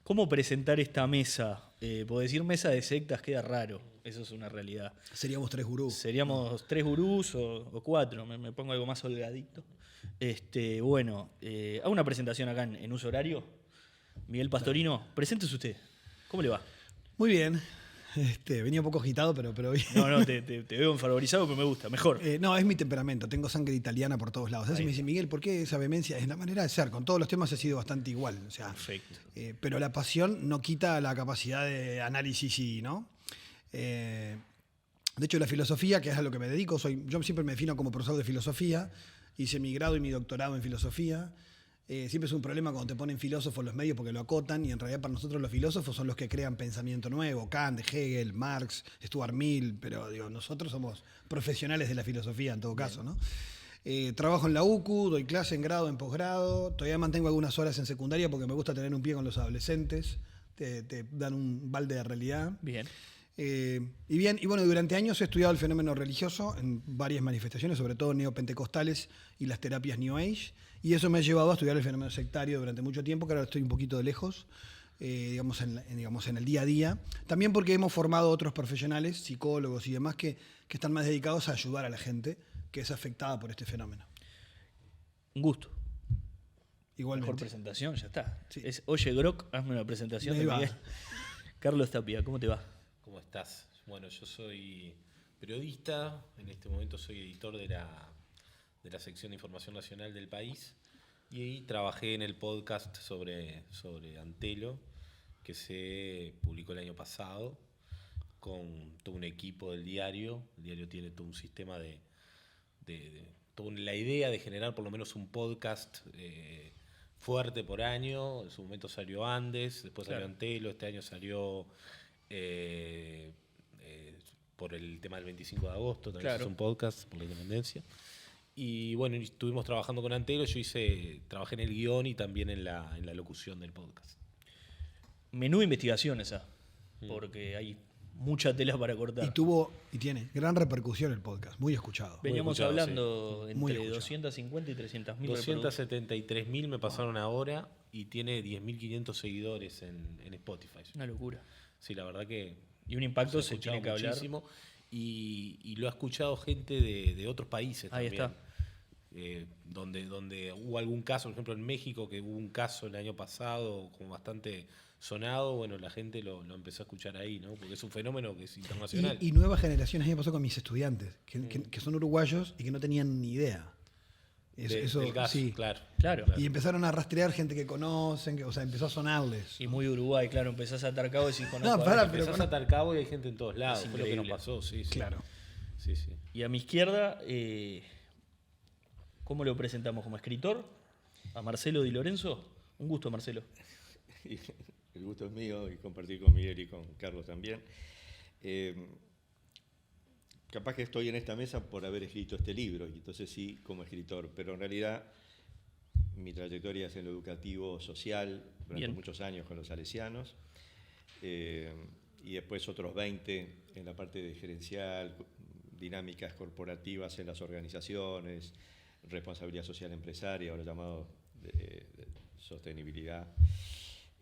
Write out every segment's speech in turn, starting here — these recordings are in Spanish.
¿Cómo presentar esta mesa? Puedo decir mesa de sectas queda raro, eso es una realidad. Seríamos 3 gurús. Seríamos 3 gurús o 4, me pongo algo más holgadito. Hago una presentación acá en uso horario. Miguel Pastorino, preséntese usted. ¿Cómo le va? Muy bien. Venía un poco agitado, pero bien. No, te veo enfervorizado, pero me gusta, mejor. No, es mi temperamento. Tengo sangre italiana por todos lados. Me dice, Miguel, ¿por qué esa vehemencia? Es la manera de ser. Con todos los temas ha sido bastante igual. O sea, perfecto. Pero la pasión no quita la capacidad de análisis ¿no? De hecho, la filosofía, que es a lo que me dedico, yo siempre me defino como profesor de filosofía. Hice mi grado y mi doctorado en filosofía. Siempre es un problema cuando te ponen filósofos los medios porque lo acotan, y en realidad para nosotros los filósofos son los que crean pensamiento nuevo, Kant, Hegel, Marx, Stuart Mill, pero nosotros somos profesionales de la filosofía en todo caso, ¿no? Trabajo en la UCU, doy clase en grado, en posgrado, todavía mantengo algunas horas en secundaria porque me gusta tener un pie con los adolescentes, te dan un balde de realidad. Bien. Y bueno, durante años he estudiado el fenómeno religioso en varias manifestaciones, sobre todo neopentecostales y las terapias New Age, y eso me ha llevado a estudiar el fenómeno sectario durante mucho tiempo, que ahora estoy un poquito de lejos, digamos en el día a día. También porque hemos formado otros profesionales, psicólogos y demás, que están más dedicados a ayudar a la gente que es afectada por este fenómeno. Un gusto. Igualmente. Mejor presentación, ya está. Sí. Oye, Groc, hazme una presentación de Miguel. Carlos Tapia, ¿cómo te va? ¿Cómo estás? Bueno, yo soy periodista, en este momento soy editor de la sección de Información Nacional del País, y ahí trabajé en el podcast sobre Antelo, que se publicó el año pasado con todo un equipo del diario. El diario tiene todo un sistema toda la idea de generar por lo menos un podcast fuerte por año. En su momento salió Andes, después salió Antelo, este año salió por el tema del 25 de agosto, también es un podcast por la independencia. Y bueno, estuvimos trabajando con Antelo, trabajé en el guión y también en la locución del podcast. Menú de investigación esa, porque hay mucha tela para cortar. Y tiene gran repercusión el podcast, muy escuchado. Veníamos hablando sí. Entre 250 y 300 mil. 273.000 me pasaron ahora y tiene 10.500 seguidores en Spotify. Una locura. Sí, la verdad que... Y un impacto se tiene que hablar. Muchísimo, y lo ha escuchado gente de otros países ahí también. Está. Donde hubo algún caso, por ejemplo en México, que hubo un caso el año pasado como bastante sonado, bueno, la gente lo empezó a escuchar ahí, ¿no? Porque es un fenómeno que es internacional. Y nuevas generaciones, a mí me pasó con mis estudiantes, que son uruguayos y que no tenían ni idea. Del caso, sí. claro. Y empezaron a rastrear gente que conocen, o sea, empezó a sonarles. Y muy Uruguay, claro, empezás a atar cabo y decís, conozco empezás a atar cabo y hay gente en todos lados. Fue lo que nos pasó, sí. Claro. Sí. Y a mi izquierda, ¿cómo lo presentamos? ¿Como escritor? ¿A Marcelo Di Lorenzo? Un gusto, Marcelo. El gusto es mío, y compartir con Miguel y con Carlos también. Capaz que estoy en esta mesa por haber escrito este libro, y entonces sí, como escritor, pero en realidad mi trayectoria es en lo educativo social, durante muchos años con los salesianos, y después otros 20 en la parte de gerencial, dinámicas corporativas en las organizaciones, responsabilidad social empresaria, ahora llamado de sostenibilidad.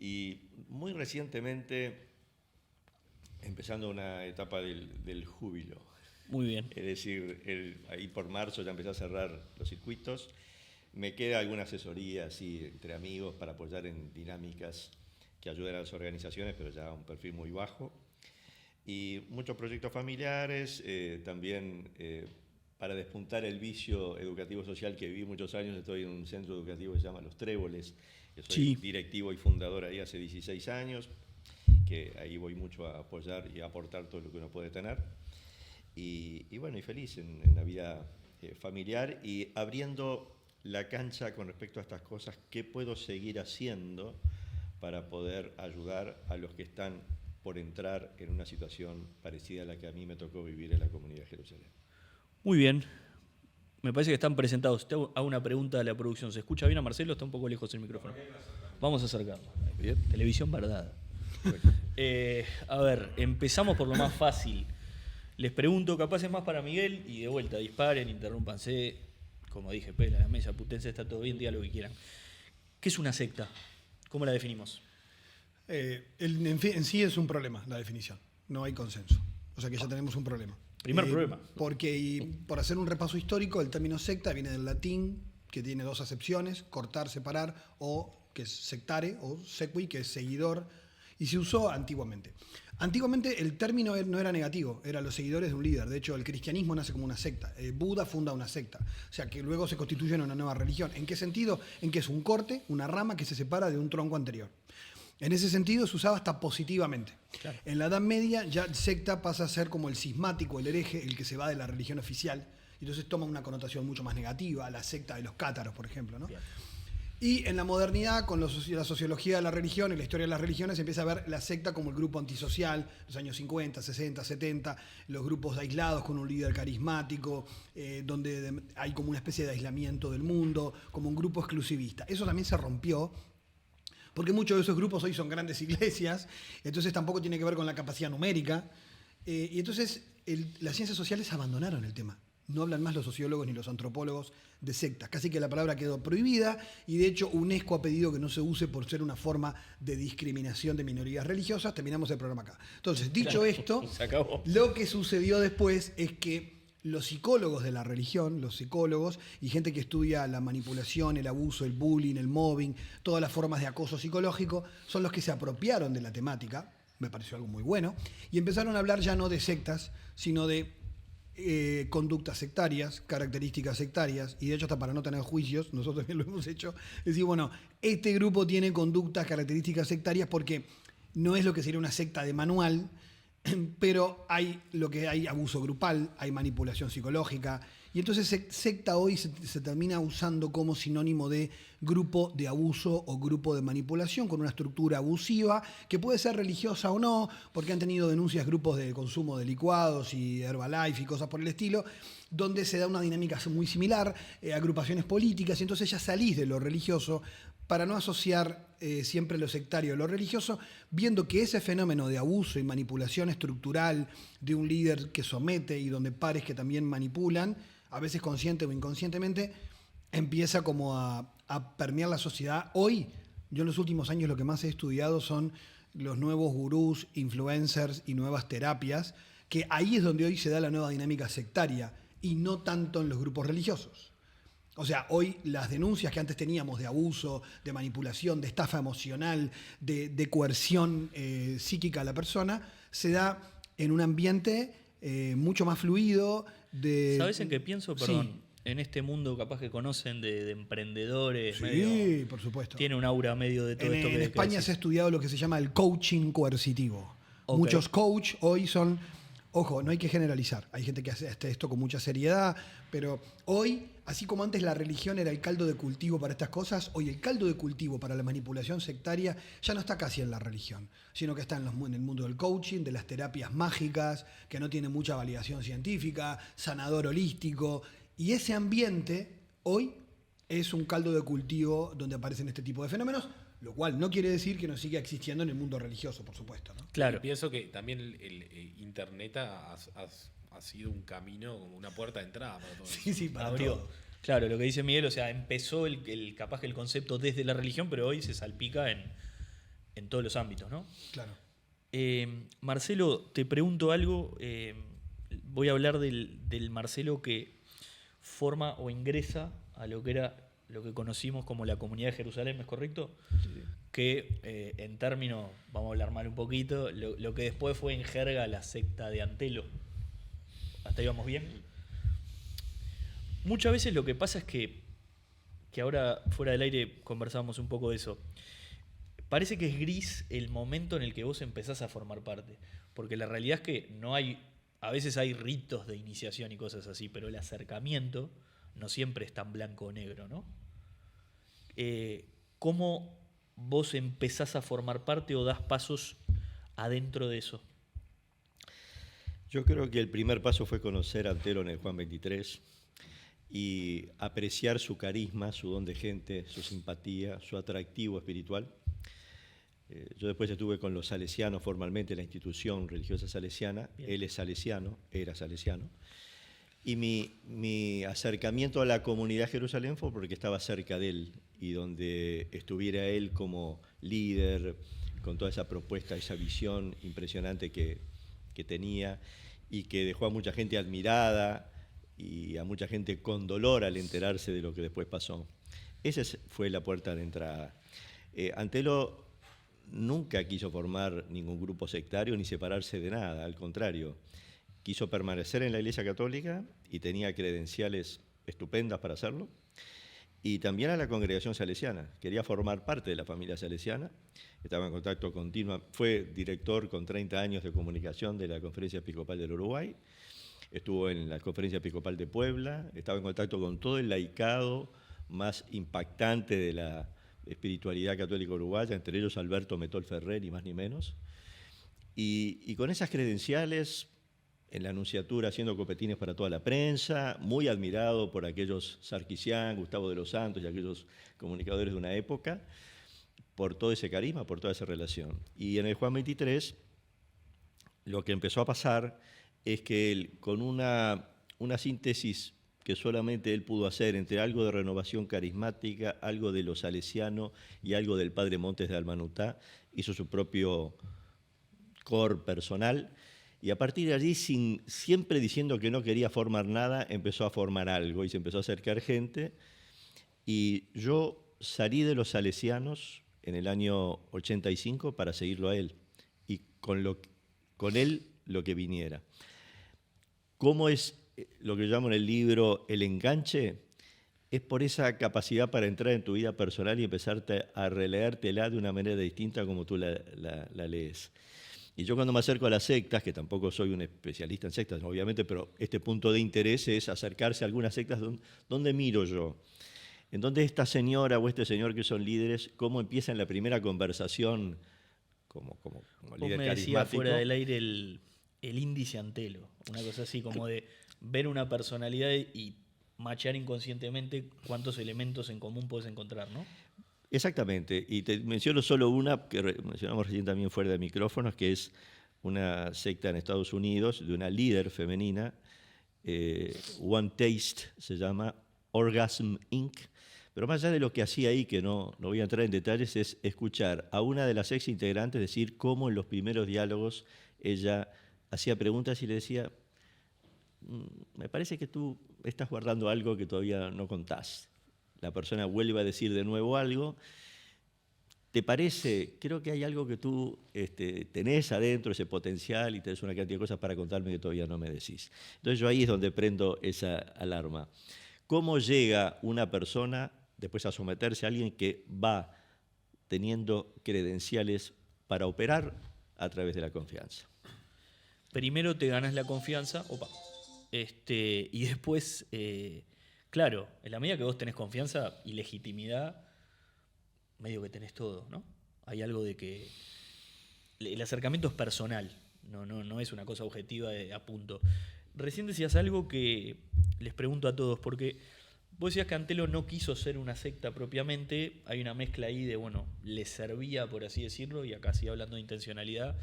Y muy recientemente, empezando una etapa del júbilo. Muy bien. Es decir, ahí por marzo ya empecé a cerrar los circuitos. Me queda alguna asesoría así entre amigos para apoyar en dinámicas que ayuden a las organizaciones, pero ya a un perfil muy bajo. Y muchos proyectos familiares, también para despuntar el vicio educativo social que viví muchos años. Estoy en un centro educativo que se llama Los Tréboles. Yo soy directivo y fundador ahí hace 16 años, que ahí voy mucho a apoyar y a aportar todo lo que uno puede tener. Y bueno, y feliz en la vida familiar, y abriendo la cancha con respecto a estas cosas. ¿Qué puedo seguir haciendo para poder ayudar a los que están por entrar en una situación parecida a la que a mí me tocó vivir en la Comunidad de Jerusalén? Muy bien. Me parece que están presentados. Te hago una pregunta de la producción. ¿Se escucha bien a Marcelo? Está un poco lejos el micrófono. Vamos a acercarlo. Bien. Televisión verdad. A ver, empezamos por lo más fácil. Les pregunto, capaz es más para Miguel, y de vuelta, disparen, interrúmpanse. Como dije, pela la mesa, putense, está todo bien, diga lo que quieran. ¿Qué es una secta? ¿Cómo la definimos? En sí es un problema la definición, no hay consenso. O sea que ya tenemos un problema. Primer problema. Porque, y por hacer un repaso histórico, el término secta viene del latín, que tiene dos acepciones, cortar, separar, o que es sectare, o sequi, que es seguidor, y se usó antiguamente. Antiguamente el término no era negativo, eran los seguidores de un líder. De hecho, el cristianismo nace como una secta. Buda funda una secta. O sea, que luego se constituye en una nueva religión. ¿En qué sentido? En que es un corte, una rama que se separa de un tronco anterior. En ese sentido se usaba hasta positivamente. Claro. En la Edad Media ya secta pasa a ser como el cismático, el hereje, el que se va de la religión oficial. Entonces toma una connotación mucho más negativa, la secta de los cátaros, por ejemplo, ¿no? Y en la modernidad, con la sociología de la religión y la historia de las religiones, empieza a ver la secta como el grupo antisocial, los años 50, 60, 70, los grupos aislados con un líder carismático, donde hay como una especie de aislamiento del mundo, como un grupo exclusivista. Eso también se rompió, porque muchos de esos grupos hoy son grandes iglesias, entonces tampoco tiene que ver con la capacidad numérica. Y entonces las ciencias sociales abandonaron el tema. No hablan más los sociólogos ni los antropólogos de sectas. Casi que la palabra quedó prohibida y de hecho UNESCO ha pedido que no se use por ser una forma de discriminación de minorías religiosas. Terminamos el programa acá. Entonces, dicho esto, lo que sucedió después es que los psicólogos de la religión, los psicólogos y gente que estudia la manipulación, el abuso, el bullying, el mobbing, todas las formas de acoso psicológico, son los que se apropiaron de la temática, me pareció algo muy bueno, y empezaron a hablar ya no de sectas, sino de conductas sectarias, características sectarias, y de hecho hasta para no tener juicios, nosotros también lo hemos hecho, decir, bueno, este grupo tiene conductas, características sectarias porque no es lo que sería una secta de manual, pero hay abuso grupal, hay manipulación psicológica, y entonces secta hoy se termina usando como sinónimo de grupo de abuso o grupo de manipulación con una estructura abusiva que puede ser religiosa o no, porque han tenido denuncias grupos de consumo de licuados y Herbalife y cosas por el estilo, donde se da una dinámica muy similar, agrupaciones políticas, y entonces ya salís de lo religioso para no asociar siempre lo sectario a lo religioso, viendo que ese fenómeno de abuso y manipulación estructural de un líder que somete y donde pares que también manipulan, a veces consciente o inconscientemente, empieza como a permear la sociedad. Hoy, yo en los últimos años lo que más he estudiado son los nuevos gurús, influencers y nuevas terapias, que ahí es donde hoy se da la nueva dinámica sectaria y no tanto en los grupos religiosos. O sea, hoy las denuncias que antes teníamos de abuso, de manipulación, de estafa emocional, de coerción psíquica a la persona, se da en un ambiente mucho más fluido. ¿Sabes en qué pienso? Perdón. Sí. En este mundo capaz que conocen de emprendedores. Sí, medio, por supuesto. Tiene un aura medio de todo esto que En España se ha estudiado lo que se llama el coaching coercitivo. Okay. Muchos coach hoy son... Ojo, no hay que generalizar. Hay gente que hace esto con mucha seriedad, pero hoy, así como antes la religión era el caldo de cultivo para estas cosas, hoy el caldo de cultivo para la manipulación sectaria ya no está casi en la religión, sino que está en el mundo del coaching, de las terapias mágicas, que no tienen mucha validación científica, sanador holístico. Y ese ambiente hoy es un caldo de cultivo donde aparecen este tipo de fenómenos, lo cual no quiere decir que no siga existiendo en el mundo religioso, por supuesto, ¿no? Claro. Pienso que también el Internet ha sido un camino, como una puerta de entrada para todo eso. Sí, para Abrió. todo. Claro, lo que dice Miguel, o sea, empezó capaz que el concepto desde la religión, pero hoy se salpica en todos los ámbitos, ¿no? Claro. Marcelo, te pregunto algo. Voy a hablar del Marcelo que forma o ingresa a lo que era lo que conocimos como la Comunidad de Jerusalén, ¿es correcto? Sí. Que en términos, vamos a hablar mal un poquito, lo que después fue en jerga la secta de Antelo. ¿Hasta ahí vamos bien? Muchas veces lo que pasa es que ahora fuera del aire conversábamos un poco de eso. Parece que es gris el momento en el que vos empezás a formar parte, porque la realidad es que no hay, a veces hay ritos de iniciación y cosas así, pero el acercamiento no siempre es tan blanco o negro, ¿no? ¿Cómo vos empezás a formar parte o das pasos adentro de eso? Yo creo que el primer paso fue conocer a Antelo en el Juan 23 y apreciar su carisma, su don de gente, su simpatía, su atractivo espiritual. Yo después estuve con los salesianos formalmente en la institución religiosa salesiana. Bien. Él es salesiano, era salesiano. Y mi acercamiento a la comunidad de Jerusalén fue porque estaba cerca de él y donde estuviera él como líder, con toda esa propuesta, esa visión impresionante que tenía y que dejó a mucha gente admirada y a mucha gente con dolor al enterarse de lo que después pasó. Esa fue la puerta de entrada. Antelo nunca quiso formar ningún grupo sectario ni separarse de nada, al contrario. Quiso permanecer en la Iglesia Católica y tenía credenciales estupendas para hacerlo. Y también a la congregación salesiana. Quería formar parte de la familia salesiana. Estaba en contacto continuo. Fue director con 30 años de comunicación de la Conferencia Episcopal del Uruguay. Estuvo en la Conferencia Episcopal de Puebla. Estaba en contacto con todo el laicado más impactante de la espiritualidad católica uruguaya, entre ellos Alberto Metol Ferrer, ni más ni menos. Y con esas credenciales, en la Nunciatura haciendo copetines para toda la prensa, muy admirado por aquellos Sarkisian, Gustavo de los Santos y aquellos comunicadores de una época, por todo ese carisma, por toda esa relación. Y en el Juan 23, lo que empezó a pasar es que él, con una síntesis que solamente él pudo hacer entre algo de renovación carismática, algo de lo salesiano y algo del padre Montes de Almanutá, hizo su propio core personal. Y a partir de allí, siempre diciendo que no quería formar nada, empezó a formar algo y se empezó a acercar gente. Y yo salí de los salesianos en el año 85 para seguirlo a él y con él lo que viniera. ¿Cómo es lo que yo llamo en el libro el enganche? Es por esa capacidad para entrar en tu vida personal y empezarte a releértela de una manera distinta como tú la lees. Y yo cuando me acerco a las sectas, que tampoco soy un especialista en sectas, obviamente, pero este punto de interés es acercarse a algunas sectas donde miro yo. En donde esta señora o este señor que son líderes, cómo empiezan la primera conversación como líder me carismático. decía fuera del aire el índice Antelo, una cosa así como de ver una personalidad y machear inconscientemente cuántos elementos en común puedes encontrar, ¿no? Exactamente, y te menciono solo una que mencionamos recién también fuera de micrófonos, que es una secta en Estados Unidos de una líder femenina, One Taste se llama, Orgasm Inc. Pero más allá de lo que hacía ahí, que no voy a entrar en detalles, es escuchar a una de las ex integrantes decir cómo en los primeros diálogos ella hacía preguntas y le decía, me parece que tú estás guardando algo que todavía no contás. La persona vuelve a decir de nuevo algo. ¿Te parece? Creo que hay algo que tú tenés adentro, ese potencial, y tenés una cantidad de cosas para contarme que todavía no me decís. Entonces yo ahí es donde prendo esa alarma. ¿Cómo llega una persona después a someterse a alguien que va teniendo credenciales para operar a través de la confianza? Primero te ganas la confianza, y después... claro, en la medida que vos tenés confianza y legitimidad, medio que tenés todo, ¿no? Hay algo de que el acercamiento es personal, no es una cosa objetiva a punto. Recién decías algo que les pregunto a todos, porque vos decías que Antelo no quiso ser una secta propiamente, hay una mezcla ahí de, le servía, por así decirlo, y acá sí hablando de intencionalidad,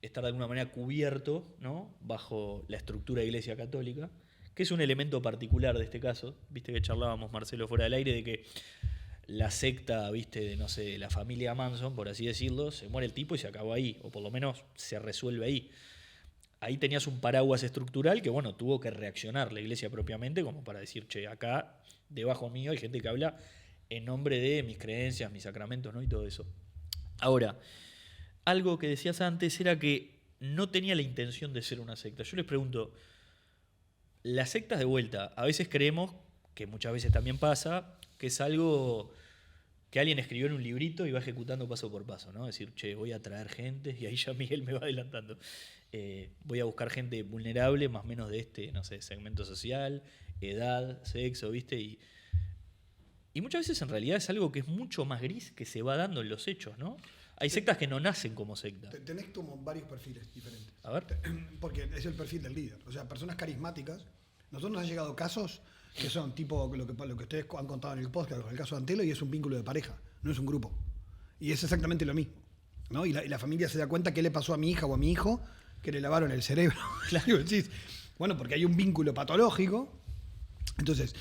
estar de alguna manera cubierto, ¿no? Bajo la estructura de Iglesia Católica, que es un elemento particular de este caso. Viste que charlábamos, Marcelo, fuera del aire, de que la secta, de la familia Manson, por así decirlo, se muere el tipo y se acabó ahí, o por lo menos se resuelve ahí. Ahí tenías un paraguas estructural que, tuvo que reaccionar la Iglesia propiamente como para decir, che, acá, debajo mío hay gente que habla en nombre de mis creencias, mis sacramentos, ¿no? Y todo eso. Ahora, algo que decías antes era que no tenía la intención de ser una secta. Yo les pregunto, las sectas de vuelta, a veces creemos, que muchas veces también pasa, que es algo que alguien escribió en un librito y va ejecutando paso por paso, ¿no? Es decir, che, voy a traer gente, y ahí ya Miguel me va adelantando. Voy a buscar gente vulnerable, más o menos de segmento social, edad, sexo, ¿viste? Y muchas veces en realidad es algo que es mucho más gris, que se va dando en los hechos, ¿no? Hay sectas que no nacen como sectas. Tenés como varios perfiles diferentes. A ver. Porque es el perfil del líder. O sea, personas carismáticas. Nosotros nos han llegado casos que son tipo lo que ustedes han contado en el podcast, con el caso de Antelo, y es un vínculo de pareja, no es un grupo. Y es exactamente lo mismo, ¿no? Y la familia se da cuenta qué le pasó a mi hija o a mi hijo, que le lavaron el cerebro. Claro, decís, porque hay un vínculo patológico. Entonces,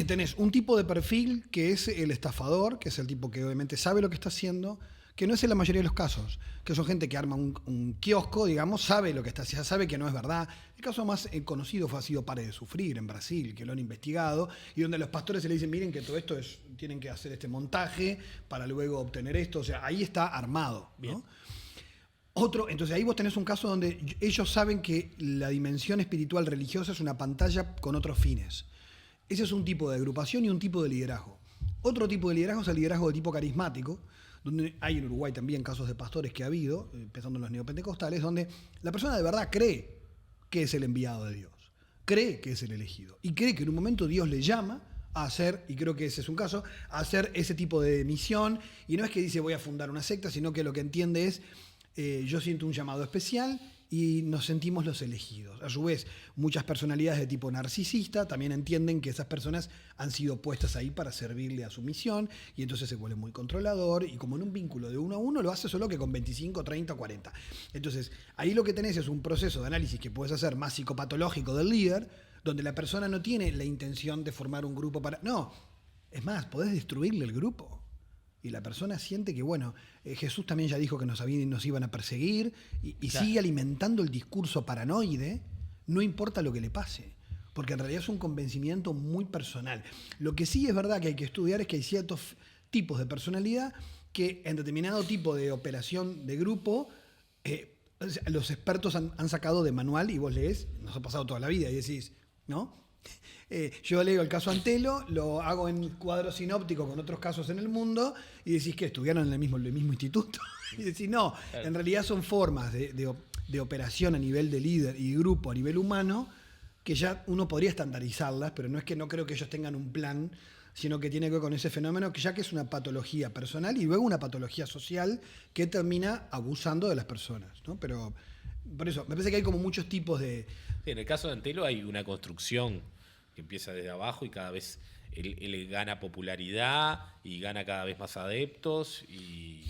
tenés un tipo de perfil que es el estafador, que es el tipo que obviamente sabe lo que está haciendo, que no es en la mayoría de los casos, que son gente que arma un kiosco, digamos, sabe lo que está haciendo, sabe que no es verdad. El caso más conocido ha sido Pare de Sufrir en Brasil, que lo han investigado, y donde a los pastores se le dicen, miren que todo esto tienen que hacer este montaje para luego obtener esto, o sea, ahí está armado, ¿no? Bien. Entonces ahí vos tenés un caso donde ellos saben que la dimensión espiritual religiosa es una pantalla con otros fines. Ese es un tipo de agrupación y un tipo de liderazgo. Otro tipo de liderazgo es el liderazgo de tipo carismático, donde hay en Uruguay también casos de pastores que ha habido, empezando en los neopentecostales, donde la persona de verdad cree que es el enviado de Dios, cree que es el elegido y cree que en un momento Dios le llama a hacer, y creo que ese es un caso, a hacer ese tipo de misión, y no es que dice voy a fundar una secta, sino que lo que entiende es yo siento un llamado especial y nos sentimos los elegidos. A su vez, muchas personalidades de tipo narcisista también entienden que esas personas han sido puestas ahí para servirle a su misión y entonces se vuelve muy controlador y como en un vínculo de uno a uno lo hace solo que con 25, 30, 40. Entonces, ahí lo que tenés es un proceso de análisis que puedes hacer más psicopatológico del líder, donde la persona no tiene la intención de formar un grupo para... No, es más, podés destruirle el grupo. Y la persona siente que, bueno, Jesús también ya dijo que nos iban a perseguir y Claro. sigue alimentando el discurso paranoide, no importa lo que le pase, porque en realidad es un convencimiento muy personal. Lo que sí es verdad que hay que estudiar es que hay ciertos tipos de personalidad que en determinado tipo de operación de grupo los expertos han sacado de manual y vos lees, nos ha pasado toda la vida y decís, ¿no? Yo leo el caso Antelo, lo hago en cuadro sinóptico con otros casos en el mundo y decís que estudiaron en el mismo instituto. Y decís, no, Claro. en realidad son formas de operación a nivel de líder y grupo, a nivel humano, que ya uno podría estandarizarlas, pero no es que no creo que ellos tengan un plan, sino que tiene que ver con ese fenómeno, que ya que es una patología personal y luego una patología social que termina abusando de las personas, ¿no? Pero por eso, me parece que hay como muchos tipos de... Sí, en el caso de Antelo hay una construcción que empieza desde abajo y cada vez él gana popularidad y gana cada vez más adeptos y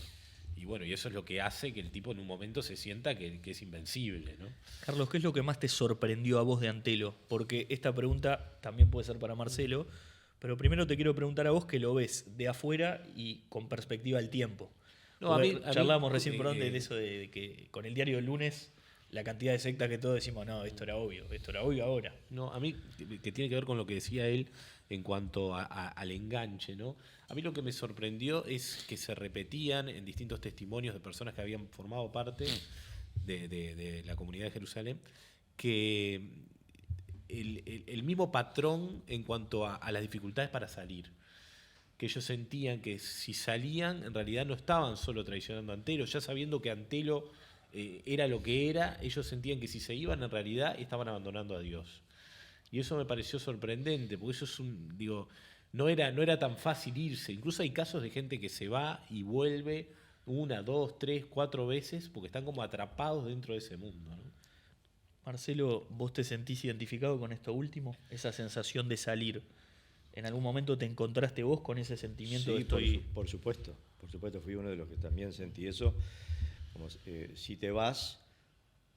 bueno, y eso es lo que hace que el tipo en un momento se sienta que es invencible, ¿no? Carlos, ¿qué es lo que más te sorprendió a vos de Antelo? Porque esta pregunta también puede ser para Marcelo, pero primero te quiero preguntar a vos que lo ves de afuera y con perspectiva del tiempo. No, Porque a mí, charlábamos recién, perdón, de eso de que con el diario del lunes, la cantidad de sectas que todos decimos, no, esto era obvio ahora. No, a mí, que tiene que ver con lo que decía él en cuanto al enganche, ¿no? A mí lo que me sorprendió es que se repetían en distintos testimonios de personas que habían formado parte de la comunidad de Jerusalén, que el mismo patrón en cuanto a las dificultades para salir. Que ellos sentían que si salían, en realidad no estaban solo traicionando a Antelo, ya sabiendo que Antelo era lo que era, ellos sentían que si se iban, en realidad estaban abandonando a Dios. Y eso me pareció sorprendente, porque eso es no era tan fácil irse. Incluso hay casos de gente que se va y vuelve 1, 2, 3, 4 veces, porque están como atrapados dentro de ese mundo, ¿no? Marcelo, ¿vos te sentís identificado con esto último? Esa sensación de salir. ¿En algún momento te encontraste vos con ese sentimiento de Sí, estoy... por supuesto, fui uno de los que también sentí eso. Como, si te vas,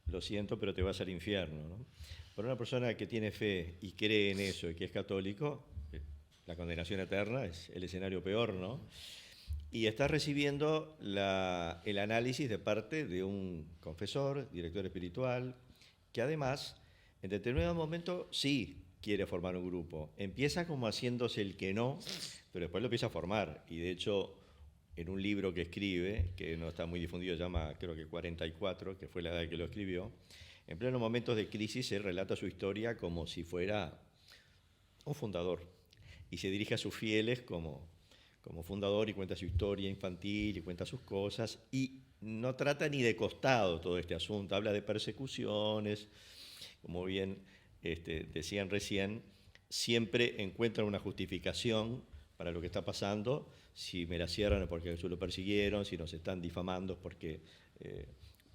lo siento, pero te vas al infierno, ¿no? Para una persona que tiene fe y cree en eso y que es católico, la condenación eterna es el escenario peor, ¿no? Y estás recibiendo el análisis de parte de un confesor, director espiritual, que además, en determinado momento, sí quiere formar un grupo. Empieza como haciéndose el que no, pero después lo empieza a formar. Y de hecho, en un libro que escribe, que no está muy difundido, llama creo que 44, que fue la edad que lo escribió, en plenos momentos de crisis él relata su historia como si fuera un fundador. Y se dirige a sus fieles como fundador y cuenta su historia infantil y cuenta sus cosas. Y no trata ni de costado todo este asunto, habla de persecuciones, como bien decían recién, siempre encuentran una justificación para lo que está pasando. Si me la cierran es porque a Jesús lo persiguieron, si nos están difamando es porque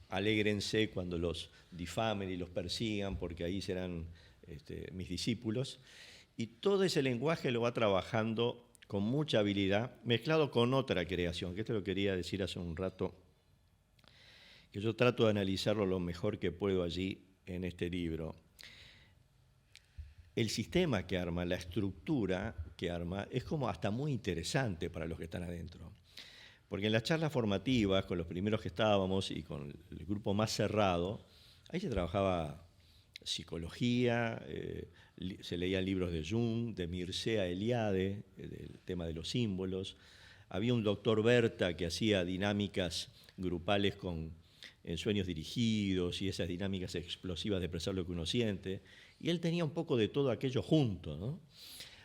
alégrense cuando los difamen y los persigan, porque ahí serán mis discípulos. Y todo ese lenguaje lo va trabajando con mucha habilidad, mezclado con otra creación, que esto lo quería decir hace un rato, que yo trato de analizarlo lo mejor que puedo allí en este libro. El sistema que arma, la estructura que arma, es como hasta muy interesante para los que están adentro. Porque en las charlas formativas, con los primeros que estábamos y con el grupo más cerrado, ahí se trabajaba psicología, se leían libros de Jung, de Mircea Eliade, del tema de los símbolos. Había un doctor Berta que hacía dinámicas grupales en sueños dirigidos y esas dinámicas explosivas de expresar lo que uno siente. Y él tenía un poco de todo aquello junto, ¿no?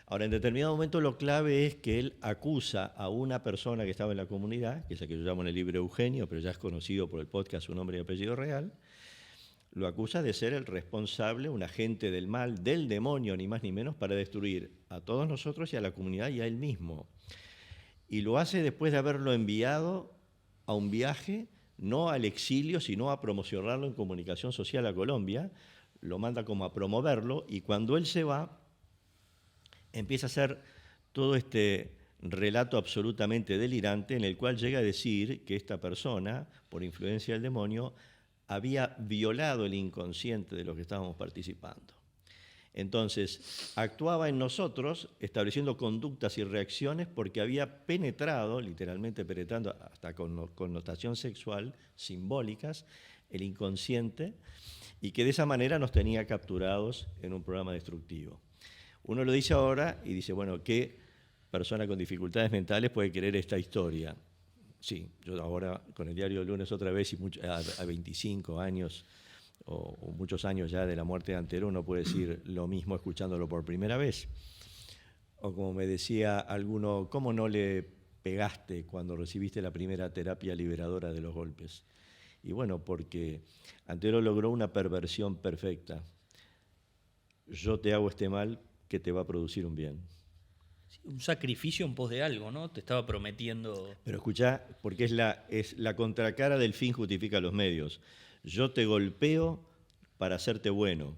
Ahora, en determinado momento lo clave es que él acusa a una persona que estaba en la comunidad, que es la que yo llamo en el libro Eugenio, pero ya es conocido por el podcast su nombre y apellido real, lo acusa de ser el responsable, un agente del mal, del demonio, ni más ni menos, para destruir a todos nosotros y a la comunidad y a él mismo. Y lo hace después de haberlo enviado a un viaje, no al exilio, sino a promocionarlo en comunicación social a Colombia, lo manda como a promoverlo, y cuando él se va, empieza a hacer todo este relato absolutamente delirante en el cual llega a decir que esta persona, por influencia del demonio, había violado el inconsciente de los que estábamos participando. Entonces, actuaba en nosotros estableciendo conductas y reacciones porque había penetrado, literalmente penetrando hasta con connotación sexual, simbólicas, el inconsciente, y que de esa manera nos tenía capturados en un programa destructivo. Uno lo dice ahora y dice, bueno, ¿qué persona con dificultades mentales puede querer esta historia? Sí, yo ahora con el diario del lunes otra vez y a 25 años o muchos años ya de la muerte de Antero, uno puede decir lo mismo escuchándolo por primera vez. O como me decía alguno, ¿cómo no le pegaste cuando recibiste la primera terapia liberadora de los golpes? Y bueno, porque Antero logró una perversión perfecta. Yo te hago este mal que te va a producir un bien. Un sacrificio en pos de algo, ¿no? Te estaba prometiendo... Pero escuchá, porque es la contracara del fin justifica los medios. Yo te golpeo para hacerte bueno.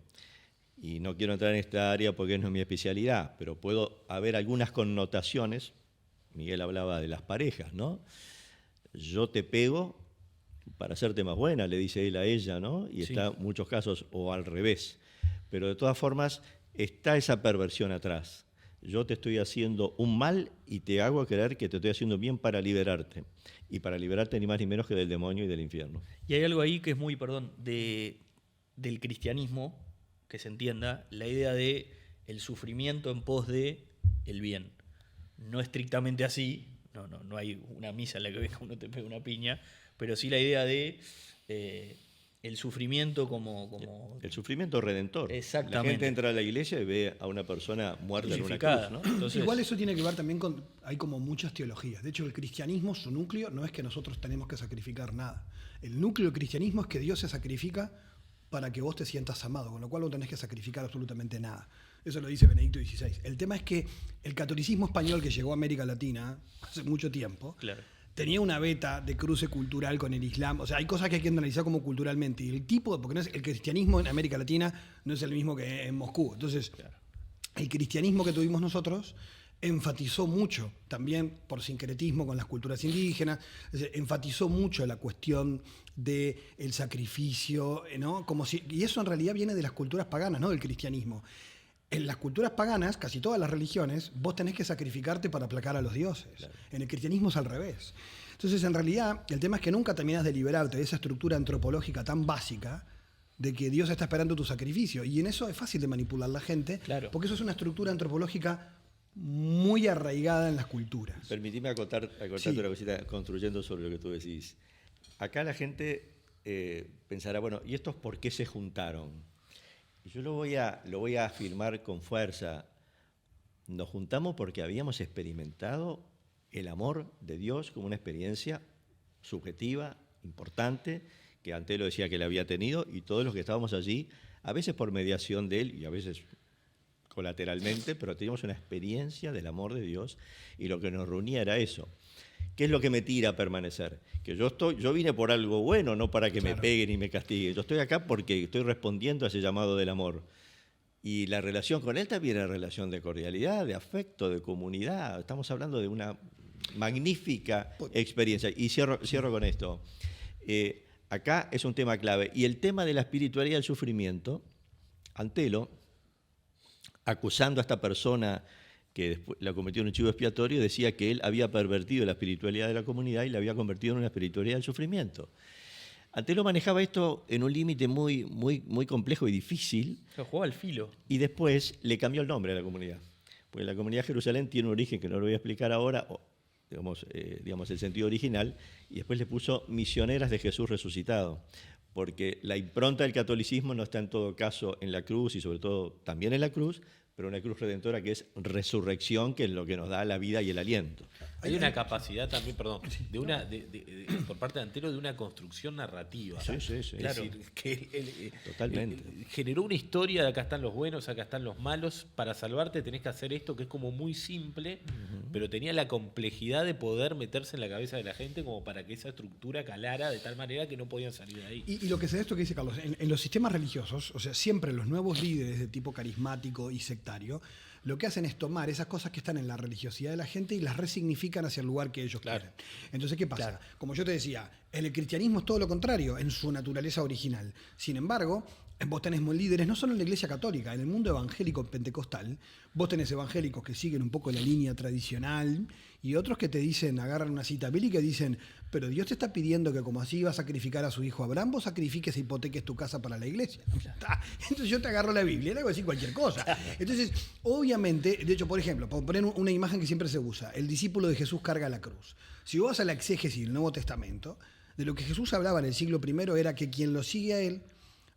Y no quiero entrar en esta área porque no es mi especialidad, pero puedo haber algunas connotaciones. Miguel hablaba de las parejas, ¿no? Yo te pego para hacerte más buena, le dice él a ella, ¿no? Y está en muchos casos o al revés. Pero de todas formas está esa perversión atrás. Yo te estoy haciendo un mal y te hago creer que te estoy haciendo bien para liberarte. Y para liberarte ni más ni menos que del demonio y del infierno. Y hay algo ahí que es muy, del cristianismo, que se entienda, la idea de el sufrimiento en pos de el bien. No estrictamente así, no hay una misa en la que venga uno te pega una piña, pero sí la idea de el sufrimiento como... El sufrimiento redentor. Exactamente. La gente entra a la iglesia y ve a una persona muerta en una cruz, ¿no? Entonces, igual eso tiene que ver también con... Hay como muchas teologías. De hecho, el cristianismo, su núcleo, no es que nosotros tenemos que sacrificar nada. El núcleo del cristianismo es que Dios se sacrifica para que vos te sientas amado, con lo cual no tenés que sacrificar absolutamente nada. Eso lo dice Benedicto XVI. El tema es que el catolicismo español que llegó a América Latina hace mucho tiempo... claro. Tenía una beta de cruce cultural con el Islam. O sea, hay cosas que hay que analizar como culturalmente. Y el tipo, porque no es, el cristianismo en América Latina no es el mismo que en Moscú. Entonces, claro, el cristianismo que tuvimos nosotros enfatizó mucho, también por sincretismo con las culturas indígenas, enfatizó mucho la cuestión del sacrificio, ¿no? Y eso en realidad viene de las culturas paganas, no del cristianismo. En las culturas paganas, casi todas las religiones, vos tenés que sacrificarte para aplacar a los dioses. Claro. En el cristianismo es al revés. Entonces, en realidad, el tema es que nunca terminás de liberarte de esa estructura antropológica tan básica de que Dios está esperando tu sacrificio. Y en eso es fácil de manipular la gente, claro, porque eso es una estructura antropológica muy arraigada en las culturas. Permitime acotar sí, una cosita, construyendo sobre lo que tú decís. Acá la gente pensará, bueno, ¿y estos por qué se juntaron? Yo lo voy a afirmar con fuerza. Nos juntamos porque habíamos experimentado el amor de Dios como una experiencia subjetiva, importante, que Antelo decía que la había tenido, y todos los que estábamos allí, a veces por mediación de él y a veces colateralmente, pero teníamos una experiencia del amor de Dios y lo que nos reunía era eso. ¿Qué es lo que me tira a permanecer? Que yo vine por algo bueno, no para que claro, me peguen y me castiguen. Yo estoy acá porque estoy respondiendo a ese llamado del amor. Y la relación con él también es relación de cordialidad, de afecto, de comunidad. Estamos hablando de una magnífica experiencia. Y cierro con esto. Acá es un tema clave. Y el tema de la espiritualidad del sufrimiento, Antelo, acusando a esta persona que después la convirtió en un chivo expiatorio, decía que él había pervertido la espiritualidad de la comunidad y la había convertido en una espiritualidad del sufrimiento. Antelo manejaba esto en un límite muy complejo y difícil, Jugaba al filo. y después le cambió el nombre a la comunidad. Porque la comunidad de Jerusalén tiene un origen que no lo voy a explicar ahora, digamos el sentido original, y después le puso Misioneras de Jesús Resucitado, porque la impronta del catolicismo no está en todo caso en la cruz, y sobre todo también en la cruz, pero una cruz redentora que es resurrección, que es lo que nos da la vida y el aliento. Hay una capacidad también, perdón, por parte de Antelo de una construcción narrativa. Sí. Es Claro. decir, que él, Totalmente. generó una historia de acá están los buenos, acá están los malos. Para salvarte tenés que hacer esto, que es como muy simple, pero tenía la complejidad de poder meterse en la cabeza de la gente como para que esa estructura calara de tal manera que no podían salir de ahí. Y lo que se da esto que dice Carlos, en los sistemas religiosos, o sea, siempre los nuevos líderes de tipo carismático y sectario, lo que hacen es tomar esas cosas que están en la religiosidad de la gente y las resignifican hacia el lugar que ellos quieren. Entonces, ¿qué pasa? Como yo te decía, en el cristianismo es todo lo contrario, en su naturaleza original. Sin embargo, vos tenés líderes, no solo en la Iglesia Católica, en el mundo evangélico pentecostal, vos tenés evangélicos que siguen un poco la línea tradicional y otros que te dicen, agarran una cita bíblica y dicen, pero Dios te está pidiendo que como así iba a sacrificar a su hijo Abraham, vos sacrifiques e hipoteques tu casa para la iglesia. Entonces yo te agarro la Biblia, le hago decir cualquier cosa. Entonces, obviamente, de hecho, por ejemplo, por poner una imagen que siempre se usa, el discípulo de Jesús carga la cruz. Si vos vas a la exégesis del Nuevo Testamento, de lo que Jesús hablaba en el siglo I era que quien lo sigue a él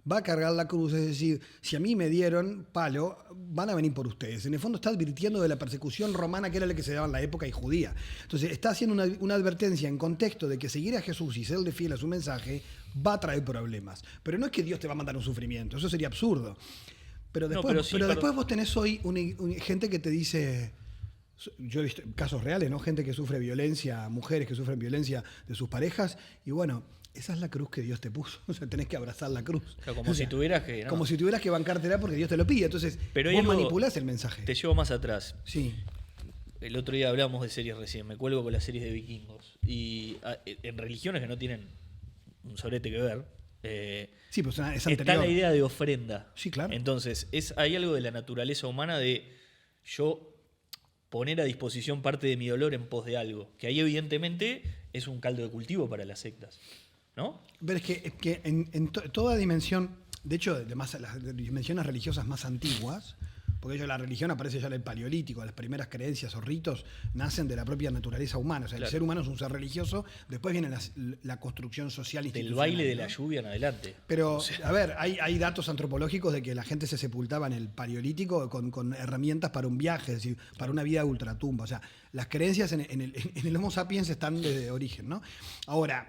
va a cargar la cruz, es decir, si a mí me dieron palo, van a venir por ustedes. En el fondo está advirtiendo de la persecución romana que era la que se daba en la época y judía. Entonces está haciendo una advertencia en contexto de que seguir a Jesús y serle fiel a su mensaje va a traer problemas. Pero no es que Dios te va a mandar un sufrimiento, eso sería absurdo. Pero después, después vos tenés hoy gente que te dice... Yo he visto casos reales, ¿no? Gente que sufre violencia, mujeres que sufren violencia de sus parejas, y bueno, esa es la cruz que Dios te puso. O sea, tenés que abrazar la cruz. O sea, como si tuvieras que... ¿no? Como si tuvieras que bancártela porque Dios te lo pide. Entonces, pero vos manipulás el mensaje. Te llevo más atrás. Sí. El otro día hablamos de series recién, me cuelgo con las series de vikingos. Y en religiones que no tienen un sorete que ver, sí, pues es está anterior. la idea de ofrenda. Sí, claro. Entonces, hay algo de la naturaleza humana de yo poner a disposición parte de mi dolor en pos de algo, que ahí evidentemente es un caldo de cultivo para las sectas, ¿no? Pero es que en toda dimensión, de hecho, las dimensiones religiosas más antiguas, porque la religión aparece ya en el Paleolítico, las primeras creencias o ritos nacen de la propia naturaleza humana. O sea, claro. El ser humano es un ser religioso, después viene la construcción social Del institucional. baile de ¿no? la lluvia en adelante. Pero, a ver, hay datos antropológicos de que la gente se sepultaba en el Paleolítico con herramientas para un viaje, es decir, para una vida de ultratumba. O sea, las creencias en el Homo sapiens están desde origen, ¿no? Ahora,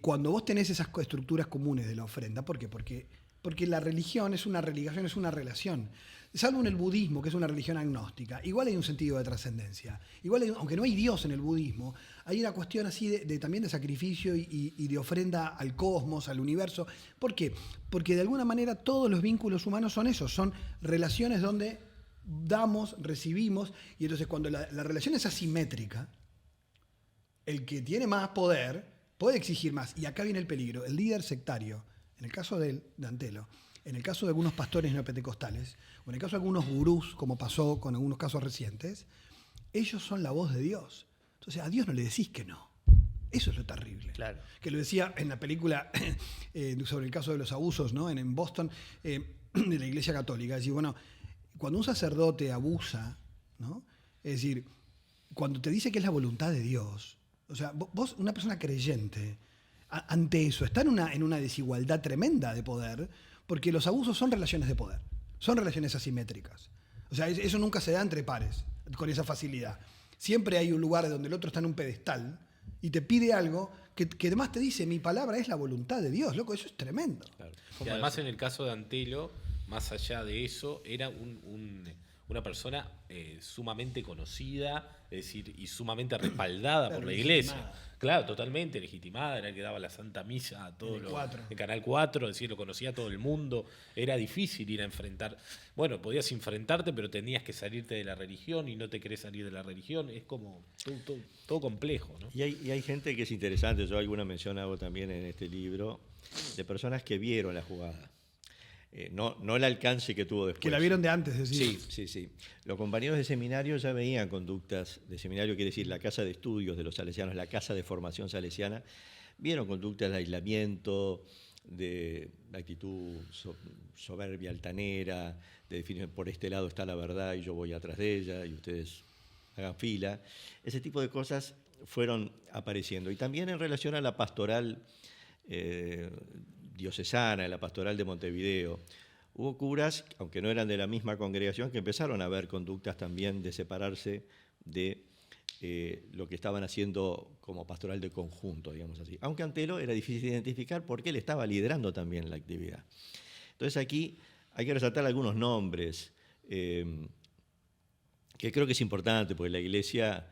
cuando vos tenés esas estructuras comunes de la ofrenda, ¿por qué? Porque la religión es una relación. Salvo en el budismo, que es una religión agnóstica, igual hay un sentido de trascendencia. Igual, aunque no hay Dios en el budismo, hay una cuestión así también de sacrificio y de ofrenda al cosmos, al universo. ¿Por qué? Porque de alguna manera todos los vínculos humanos son esos, son relaciones donde damos, recibimos, y entonces cuando la relación es asimétrica, el que tiene más poder puede exigir más. Y acá viene el peligro. El líder sectario, en el caso de Antelo, en el caso de algunos pastores neopentecostales, o en el caso de algunos gurús, como pasó con algunos casos recientes, ellos son la voz de Dios. Entonces a Dios no le decís que no. Eso es lo terrible. Claro. Que lo decía en la película sobre el caso de los abusos, ¿no? en Boston, de la Iglesia Católica. Es decir, bueno, cuando un sacerdote abusa, ¿no? Es decir, cuando te dice que es la voluntad de Dios, o sea, vos, una persona creyente, ante eso, está en una desigualdad tremenda de poder, porque los abusos son relaciones de poder, son relaciones asimétricas. O sea, eso nunca se da entre pares, con esa facilidad. Siempre hay un lugar donde el otro está en un pedestal y te pide algo que además te dice, mi palabra es la voluntad de Dios, loco, eso es tremendo. Claro. Y además en el caso de Antelo, más allá de eso, era una persona sumamente conocida, es decir, y sumamente respaldada por la iglesia. Claro, totalmente legitimada, era el que daba la Santa Misa a todos los... En Canal 4, es decir, lo conocía todo el mundo. Era difícil ir a enfrentar... Bueno, podías enfrentarte, pero tenías que salirte de la religión y no te querés salir de la religión. Es como todo complejo, ¿no? Y hay gente que es interesante, yo alguna mención hago también en este libro, de personas que vieron la jugada. no el alcance que tuvo después. Que la vieron de antes, decís. Sí. Los compañeros de seminario ya veían conductas de seminario, quiere decir la casa de estudios de los salesianos, la casa de formación salesiana, vieron conductas de aislamiento, de actitud soberbia, altanera, de definir por este lado está la verdad y yo voy atrás de ella y ustedes hagan fila. Ese tipo de cosas fueron apareciendo. Y también en relación a la pastoral diocesana, la pastoral de Montevideo, hubo curas, aunque no eran de la misma congregación, que empezaron a ver conductas también de separarse de lo que estaban haciendo como pastoral de conjunto, digamos así. Aunque Antelo era difícil de identificar porque él estaba liderando también la actividad. Entonces aquí hay que resaltar algunos nombres que creo que es importante, porque la Iglesia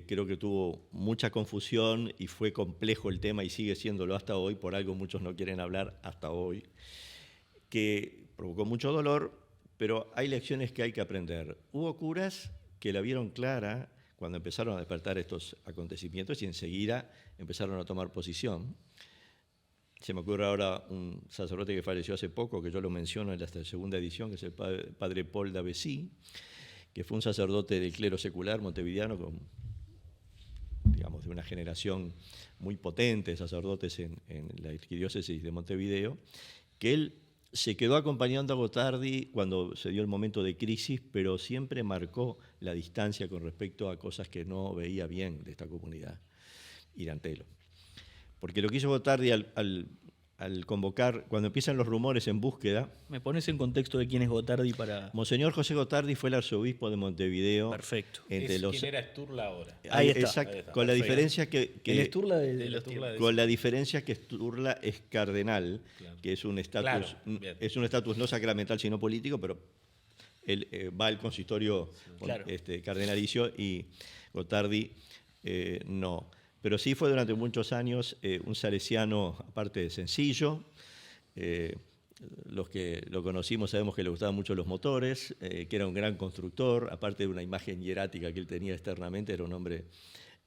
creo que tuvo mucha confusión y fue complejo el tema y sigue siéndolo hasta hoy, por algo muchos no quieren hablar hasta hoy, que provocó mucho dolor, pero hay lecciones que hay que aprender. Hubo curas que la vieron clara cuando empezaron a despertar estos acontecimientos y enseguida empezaron a tomar posición. Se me ocurre ahora un sacerdote que falleció hace poco, que yo lo menciono en la segunda edición, que es el padre Paul Davesí, que fue un sacerdote del clero secular montevideano, digamos, de una generación muy potente de sacerdotes en la arquidiócesis de Montevideo, que él se quedó acompañando a Gotardi cuando se dio el momento de crisis, pero siempre marcó la distancia con respecto a cosas que no veía bien de esta comunidad y de Antelo. Porque lo que hizo Gotardi al convocar, cuando empiezan los rumores en búsqueda... ¿Me pones en contexto de quién es Gotardi para...? Monseñor José Gotardi fue el arzobispo de Montevideo. Perfecto. ¿Quién era Sturla ahora? Ahí está. Exacto, Ahí está. con la diferencia que El Sturla de los Sturla tiempos. con la diferencia que Sturla es cardenal, Claro. que es un estatus Claro, bien. es un estatus no sacramental sino político, pero él va al consistorio Claro. cardenalicio y Gotardi no. Pero sí fue durante muchos años un salesiano, aparte de sencillo. Los que lo conocimos sabemos que le gustaban mucho los motores, que era un gran constructor, aparte de una imagen hierática que él tenía externamente, era un hombre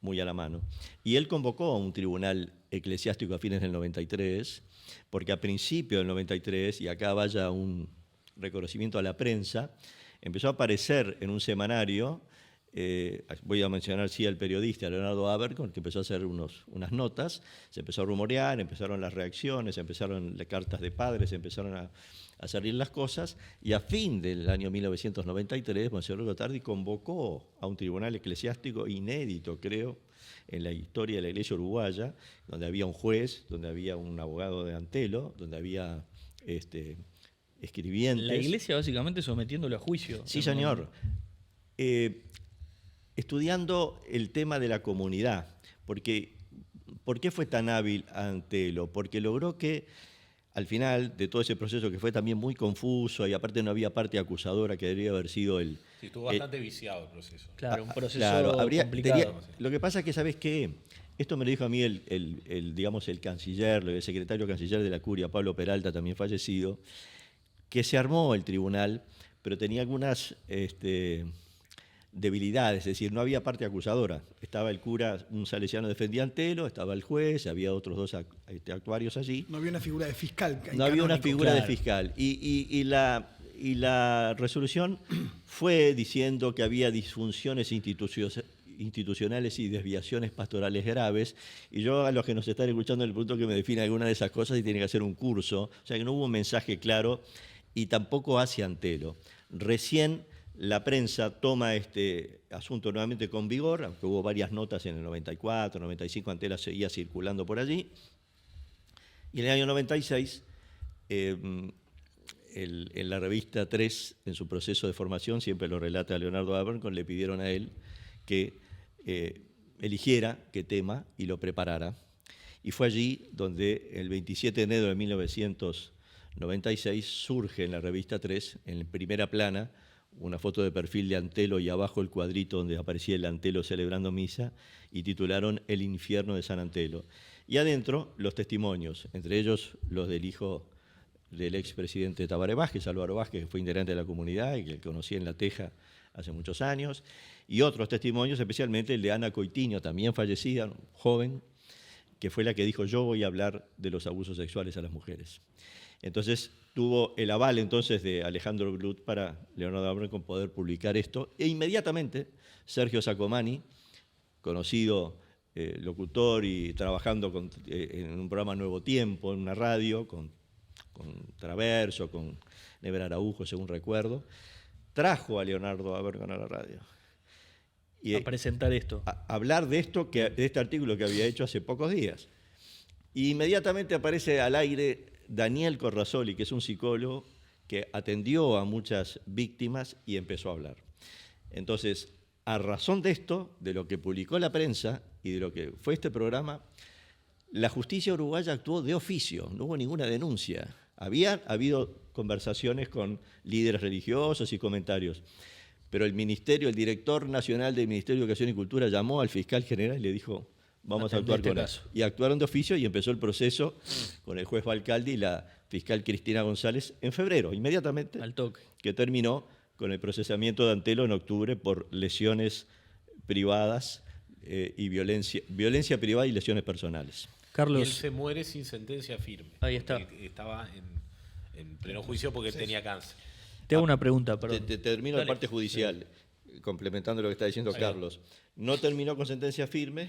muy a la mano. Y él convocó a un tribunal eclesiástico a fines del 93, porque a principio del 93, y acá vaya un reconocimiento a la prensa, empezó a aparecer en un semanario. Voy a mencionar sí al periodista Leonardo Abercorn, que empezó a hacer unas notas, se empezó a rumorear, empezaron las reacciones, empezaron las cartas de padres, empezaron a salir las cosas, y a fin del año 1993, Monseñor Gotardi convocó a un tribunal eclesiástico inédito, creo, en la historia de la Iglesia uruguaya, donde había un juez, donde había un abogado de Antelo, donde había escribientes. La Iglesia básicamente sometiéndolo a juicio. Sí, señor. Estudiando el tema de la comunidad, porque ¿por qué fue tan hábil Antelo? Porque logró que al final de todo ese proceso, que fue también muy confuso y aparte no había parte acusadora, que debería haber sido el... Sí, estuvo bastante viciado el proceso. Claro, un proceso Claro, complicado. lo que pasa es que, ¿sabes qué? Esto me lo dijo a mí digamos, el canciller, el secretario canciller de la Curia, Pablo Peralta, también fallecido, que se armó el tribunal, pero tenía algunas debilidades, es decir, no había parte acusadora. Estaba el cura, un salesiano defendía a Antelo, estaba el juez, había otros dos actuarios allí. No había una figura de fiscal. No había una figura de claro. fiscal. Y la resolución fue diciendo que había disfunciones institucionales y desviaciones pastorales graves. Y yo a los que nos están escuchando le pregunto que me define alguna de esas cosas y tiene que hacer un curso. O sea que no hubo un mensaje claro y tampoco hacia Antelo. Recién la prensa toma este asunto nuevamente con vigor, aunque hubo varias notas en el 94, 95, Antelo seguía circulando por allí. Y en el año 96, en la revista 3, en su proceso de formación, siempre lo relata Leonardo Abercorn, le pidieron a él que eligiera qué tema y lo preparara. Y fue allí donde el 27 de enero de 1996 surge en la revista 3, en primera plana, una foto de perfil de Antelo y abajo el cuadrito donde aparecía el Antelo celebrando misa, y titularon El infierno de San Antelo. Y adentro los testimonios, entre ellos los del hijo del expresidente Tabaré Vázquez, Álvaro Vázquez, que fue integrante de la comunidad y que conocí en La Teja hace muchos años, y otros testimonios, especialmente el de Ana Coitiño, también fallecida, joven, que fue la que dijo: yo voy a hablar de los abusos sexuales a las mujeres. Entonces tuvo el aval entonces de Alejandro Blut para Leonardo Abercorn poder publicar esto, e inmediatamente Sergio Sacomani, conocido locutor y trabajando en un programa Nuevo Tiempo, en una radio, con Traverso, con Never Araujo, según recuerdo, trajo a Leonardo Abercorn a la radio. Y a presentar esto. A hablar de este artículo que había hecho hace pocos días. Y inmediatamente aparece al aire Daniel Corrasoli, que es un psicólogo que atendió a muchas víctimas y empezó a hablar. Entonces, a razón de esto, de lo que publicó la prensa y de lo que fue este programa, la justicia uruguaya actuó de oficio, no hubo ninguna denuncia. Había habido conversaciones con líderes religiosos y comentarios, pero el director nacional del Ministerio de Educación y Cultura llamó al fiscal general y le dijo: vamos a actuar con eso. Y actuaron de oficio y empezó el proceso con el juez Balcaldi y la fiscal Cristina González en febrero, inmediatamente, Al toque. que terminó con el procesamiento de Antelo en octubre por lesiones privadas y violencia privada y lesiones personales. Carlos. Y él se muere sin sentencia firme. Ahí está. Estaba en pleno juicio porque tenía cáncer. Te hago una pregunta, perdón. Te termino Dale. la parte judicial, complementando lo que está diciendo Carlos. No terminó con sentencia firme,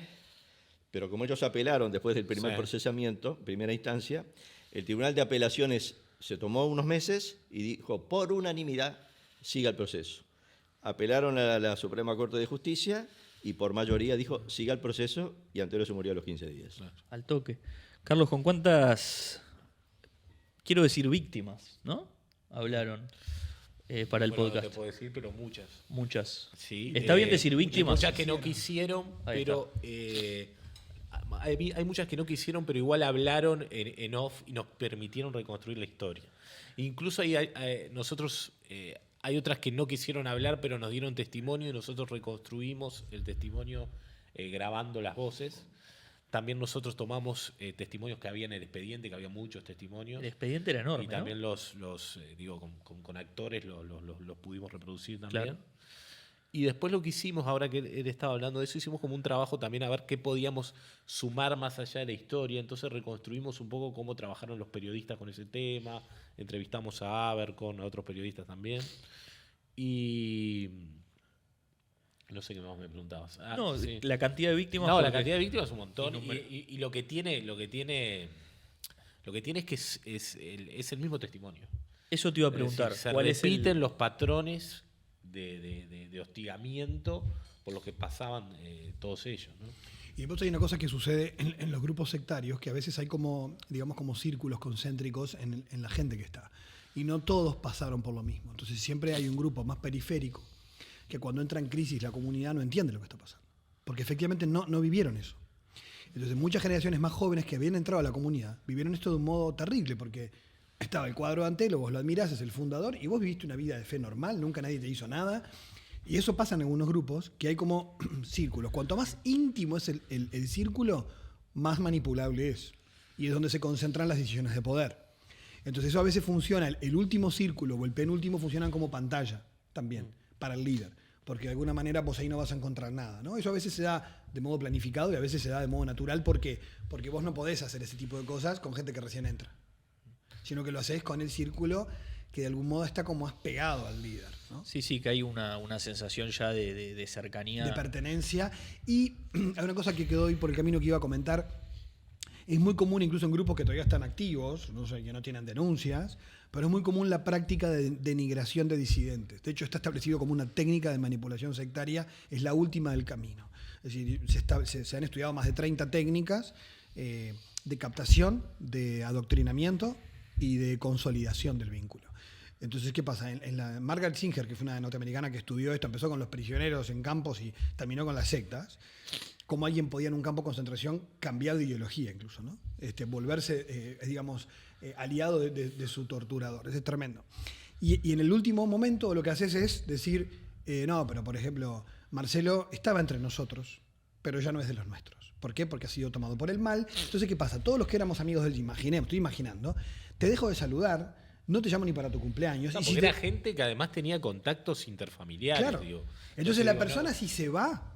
pero como ellos apelaron después del primer procesamiento, primera instancia, el Tribunal de Apelaciones se tomó unos meses y dijo: por unanimidad, siga el proceso. Apelaron a la Suprema Corte de Justicia y por mayoría dijo: siga el proceso, y Antelo se murió a los 15 días. Al toque. Carlos, ¿con cuántas, quiero decir, víctimas, ¿no? Hablaron para el podcast. No te puedo decir, pero muchas. Muchas. Sí, Está bien decir víctimas. Muchas que no quisieron, Ahí pero hay muchas que no quisieron, pero igual hablaron en off y nos permitieron reconstruir la historia. Incluso hay otras que no quisieron hablar, pero nos dieron testimonio y nosotros reconstruimos el testimonio grabando las voces. También nosotros tomamos testimonios que había en el expediente, que había muchos testimonios. El expediente era enorme, Y también ¿no? con actores los pudimos reproducir también. Claro. Y después lo que hicimos, ahora que él estaba hablando de eso, hicimos como un trabajo también a ver qué podíamos sumar más allá de la historia. Entonces reconstruimos un poco cómo trabajaron los periodistas con ese tema. Entrevistamos a Abercorn, a otros periodistas también. Y no sé qué más me preguntabas. No, sí. la cantidad de víctimas. No, la porque- cantidad de víctimas es un montón. Innumerable. Y lo que tiene es que es el mismo testimonio. Eso te iba a Es preguntar. decir, se ¿Cuál es repiten los patrones de hostigamiento por los que pasaban todos ellos, ¿no? Y después hay una cosa que sucede en los grupos sectarios, que a veces hay como, digamos, como círculos concéntricos en la gente que está. Y no todos pasaron por lo mismo. Entonces siempre hay un grupo más periférico que cuando entra en crisis la comunidad no entiende lo que está pasando. Porque efectivamente no vivieron eso. Entonces muchas generaciones más jóvenes que habían entrado a la comunidad vivieron esto de un modo terrible, porque estaba el cuadro de Antelo, vos lo admirás, es el fundador, y vos viviste una vida de fe normal, nunca nadie te hizo nada. Y eso pasa en algunos grupos, que hay como círculos. Cuanto más íntimo es el círculo, más manipulable es. Y es donde se concentran las decisiones de poder. Entonces eso a veces funciona, el último círculo o el penúltimo funcionan como pantalla también para el líder. Porque de alguna manera vos ahí no vas a encontrar nada, ¿no? Eso a veces se da de modo planificado y a veces se da de modo natural porque vos no podés hacer ese tipo de cosas con gente que recién entra. Sino que lo haces con el círculo que de algún modo está como más pegado al líder, ¿no? Sí, que hay una sensación ya de cercanía. De pertenencia. Y hay una cosa que quedó hoy por el camino que iba a comentar. Es muy común, incluso en grupos que todavía están activos, no sé, que no tienen denuncias, pero es muy común la práctica de denigración de disidentes. De hecho, está establecido como una técnica de manipulación sectaria, es la última del camino. Es decir, se han estudiado más de 30 técnicas de captación, de adoctrinamiento y de consolidación del vínculo. Entonces, ¿qué pasa? Margaret Singer, que fue una norteamericana que estudió esto, empezó con los prisioneros en campos y terminó con las sectas. Cómo alguien podía en un campo de concentración cambiar de ideología incluso, ¿no? Volverse, aliado de su torturador. Eso es tremendo. Y en el último momento lo que haces es decir, no, pero por ejemplo, Marcelo estaba entre nosotros, pero ya no es de los nuestros. ¿Por qué? Porque ha sido tomado por el mal. Entonces, ¿qué pasa? Todos los que éramos amigos del estoy imaginando, te dejo de saludar, no te llamo ni para tu cumpleaños. No, y porque si era gente que además tenía contactos interfamiliares. Claro. Digo. Entonces la digo, persona no. si se va,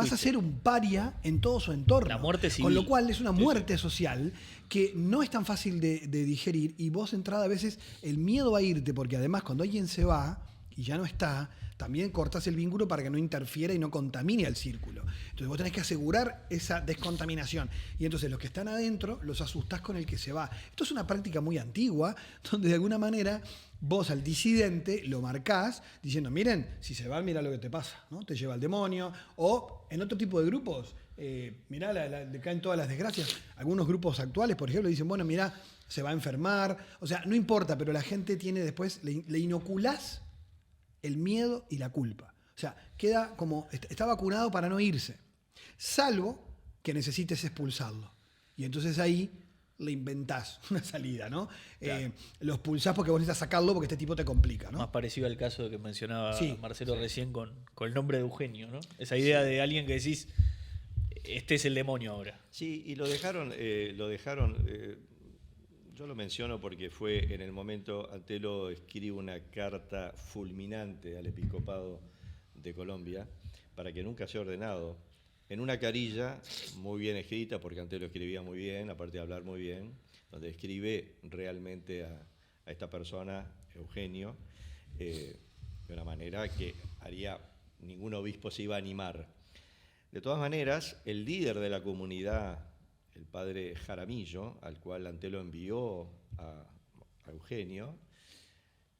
pasa a ser un paria en todo su entorno. La muerte civil. Con lo cual es una muerte social que no es tan fácil de digerir, y vos entrada a veces el miedo a irte, porque además cuando alguien se va y ya no está, también cortás el vínculo para que no interfiera y no contamine al círculo. Entonces vos tenés que asegurar esa descontaminación. Y entonces los que están adentro los asustás con el que se va. Esto es una práctica muy antigua, donde de alguna manera vos al disidente lo marcás diciendo, miren, si se va, mira lo que te pasa, ¿no? Te lleva al demonio. O en otro tipo de grupos, mirá, le caen todas las desgracias. Algunos grupos actuales, por ejemplo, dicen, bueno, mirá, se va a enfermar. O sea, no importa, pero la gente tiene después, le inoculás el miedo y la culpa. O sea, queda como, está vacunado para no irse, salvo que necesites expulsarlo. Y entonces ahí le inventás una salida, ¿no? Claro. Lo expulsás porque vos necesitas sacarlo porque este tipo te complica, ¿no? Más parecido al caso que mencionaba Sí. Marcelo recién con el nombre de Eugenio, ¿no? Esa idea de alguien que decís, este es el demonio ahora. Sí, y lo dejaron, yo lo menciono porque fue en el momento, Antelo escribe una carta fulminante al episcopado de Colombia para que nunca sea ordenado, en una carilla muy bien escrita, porque Antelo escribía muy bien, aparte de hablar muy bien, donde escribe realmente a esta persona, Eugenio, de una manera que ningún obispo se iba a animar. De todas maneras, el líder de la comunidad, el padre Jaramillo, al cual Antelo envió a Eugenio,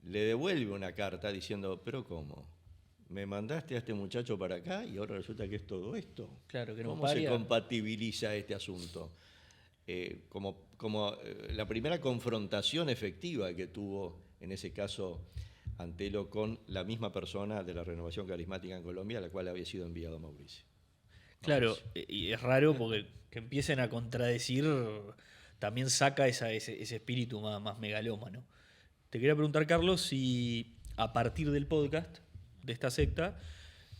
le devuelve una carta diciendo, pero ¿cómo? ¿Me mandaste a este muchacho para acá y ahora resulta que es todo esto? Claro, que no ¿Cómo se paria. compatibiliza este asunto? Como la primera confrontación efectiva que tuvo, en ese caso, Antelo con la misma persona de la Renovación Carismática en Colombia, a la cual había sido enviado Mauricio. Claro, y es raro porque que empiecen a contradecir también saca ese espíritu más megalómano. Te quería preguntar, Carlos, si a partir del podcast de esta secta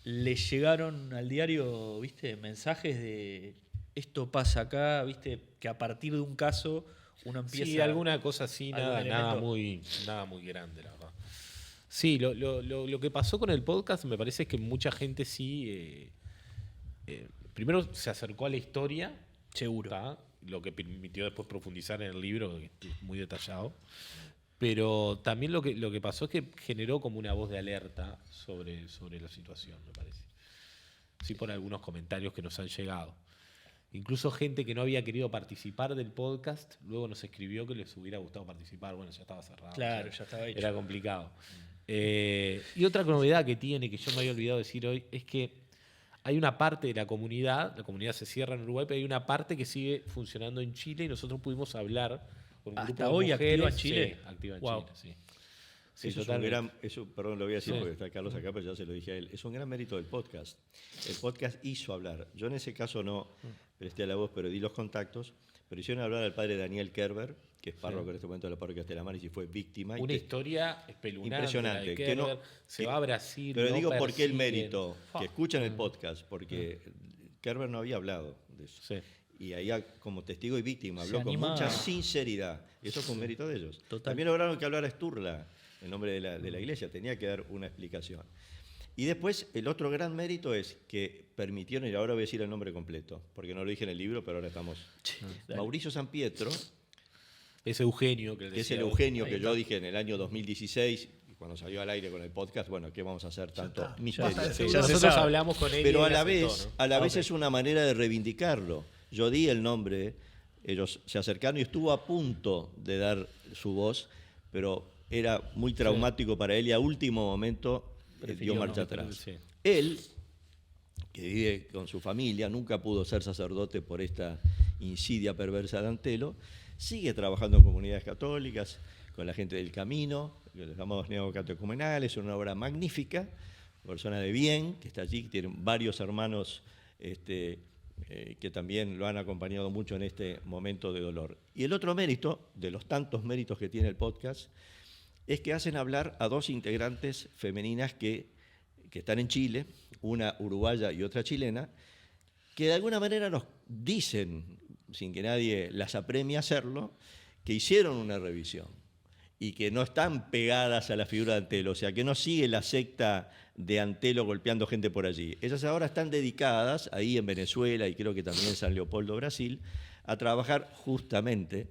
le llegaron al diario, ¿viste? Mensajes de esto pasa acá, ¿viste? Que a partir de un caso uno empieza... Sí, alguna cosa así, algún nada elemento. muy grande, la verdad. Sí, lo que pasó con el podcast me parece que mucha gente sí... primero se acercó a la historia, Seguro. ¿tá? Lo que permitió después profundizar en el libro, que es muy detallado. Pero también lo que pasó es que generó como una voz de alerta sobre la situación, me parece. Sí, por algunos comentarios que nos han llegado. Incluso gente que no había querido participar del podcast, luego nos escribió que les hubiera gustado participar. Bueno, ya estaba cerrado. Claro, o sea, ya estaba hecho. Era complicado. Y otra novedad que tiene, que yo me había olvidado decir hoy, es que hay una parte de la comunidad se cierra en Uruguay, pero hay una parte que sigue funcionando en Chile y nosotros pudimos hablar con un ¿Hasta grupo de hoy mujeres. activa en Chile? Sí, activa en Wow. Chile, sí. Sí, Eso totalmente. perdón, lo voy a decir Sí. porque está Carlos acá, pero ya se lo dije a él. Es un gran mérito del podcast. El podcast hizo hablar. Yo en ese caso no presté la voz, pero di los contactos. Pero hicieron hablar al padre Daniel Kerber, que es párroco en este momento de la parroquia Estela-Maris y fue víctima. Una historia espeluznante. impresionante. la de Que no- Kerber. Se que- va a Brasil. Pero no digo por qué el persiguen. mérito, que escuchan el podcast, porque Kerber no había hablado de eso. Sí. Y ahí, como testigo y víctima, Se habló con anima- mucha sinceridad. Y eso fue un mérito de ellos. Total. También lograron que hablara Sturla, en nombre de la iglesia. Tenía que dar una explicación. Y después, el otro gran mérito es que permitieron, y ahora voy a decir el nombre completo, porque no lo dije en el libro, pero ahora estamos. Dale. Mauricio San Pietro, Es Eugenio. Que que es decía el hoy. Eugenio Ahí que está. yo dije en el año 2016, y cuando salió al aire con el podcast, bueno, ¿qué vamos a hacer tanto está. misterio? Basta de Sí, Ya se nosotros sabe. hablamos con él. Pero y a él la aceptó, vez, ¿no? a la vez Ok. es una manera de reivindicarlo. Yo di el nombre, ellos se acercaron y estuvo a punto de dar su voz, pero era muy traumático para él y a último momento Prefirió dio marcha no, atrás. sí. Él, que vive con su familia, nunca pudo ser sacerdote por esta insidia perversa de Antelo, sigue trabajando en comunidades católicas, con la gente del Camino, los llamados neocatecumenales, una obra magnífica, persona de bien, que está allí, que tiene varios hermanos que también lo han acompañado mucho en este momento de dolor. Y el otro mérito, de los tantos méritos que tiene el podcast, es que hacen hablar a dos integrantes femeninas que están en Chile, una uruguaya y otra chilena, que de alguna manera nos dicen, sin que nadie las apremie a hacerlo, que hicieron una revisión y que no están pegadas a la figura de Antelo, o sea, que no sigue la secta de Antelo golpeando gente por allí. Ellas ahora están dedicadas, ahí en Venezuela y creo que también en San Leopoldo, Brasil, a trabajar justamente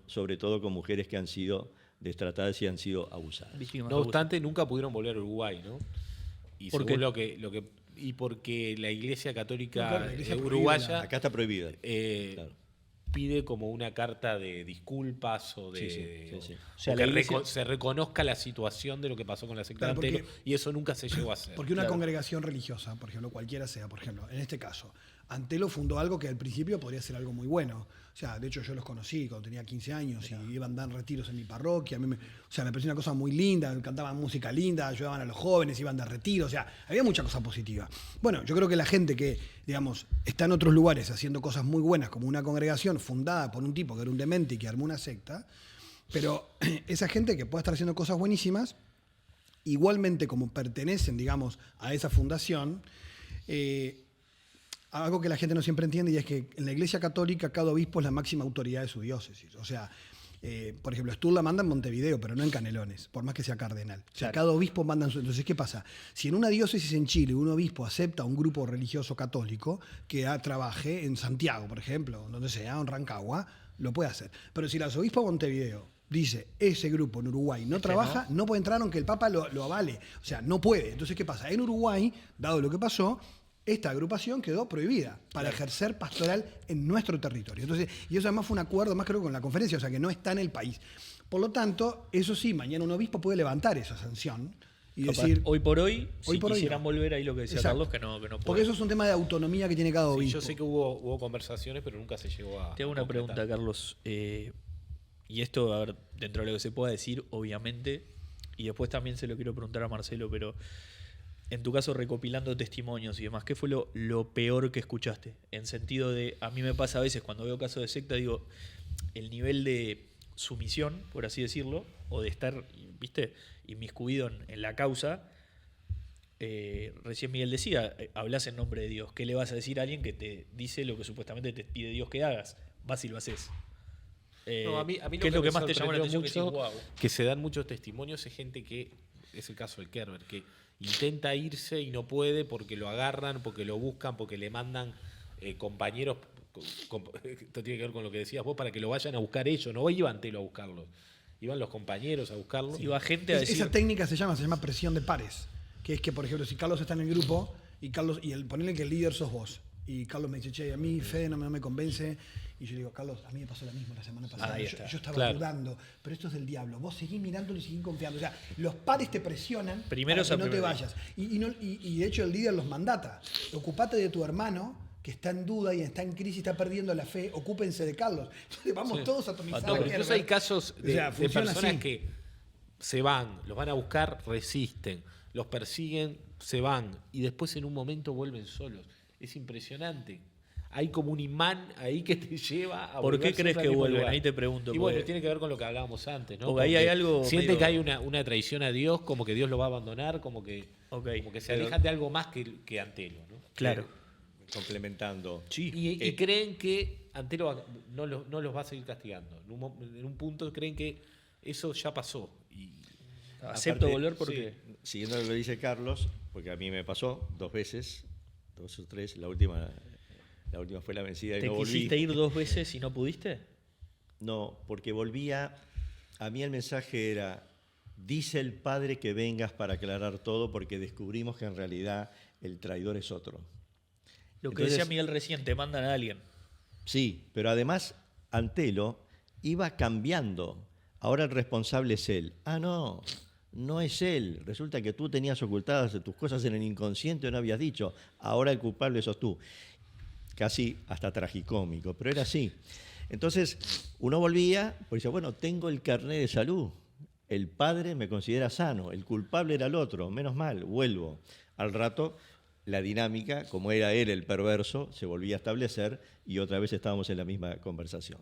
sobre todo con mujeres que han sido destratadas y han sido abusadas. No obstante, nunca pudieron volver a Uruguay, ¿no? Y ¿Por según qué? y porque la Iglesia Católica No, claro, la Iglesia uruguaya Acá está prohibida. eh, pide como una carta de disculpas o de Sí. O sea, o la que Iglesia- se reconozca la situación de lo que pasó con la secta Claro, de Antelo, porque- y eso nunca se llegó a hacer. Porque una Claro. congregación religiosa, por ejemplo, cualquiera sea, por ejemplo, en este caso, Antelo fundó algo que al principio podría ser algo muy bueno. O sea, de hecho yo los conocí cuando tenía 15 años y iban a dar retiros en mi parroquia. Me pareció una cosa muy linda, cantaban música linda, ayudaban a los jóvenes, iban de retiro. O sea, había mucha cosa positiva. Bueno, yo creo que la gente que, digamos, está en otros lugares haciendo cosas muy buenas, como una congregación fundada por un tipo que era un demente y que armó una secta, pero esa gente que puede estar haciendo cosas buenísimas, igualmente como pertenecen, digamos, a esa fundación, algo que la gente no siempre entiende, y es que en la Iglesia Católica cada obispo es la máxima autoridad de su diócesis. O sea, por ejemplo, Stur la manda en Montevideo, pero no en Canelones, por más que sea cardenal. O sea, Claro. cada obispo manda en su... Entonces, ¿qué pasa? Si en una diócesis en Chile un obispo acepta a un grupo religioso católico que trabaje en Santiago, por ejemplo, donde sea, en Rancagua, lo puede hacer. Pero si el arzobispo de Montevideo dice, ese grupo en Uruguay no trabaja, no puede entrar aunque el Papa lo avale. O sea, no puede. Entonces, ¿qué pasa? En Uruguay, dado lo que pasó, esta agrupación quedó prohibida para ejercer pastoral en nuestro territorio. Entonces, y eso además fue un acuerdo, más creo, con la conferencia, o sea, que no está en el país. Por lo tanto, eso sí, mañana un obispo puede levantar esa sanción y Capaz, decir... hoy por hoy, hoy si por hoy quisieran no. volver ahí lo que decía Exacto. Carlos, que no Porque pueden. eso es un tema de autonomía que tiene cada Sí, obispo. yo sé que hubo conversaciones, pero nunca se llegó a Te hago una concretar. pregunta, Carlos. Y esto, a ver, dentro de lo que se pueda decir, obviamente, y después también se lo quiero preguntar a Marcelo, pero en tu caso, recopilando testimonios y demás, ¿qué fue lo peor que escuchaste? En sentido de, a mí me pasa a veces cuando veo casos de secta, digo, el nivel de sumisión, por así decirlo, o de estar, viste, inmiscuido en la causa. Recién Miguel decía, hablas en nombre de Dios. ¿Qué le vas a decir a alguien que te dice lo que supuestamente te pide Dios que hagas? Vas y lo haces. No, a mí ¿Qué es lo que más te llamó la sorprendió atención? Que mucho, decís, wow. que se dan muchos testimonios de gente que, es el caso del Kerber, que intenta irse y no puede porque lo agarran, porque lo buscan, porque le mandan compañeros, esto tiene que ver con lo que decías vos, para que lo vayan a buscar ellos, no iba Antelo a buscarlos, iban los compañeros a buscarlos. Iba gente a decir, Esa técnica se llama presión de pares, que es que, por ejemplo, si Carlos está en el grupo y ponele que el líder sos vos, y Carlos me dice, che, a mí Fede no me convence, y yo le digo, Carlos, a mí me pasó lo mismo la semana pasada, Ahí yo está. estaba Claro. dudando, pero esto es del diablo, vos seguís mirándolo y seguís confiando, o sea, los pares te presionan Primero para que no te primero. vayas, y de hecho el líder los mandata, ocupate de tu hermano, que está en duda y está en crisis, está perdiendo la fe, ocúpense de Carlos. Entonces vamos Sí. todos a atomizar. No, No, a pero incluso hay Kerber. casos O sea, de funciona personas así. que se van, los van a buscar, resisten, los persiguen, se van y después en un momento vuelven solos. Es impresionante. Hay como un imán ahí que te lleva a ¿Por volver qué crees siempre al que mismo vuelven? lugar. Ahí te pregunto, Y bueno, porque- tiene que ver con lo que hablábamos antes, ¿no? Porque ahí hay algo Siente medio- que hay una traición a Dios, como que Dios lo va a abandonar, como que se Pero- alejan de algo más que Antelo, ¿no? Claro. Complementando. Sí. Y creen que Antelo no los va a seguir castigando. En un punto creen que eso ya pasó. Y Acepto Aparte, volver porque... Siguiendo lo que dice Carlos, porque a mí me pasó 2 veces, 2 o 3, la última fue la vencida y ¿Te no volví. quisiste ir 2 veces y no pudiste? No, porque volvía, a mí el mensaje era, dice el Padre que vengas para aclarar todo porque descubrimos que en realidad el traidor es otro. Lo que Entonces- decía Miguel recién, te mandan a alguien. Sí, pero además Antelo iba cambiando. Ahora el responsable es él. Ah, no es él. Resulta que tú tenías ocultadas tus cosas en el inconsciente, no habías dicho. Ahora el culpable sos tú. Casi hasta tragicómico, pero era así. Entonces, uno volvía, pues decía, bueno, tengo el carnet de salud. El padre me considera sano, el culpable era el otro, menos mal, vuelvo. Al rato, la dinámica, como era él el perverso, se volvía a establecer y otra vez estábamos en la misma conversación.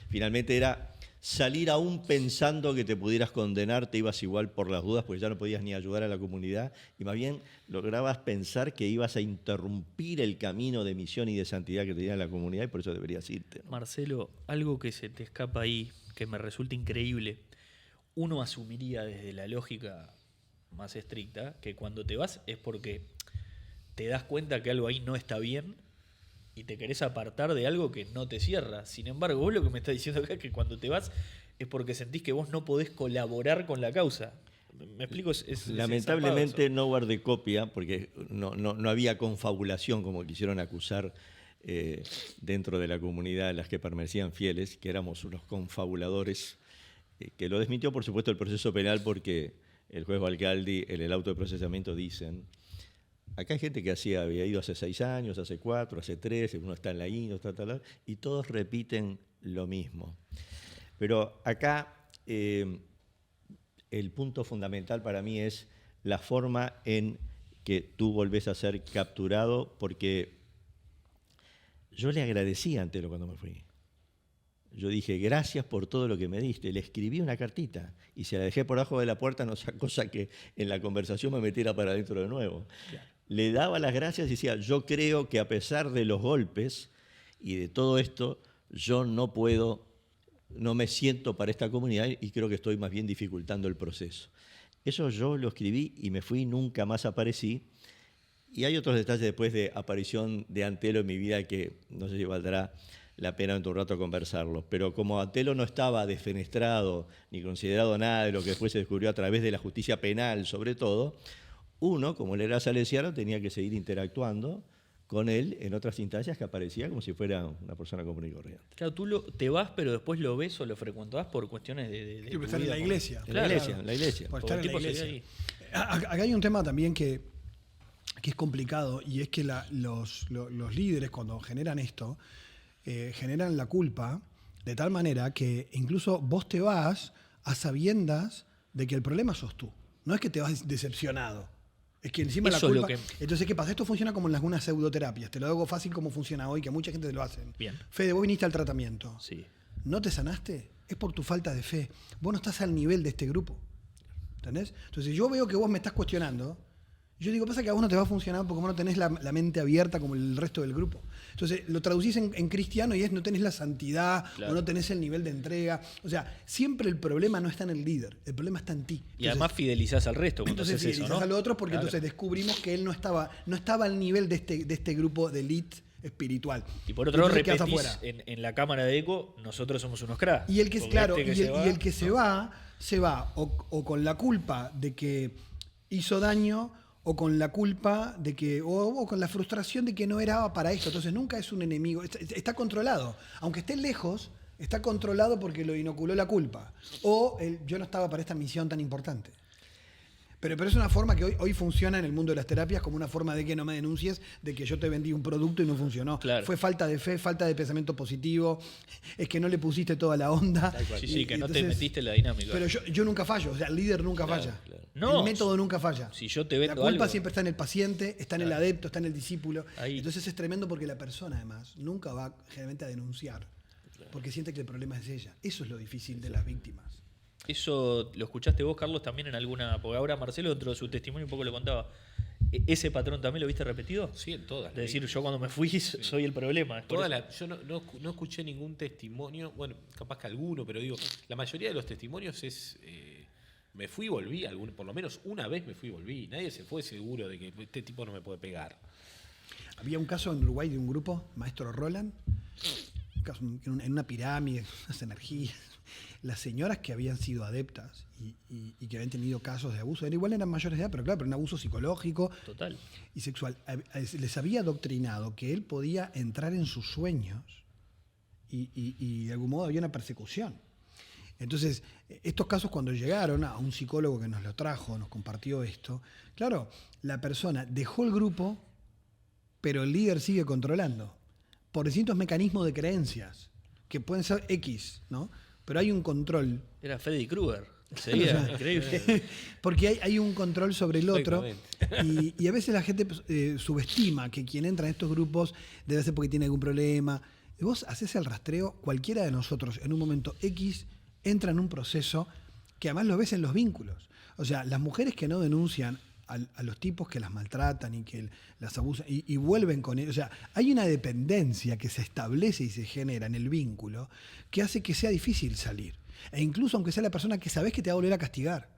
Finalmente era salir aún pensando que te pudieras condenar, te ibas igual por las dudas, porque ya no podías ni ayudar a la comunidad, y más bien lograbas pensar que ibas a interrumpir el camino de misión y de santidad que tenía la comunidad y por eso deberías irte, ¿no? Marcelo, algo que se te escapa ahí, que me resulta increíble. uno asumiría desde la lógica más estricta que cuando te vas es porque te das cuenta que algo ahí no está bien y te querés apartar de algo que no te cierra. Sin embargo, vos lo que me estás diciendo acá es que cuando te vas es porque sentís que vos no podés colaborar con la causa. ¿Me explico? Lamentablemente no guardé copia porque no había confabulación como quisieron acusar dentro de la comunidad a las que permanecían fieles, que éramos unos confabuladores, que lo desmintió por supuesto el proceso penal porque el juez Valcaldi en el auto de procesamiento dicen: acá hay gente que había ido hace 6 años, hace 4, hace 3, uno está en la India, otro está tal, y todos repiten lo mismo. Pero acá el punto fundamental para mí es la forma en que tú volvés a ser capturado, porque yo le agradecí a Antelo cuando me fui. Yo dije, gracias por todo lo que me diste. Le escribí una cartita y se la dejé por abajo de la puerta, no sea cosa que en la conversación me metiera para adentro de nuevo. Claro. Le daba las gracias y decía, yo creo que a pesar de los golpes y de todo esto, yo no me siento para esta comunidad y creo que estoy más bien dificultando el proceso. Eso yo lo escribí y me fui, nunca más aparecí. Y hay otros detalles después de aparición de Antelo en mi vida que no sé si valdrá la pena en un rato conversarlos. Pero como Antelo no estaba defenestrado ni considerado nada de lo que después se descubrió a través de la justicia penal, sobre todo, uno, como él era salesiano, tenía que seguir interactuando con él en otras instancias que aparecía como si fuera una persona común y corriente. Claro, tú te vas, pero después lo ves o lo frecuentás por cuestiones de sí, estar en la iglesia. En la iglesia. Por estar en la iglesia. Acá hay un tema también que es complicado, y es que los líderes, cuando generan esto, generan la culpa de tal manera que incluso vos te vas a sabiendas de que el problema sos tú. No es que te vas decepcionado. Es que encima eso la culpa... Entonces, ¿qué pasa? Esto funciona como en algunas pseudoterapias. Te lo hago fácil como funciona hoy, que mucha gente te lo hace. Bien. Fede, vos viniste al tratamiento. Sí. ¿No te sanaste? Es por tu falta de fe. Vos no estás al nivel de este grupo. ¿Entendés? Entonces, yo veo que vos me estás cuestionando. Yo digo, pasa que a vos no te va a funcionar porque vos no tenés la mente abierta como el resto del grupo. Entonces, lo traducís en cristiano y es no tenés la santidad, claro, o no tenés el nivel de entrega. O sea, siempre el problema no está en el líder, el problema está en ti. Entonces, y además fidelizás al resto cuando entonces haces eso, fidelizás ¿no? a los otros porque claro, entonces descubrimos que él no estaba al nivel de este grupo de elite espiritual. Y por otro lado, repetís en la cámara de eco, nosotros somos unos cracks. Y el que, claro, y el que se va o con la culpa de que hizo daño, o con la culpa de que, o con la frustración de que no era para esto. Entonces nunca es un enemigo, está controlado. Aunque esté lejos, está controlado porque lo inoculó la culpa. O yo no estaba para esta misión tan importante. Pero es una forma que hoy funciona en el mundo de las terapias como una forma de que no me denuncies, de que yo te vendí un producto y no funcionó. Claro. Fue falta de fe, falta de pensamiento positivo, es que no le pusiste toda la onda. Sí, que no te metiste en la dinámica. Pero yo nunca fallo, o sea, el líder nunca falla. Claro. No, el método nunca falla. Si yo te vendo la culpa algo, siempre está en el paciente, está en el adepto, está en el discípulo. Ahí. Entonces es tremendo porque la persona además nunca va generalmente a denunciar, porque siente que el problema es ella. Eso es lo difícil de las víctimas. Eso lo escuchaste vos, Carlos, también en alguna... Porque ahora Marcelo, dentro de su testimonio, un poco lo contaba. ¿Ese patrón también lo viste repetido? Sí, en todas. De decir, yo cuando me fui soy el problema. Yo no escuché ningún testimonio, bueno, capaz que alguno, pero digo, la mayoría de los testimonios es... me fui y volví, por lo menos una vez me fui y volví. Nadie se fue seguro de que este tipo no me puede pegar. Había un caso en Uruguay de un grupo, Maestro Roland, un caso en una pirámide, unas energías. Las señoras que habían sido adeptas y que habían tenido casos de abuso, eran mayores de edad, pero claro, pero un abuso psicológico total y sexual. Les había adoctrinado que él podía entrar en sus sueños y de algún modo había una persecución. Entonces, estos casos cuando llegaron a un psicólogo que nos lo trajo, nos compartió esto, claro, la persona dejó el grupo, pero el líder sigue controlando por distintos mecanismos de creencias, que pueden ser X, ¿no? Pero hay un control. Era Freddy Krueger. Sería increíble. Porque hay un control sobre el otro. Y a veces la gente subestima que quien entra en estos grupos debe ser porque tiene algún problema. Y vos haces el rastreo, cualquiera de nosotros en un momento X entra en un proceso que además lo ves en los vínculos. O sea, las mujeres que no denuncian a los tipos que las maltratan y que las abusan y vuelven con ellos. O sea, hay una dependencia que se establece y se genera en el vínculo que hace que sea difícil salir. E incluso aunque sea la persona que sabés que te va a volver a castigar.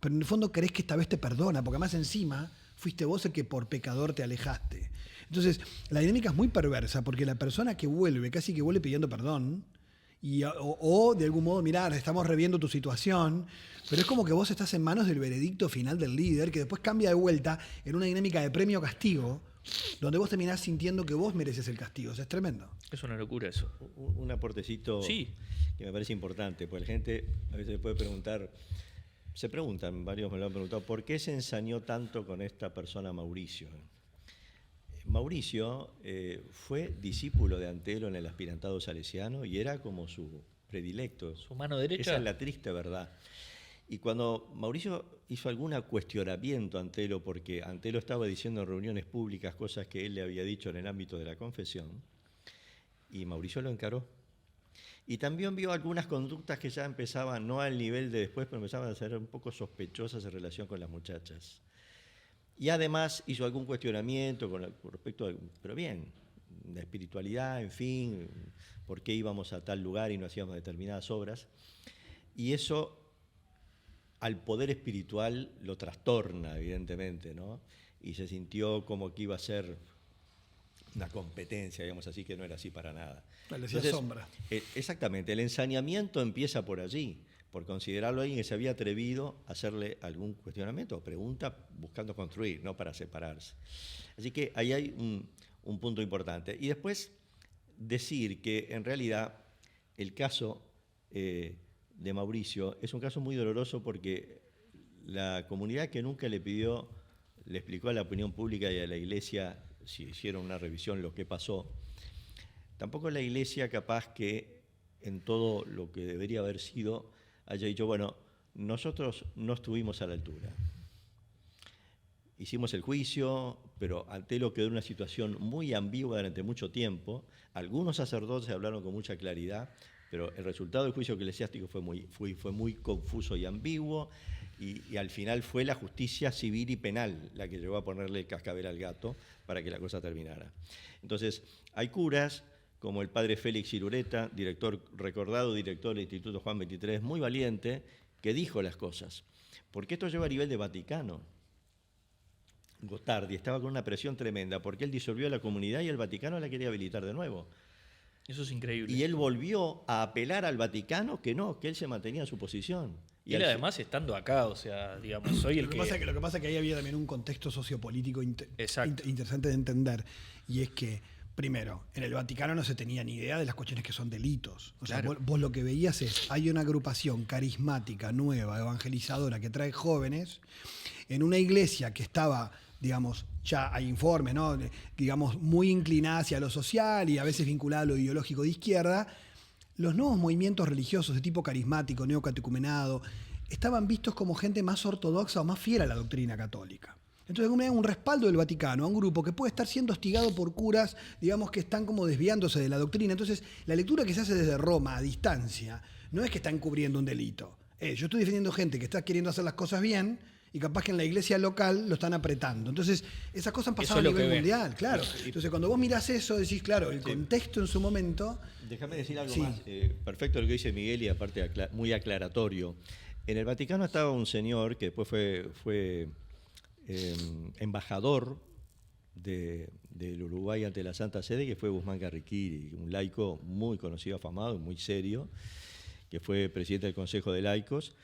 Pero en el fondo creés que esta vez te perdona, porque además encima fuiste vos el que por pecador te alejaste. Entonces, la dinámica es muy perversa, porque la persona que vuelve, casi que vuelve pidiendo perdón, o de algún modo, mirá, estamos reviendo tu situación, pero es como que vos estás en manos del veredicto final del líder, que después cambia de vuelta en una dinámica de premio-castigo, donde vos terminás sintiendo que vos mereces el castigo. O sea, es tremendo. Es una locura eso. Un aportecito Sí. que me parece importante, porque la gente a veces puede preguntar, se preguntan, varios me lo han preguntado, ¿por qué se ensañó tanto con esta persona Mauricio? Mauricio fue discípulo de Antelo en el aspirantado salesiano y era como su predilecto. Su mano derecha. Esa es la triste verdad. Y cuando Mauricio hizo algún cuestionamiento a Antelo, porque Antelo estaba diciendo en reuniones públicas cosas que él le había dicho en el ámbito de la confesión, y Mauricio lo encaró. Y también vio algunas conductas que ya empezaban, no al nivel de después, pero empezaban a ser un poco sospechosas en relación con las muchachas. Y además hizo algún cuestionamiento con respecto a, pero bien, la espiritualidad, en fin, por qué íbamos a tal lugar y no hacíamos determinadas obras. Y eso al poder espiritual lo trastorna, evidentemente, ¿no? Y se sintió como que iba a ser una competencia, digamos así, que no era así para nada. Le decía sombra. Exactamente, el ensañamiento empieza por allí, por considerarlo a alguien que se había atrevido a hacerle algún cuestionamiento o pregunta buscando construir, no para separarse. Así que ahí hay un punto importante. Y después decir que en realidad el caso de Mauricio es un caso muy doloroso porque la comunidad que nunca le explicó a la opinión pública y a la Iglesia, si hicieron una revisión, lo que pasó. Tampoco la Iglesia capaz que en todo lo que debería haber sido haya dicho, bueno, nosotros no estuvimos a la altura. Hicimos el juicio, pero Antelo quedó en una situación muy ambigua durante mucho tiempo. Algunos sacerdotes hablaron con mucha claridad, pero el resultado del juicio eclesiástico fue muy confuso y ambiguo, y al final fue la justicia civil y penal la que llegó a ponerle el cascabel al gato para que la cosa terminara. Entonces, hay curas como el padre Félix Irureta, recordado director del Instituto Juan XXIII, muy valiente, que dijo las cosas. Porque esto lleva a nivel de Vaticano. Gottardi estaba con una presión tremenda porque él disolvió a la comunidad y el Vaticano la quería habilitar de nuevo. Eso es increíble. Y él volvió a apelar al Vaticano que no, que él se mantenía en su posición. Y él además estando acá, o sea, digamos, soy el Lo que pasa es que ahí había también un contexto sociopolítico interesante de entender. Y es que, primero, en el Vaticano no se tenía ni idea de las cuestiones que son delitos. O sea, vos lo que veías es, hay una agrupación carismática, nueva, evangelizadora, que trae jóvenes, en una iglesia que estaba, digamos, ya hay informes, ¿no? Digamos, muy inclinada hacia lo social y a veces vinculada a lo ideológico de izquierda. Los nuevos movimientos religiosos de tipo carismático, neocatecumenado, estaban vistos como gente más ortodoxa o más fiel a la doctrina católica. Entonces, un respaldo del Vaticano a un grupo que puede estar siendo hostigado por curas, digamos, que están como desviándose de la doctrina. Entonces, la lectura que se hace desde Roma, a distancia, no es que están encubriendo un delito. Yo estoy defendiendo gente que está queriendo hacer las cosas bien y capaz que en la iglesia local lo están apretando. Entonces, esas cosas han pasado a nivel mundial, claro. Entonces, cuando vos mirás eso, decís, claro, el contexto en su momento... Déjame decir algo más. Perfecto lo que dice Miguel y aparte muy aclaratorio. En el Vaticano estaba un señor que después fue embajador del Uruguay ante la Santa Sede, que fue Guzmán Garriquiri, un laico muy conocido, afamado, muy serio, que fue presidente del Consejo de Laicos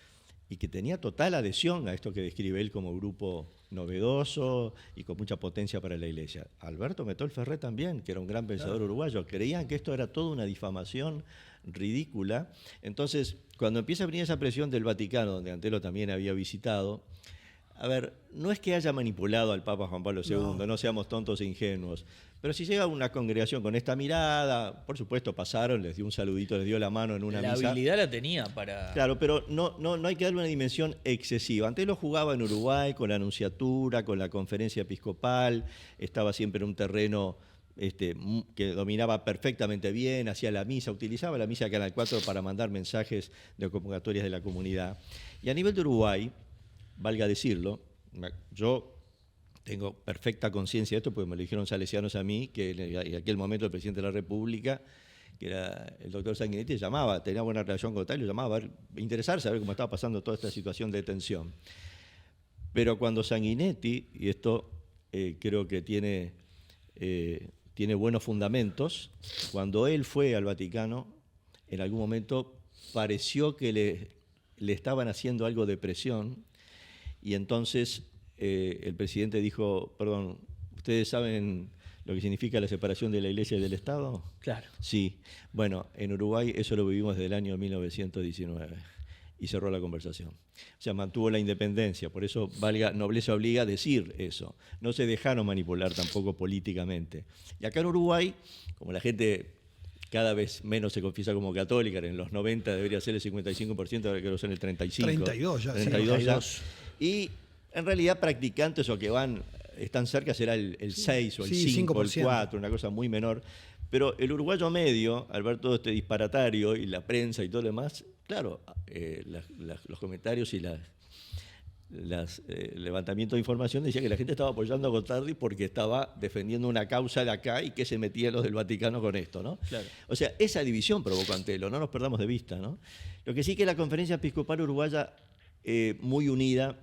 y que tenía total adhesión a esto que describe él como grupo novedoso y con mucha potencia para la Iglesia. Alberto Metol Ferré también, que era un gran pensador uruguayo, creían que esto era toda una difamación ridícula. Entonces, cuando empieza a venir esa presión del Vaticano, donde Antelo también había visitado, a ver, no es que haya manipulado al Papa Juan Pablo II, no seamos tontos e ingenuos, pero si llega una congregación con esta mirada, por supuesto pasaron, les dio un saludito, les dio la mano en una misa. La habilidad la tenía para... Claro, pero no hay que darle una dimensión excesiva. Antelo jugaba en Uruguay con la Nunciatura, con la Conferencia Episcopal, estaba siempre en un terreno que dominaba perfectamente bien, hacía la misa, utilizaba la misa Canal 4 para mandar mensajes de convocatorias de la comunidad. Y a nivel de Uruguay, valga decirlo, yo tengo perfecta conciencia de esto porque me lo dijeron salesianos a mí, que en aquel momento el presidente de la República que era el doctor Sanguinetti, llamaba, tenía buena relación con Taglio, llamaba a interesarse a ver cómo estaba pasando toda esta situación de tensión. Pero cuando Sanguinetti, y esto creo que tiene buenos fundamentos, cuando él fue al Vaticano, en algún momento pareció que le estaban haciendo algo de presión, y entonces el presidente dijo, perdón, ¿ustedes saben lo que significa la separación de la Iglesia y del Estado? Claro. Sí. Bueno, en Uruguay eso lo vivimos desde el año 1919 y cerró la conversación. O sea, mantuvo la independencia, por eso nobleza obliga a decir eso. No se dejaron manipular tampoco políticamente. Y acá en Uruguay, como la gente cada vez menos se confiesa como católica, en los 90 debería ser el 55%, ahora creo que son el 35%. 32 ya. 32 ya. Y en realidad practicantes o que están cerca será el 6 o el 5 o el 4, una cosa muy menor. Pero el uruguayo medio, al ver todo este disparatario y la prensa y todo lo demás, claro, los comentarios y los levantamientos de información decía que la gente estaba apoyando a Gottardi porque estaba defendiendo una causa de acá y que se metían los del Vaticano con esto, ¿no? Claro. O sea, esa división provocó Antelo, no nos perdamos de vista, ¿no? Lo que sí que la Conferencia Episcopal Uruguaya, muy unida,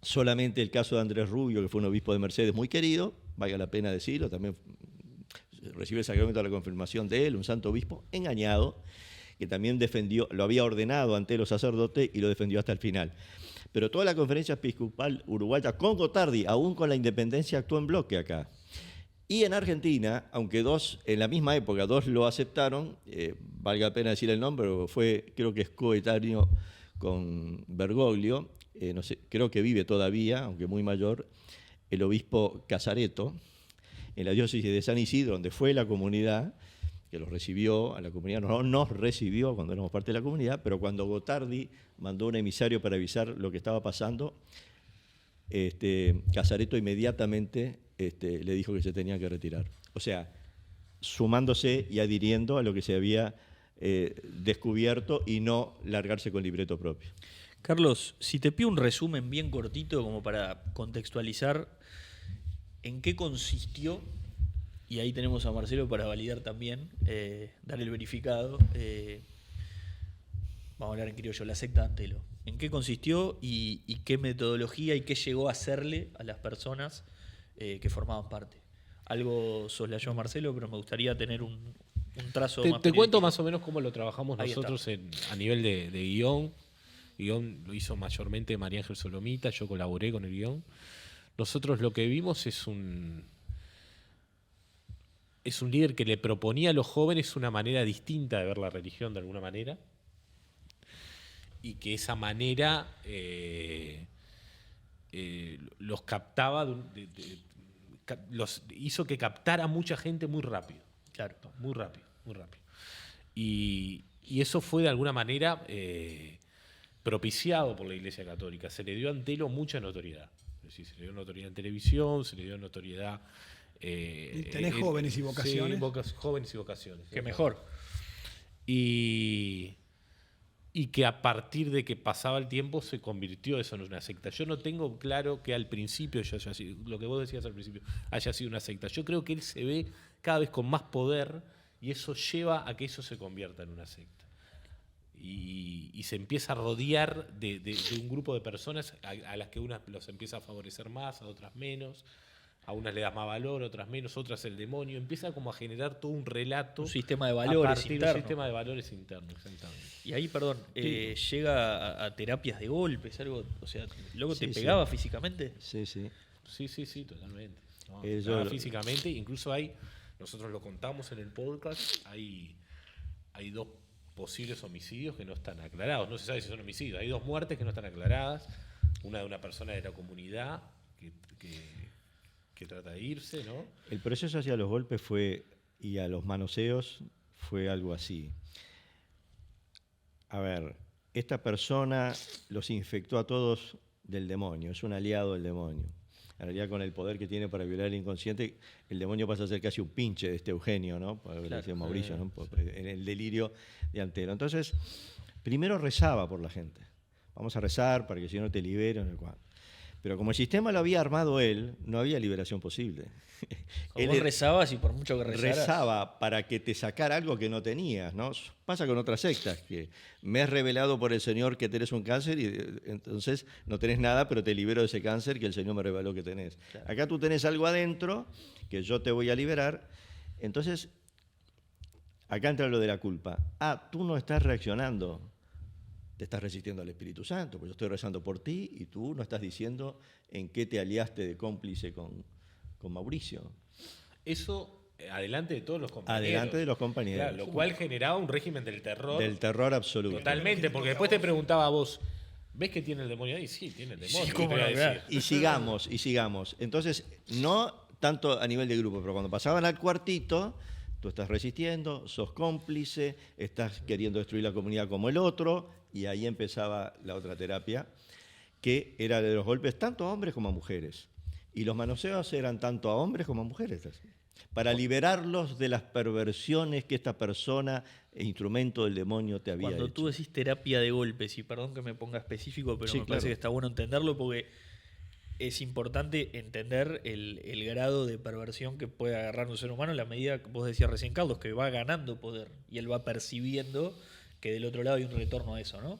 solamente el caso de Andrés Rubio, que fue un obispo de Mercedes muy querido, valga la pena decirlo, también recibió el sacramento de la confirmación de él, un santo obispo engañado, que también lo había ordenado ante los sacerdotes y lo defendió hasta el final. Pero toda la Conferencia Episcopal Uruguaya, con Gottardi, aún con la independencia, actuó en bloque acá. Y en Argentina, aunque en la misma época, dos lo aceptaron, valga la pena decir el nombre, creo que es coetáneo con Bergoglio, no sé, creo que vive todavía, aunque muy mayor, el obispo Casareto, en la diócesis de San Isidro, donde fue la comunidad, que los recibió, a la comunidad no nos recibió cuando éramos parte de la comunidad, pero cuando Gottardi mandó un emisario para avisar lo que estaba pasando, Casareto inmediatamente le dijo que se tenía que retirar. O sea, sumándose y adhiriendo a lo que se había descubierto y no largarse con libreto propio. Carlos, si te pido un resumen bien cortito como para contextualizar en qué consistió, y ahí tenemos a Marcelo para validar también, dar el verificado, vamos a hablar en criollo, la secta de Antelo. ¿En qué consistió y qué metodología y qué llegó a hacerle a las personas que formaban parte? Algo soslayó Marcelo, pero me gustaría tener un trazo más. Te cuento más o menos cómo lo trabajamos Ahí nosotros a nivel de guión. El guión lo hizo mayormente María Ángel Solomita, yo colaboré con el guión. Nosotros lo que vimos es un líder que le proponía a los jóvenes una manera distinta de ver la religión de alguna manera, y que esa manera los captaba, los hizo que captara mucha gente muy rápido. Claro. Muy rápido. Y eso fue de alguna manera propiciado por la Iglesia Católica. Se le dio a Antelo mucha notoriedad. Es decir, se le dio notoriedad en televisión, se le dio notoriedad. Tenés jóvenes y vocaciones. Sí, jóvenes y vocaciones. Qué mejor. Y que a partir de que pasaba el tiempo se convirtió eso en una secta. Yo no tengo claro que al principio, lo que vos decías al principio, haya sido una secta. Yo creo que él se ve cada vez con más poder y eso lleva a que eso se convierta en una secta. Y se empieza a rodear de un grupo de personas a las que unas los empieza a favorecer más, a otras menos. A unas le das más valor, a otras menos, otras el demonio. Empieza como a generar todo un relato. Un sistema de valores interno. Un sistema de valores interno, exactamente. Y ahí, perdón, llega a terapias de golpes, algo, o sea, luego te Sí, pegaba físicamente. Sí. Sí, totalmente. No, físicamente, incluso nosotros lo contamos en el podcast, hay 2 posibles homicidios que no están aclarados. No se sabe si son homicidios. Hay 2 muertes que no están aclaradas. Una de una persona de la comunidad que trata de irse, ¿no? El proceso hacia los golpes y a los manoseos fue algo así. A ver, esta persona los infectó a todos del demonio, es un aliado del demonio. En realidad, con el poder que tiene para violar el inconsciente, el demonio pasa a ser casi un pinche de este Eugenio, ¿no? Por lo decía Mauricio, ¿no? En el delirio de Antelo. Entonces, primero rezaba por la gente. Vamos a rezar para que el Señor te libere, Pero como el sistema lo había armado él, no había liberación posible. O vos rezabas y por mucho que rezaras... rezaba para que te sacara algo que no tenías, ¿no? Pasa con otras sectas, que me has revelado por el Señor que tenés un cáncer y entonces no tenés nada, pero te libero de ese cáncer que el Señor me reveló que tenés. Claro. Acá tú tenés algo adentro que yo te voy a liberar, entonces acá entra lo de la culpa. Tú no estás reaccionando, te estás resistiendo al Espíritu Santo, porque yo estoy rezando por ti y tú no estás diciendo en qué te aliaste de cómplice con Mauricio. Eso adelante de todos los compañeros. Adelante de los compañeros. Claro, lo cual generaba un régimen del terror. Del terror absoluto. Totalmente, porque después te preguntaba a vos, ¿ves que tiene el demonio ahí? Sí, tiene el demonio. Sí, ¿cómo no? Y sigamos. Entonces, no tanto a nivel de grupo, pero cuando pasaban al cuartito, tú estás resistiendo, sos cómplice, estás queriendo destruir la comunidad como el otro, y ahí empezaba la otra terapia, que era de los golpes tanto a hombres como a mujeres. Y los manoseos eran tanto a hombres como a mujeres, para liberarlos de las perversiones que esta persona, instrumento del demonio, te había hecho. Cuando tú decís terapia de golpes, y perdón que me ponga específico, pero sí, me parece que está bueno entenderlo porque es importante entender el grado de perversión que puede agarrar un ser humano en la medida que vos decías recién, Carlos, que va ganando poder y él va percibiendo que del otro lado hay un retorno a eso, ¿no?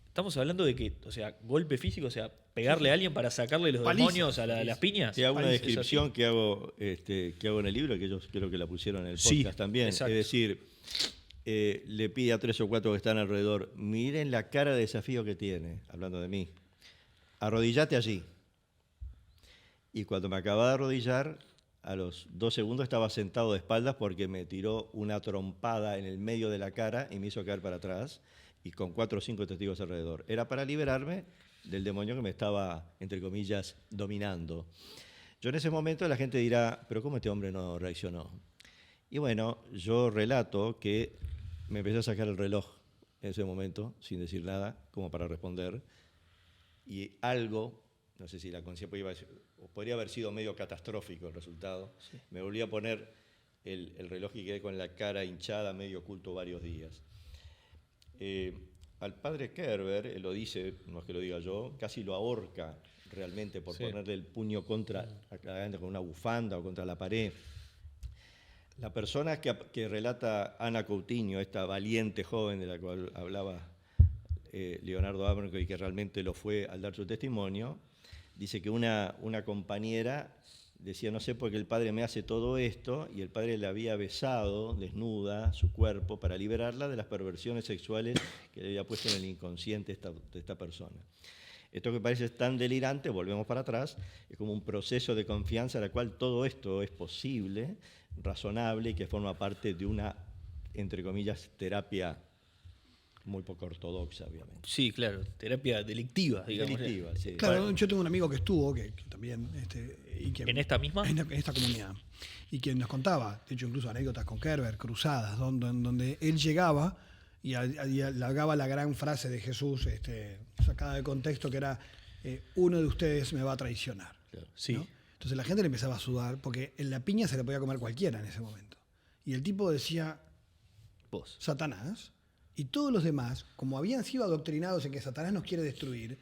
Estamos hablando de que, o sea, golpe físico, o sea, pegarle a alguien para sacarle los demonios a las piñas. Te hago una descripción que hago en el libro, que ellos creo que la pusieron en el podcast también. Exacto. Es decir, le pide a 3 o 4 que están alrededor, miren la cara de desafío que tiene, hablando de mí. Arrodillate allí. Y cuando me acababa de arrodillar, a los 2 segundos estaba sentado de espaldas porque me tiró una trompada en el medio de la cara y me hizo caer para atrás, y con 4 o 5 testigos alrededor. Era para liberarme del demonio que me estaba, entre comillas, dominando. Yo en ese momento la gente dirá, pero ¿cómo este hombre no reaccionó? Y bueno, yo relato que me empecé a sacar el reloj en ese momento, sin decir nada, como para responder, y algo, no sé si la conciencia podría haber sido medio catastrófico el resultado, sí. Me volví a poner el reloj y quedé con la cara hinchada, medio oculto varios días. Al padre Kerber, él lo dice, no es que lo diga yo, casi lo ahorca realmente por ponerle el puño contra con una bufanda o contra la pared. La persona que relata Ana Coutinho, esta valiente joven de la cual hablaba Leonardo Abercrombie, y que realmente lo fue al dar su testimonio, dice que una compañera decía, no sé por qué el padre me hace todo esto, y el padre le había besado desnuda su cuerpo para liberarla de las perversiones sexuales que le había puesto en el inconsciente de esta persona. Esto que parece tan delirante, volvemos para atrás, es como un proceso de confianza en el cual todo esto es posible, razonable, y que forma parte de una, entre comillas, terapia muy poco ortodoxa, obviamente. Sí, claro, terapia delictiva, digamos. Delictiva, sí. Claro, yo tengo un amigo que estuvo, que también... ¿En esta misma? En esta comunidad. Y quien nos contaba, de hecho incluso anécdotas con Kerber, cruzadas, donde él llegaba y alargaba la gran frase de Jesús, sacada de contexto, que era, uno de ustedes me va a traicionar. Claro, sí. ¿No? Entonces la gente le empezaba a sudar, porque en la piña se la podía comer cualquiera en ese momento. Y el tipo decía, vos, Satanás. Y todos los demás, como habían sido adoctrinados en que Satanás nos quiere destruir,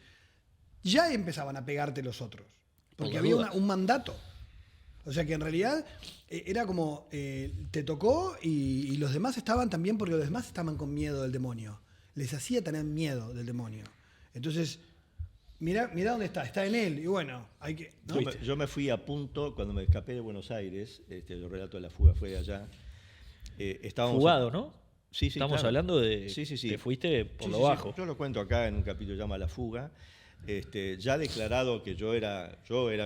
ya empezaban a pegarte los otros. Porque había un mandato. O sea que en realidad era como, te tocó y los demás estaban también, porque los demás estaban con miedo del demonio. Les hacía tener miedo del demonio. Entonces, mirá dónde está en él. Y bueno, hay que... ¿no? Yo me fui a punto, cuando me escapé de Buenos Aires, el relato de la fuga fue de allá. Fugado, ¿no? Sí, estamos claro. hablando de sí. que fuiste por lo bajo. Yo lo cuento acá en un capítulo que se llama La Fuga. Ya declarado que yo era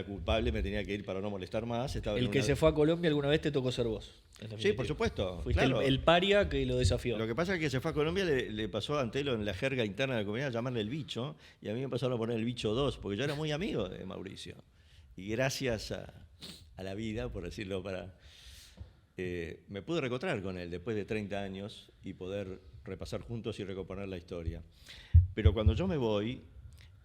culpable, me tenía que ir para no molestar más. El que se fue a Colombia alguna vez te tocó ser vos. Sí, por supuesto. Fuiste claro. el paria que lo desafió. Lo que pasa es que se fue a Colombia, le pasó a Antelo en la jerga interna de la comunidad llamarle el bicho, y a mí me pasaron a poner el bicho 2, porque yo era muy amigo de Mauricio. Y gracias a la vida, por decirlo me pude reencontrar con él después de 30 años y poder repasar juntos y recomponer la historia. Pero cuando yo me voy,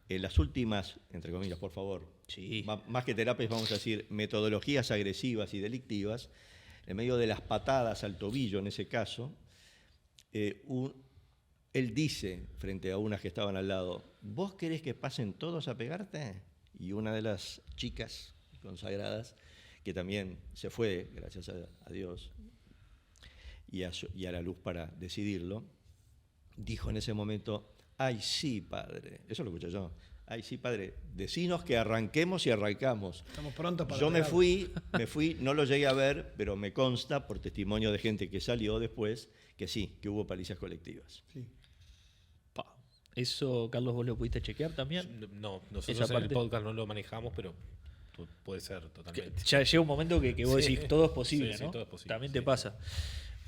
en las últimas, entre comillas, por favor, sí. más que terapias, vamos a decir, metodologías agresivas y delictivas, en medio de las patadas al tobillo en ese caso, él dice, frente a unas que estaban al lado, ¿vos querés que pasen todos a pegarte? y una de las chicas consagradas, que también se fue, gracias a Dios, y a la luz para decidirlo, dijo en ese momento: ay sí, padre, eso lo escuché yo, ay sí, padre, decinos que arranquemos y arrancamos. Estamos prontos para Yo me pegarlo. fui, no lo llegué a ver, pero me consta por testimonio de gente que salió después que sí, que hubo palicias colectivas. Sí. Pa. Eso, Carlos, ¿vos lo pudiste chequear también? No, Esa nosotros en el parte. podcast no lo manejamos, pero puede ser totalmente. Ya llega un momento que vos Sí. decís todo es posible, Sí, sí, ¿no? todo es posible, También sí. te pasa.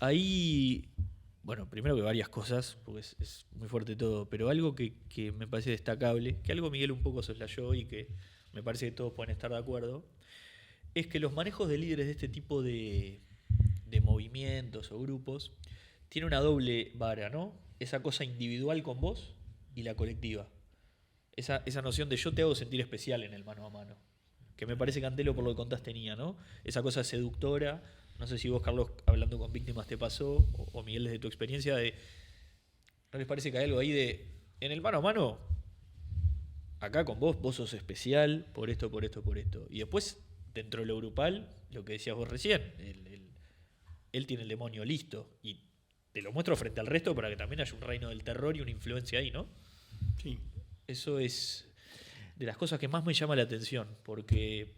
Ahí, bueno, primero que varias cosas, porque es muy fuerte todo, pero algo que me parece destacable, que algo Miguel un poco soslayó y que me parece que todos pueden estar de acuerdo, es que los manejos de líderes de este tipo de movimientos o grupos tienen una doble vara, ¿no? Esa cosa individual con vos y la colectiva. Esa noción de yo te hago sentir especial en el mano a mano. Que me parece que Antelo, por lo que contás, tenía, ¿no? Esa cosa seductora. No sé si vos, Carlos, hablando con víctimas te pasó, o Miguel, desde tu experiencia, ¿no les parece que hay algo ahí de, en el mano a mano, acá con vos sos especial por esto, por esto, por esto? Y después, dentro de lo grupal, lo que decías vos recién, él tiene el demonio listo, y te lo muestro frente al resto para que también haya un reino del terror y una influencia ahí, ¿no? Sí. Eso es de las cosas que más me llama la atención, porque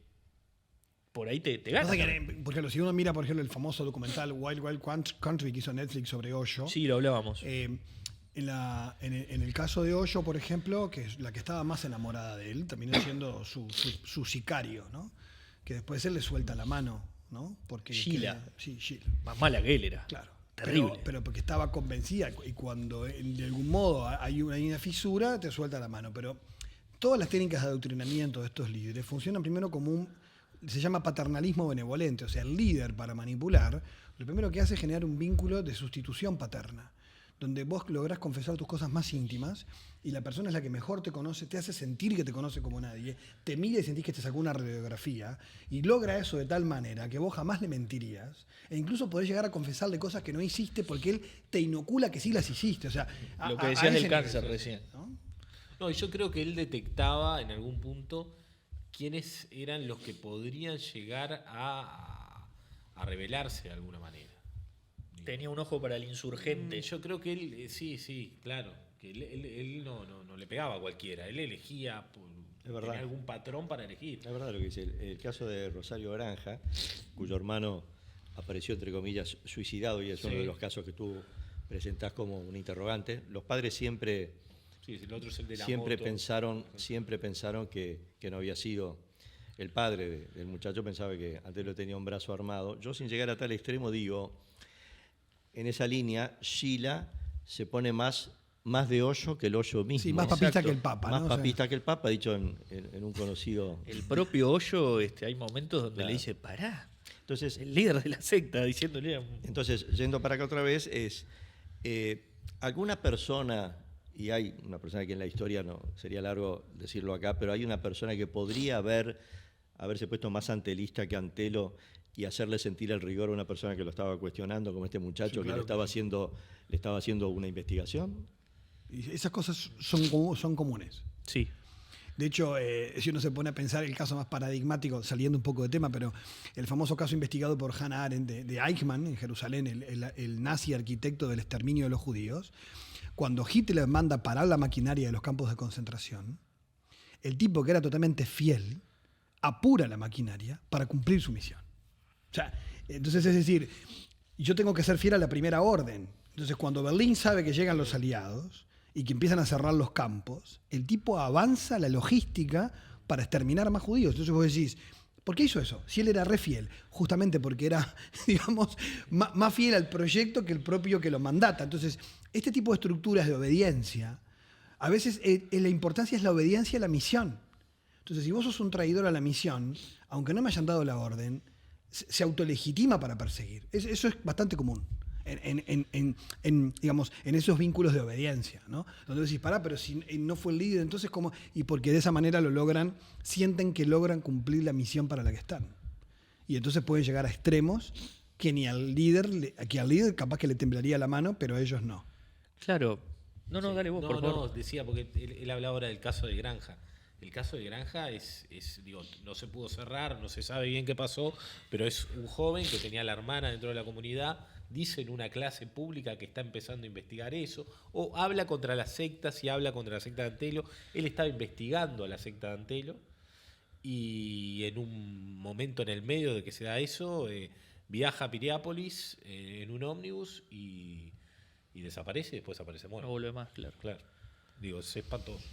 por ahí te gana. Pasa que, por ejemplo, si uno mira, por ejemplo, el famoso documental Wild Wild Country que hizo Netflix sobre Osho, Sí, lo hablábamos. en el caso de Osho, por ejemplo, que es la que estaba más enamorada de él, terminó siendo su sicario, ¿no? Que después él le suelta la mano, ¿no? Porque Sheila. Sí, Sheila. Más mala que él era. Claro. Terrible. Pero porque estaba convencida y cuando de algún modo hay una fisura, te suelta la mano. Pero todas las técnicas de adoctrinamiento de estos líderes funcionan primero como se llama paternalismo benevolente. O sea, el líder, para manipular, lo primero que hace es generar un vínculo de sustitución paterna, donde vos lográs confesar tus cosas más íntimas y la persona es la que mejor te conoce, te hace sentir que te conoce como nadie, te mira y sentís que te sacó una radiografía y logra eso de tal manera que vos jamás le mentirías e incluso podés llegar a confesarle cosas que no hiciste porque él te inocula que sí las hiciste. O sea, Lo que decías del ese cáncer nivel, recién. ¿no? No, y yo creo que él detectaba en algún punto quiénes eran los que podrían llegar a rebelarse de alguna manera. Tenía un ojo para el insurgente. Yo creo que él, sí, claro, que él no le pegaba a cualquiera, él elegía, verdad. tenía algún patrón para elegir. Es verdad lo que dice. El caso de Rosario Granja, cuyo hermano apareció, entre comillas, suicidado, y es uno Sí. de los casos que tú presentás como un interrogante. Los padres siempre Sí, el otro es el de la siempre moto. pensaron que no había sido el padre del muchacho, pensaba que Antelo tenía un brazo armado. Yo, sin llegar a tal extremo, digo, en esa línea, Sheila se pone más de Osho que el Osho mismo. Sí, más papista Exacto. que el Papa. Más ¿no? O sea, papista que el Papa, dicho en un conocido. El propio Hoyo, hay momentos donde Claro. le dice, pará, Entonces, el líder de la secta, diciéndole yendo para acá otra vez, alguna persona, y hay una persona que en la historia no sería largo decirlo acá, pero hay una persona que podría haberse puesto más antelista que Antelo y hacerle sentir el rigor a una persona que lo estaba cuestionando, como este muchacho Sí, claro que le estaba haciendo una investigación. y esas cosas son comunes. Sí. De hecho, si uno se pone a pensar el caso más paradigmático, saliendo un poco de tema, pero el famoso caso investigado por Hannah Arendt de Eichmann en Jerusalén, el nazi arquitecto del exterminio de los judíos, cuando Hitler manda parar la maquinaria de los campos de concentración, el tipo que era totalmente fiel apura la maquinaria para cumplir su misión. O sea, entonces es decir, yo tengo que ser fiel a la primera orden. Entonces cuando Berlín sabe que llegan los aliados y que empiezan a cerrar los campos, el tipo avanza la logística para exterminar a más judíos. Entonces vos decís, ¿por qué hizo eso? Si él era re fiel, justamente porque era, digamos, más fiel al proyecto que el propio que lo mandata. Entonces, este tipo de estructuras de obediencia, a veces la importancia es la obediencia a la misión. Entonces, si vos sos un traidor a la misión, aunque no me hayan dado la orden, se autolegitima para perseguir. Eso es bastante común digamos, en esos vínculos de obediencia, ¿no? Donde decís, pará, pero si no fue el líder, entonces ¿cómo? Y porque de esa manera sienten que logran cumplir la misión para la que están. Y entonces pueden llegar a extremos que al líder capaz que le temblaría la mano, pero a ellos no. Claro. No, dale vos, por favor. No, decía, porque él hablaba ahora del caso de Granja. El caso de Granja digo, no se pudo cerrar, no se sabe bien qué pasó, pero es un joven que tenía a la hermana dentro de la comunidad, dice en una clase pública que está empezando a investigar eso, o habla contra las sectas y habla contra la secta de Antelo. Él estaba investigando a la secta de Antelo y en un momento en el medio de que se da eso, viaja a Piriápolis en un ómnibus y desaparece y después aparece muerto. No vuelve más, claro. Claro. Digo, es espantoso.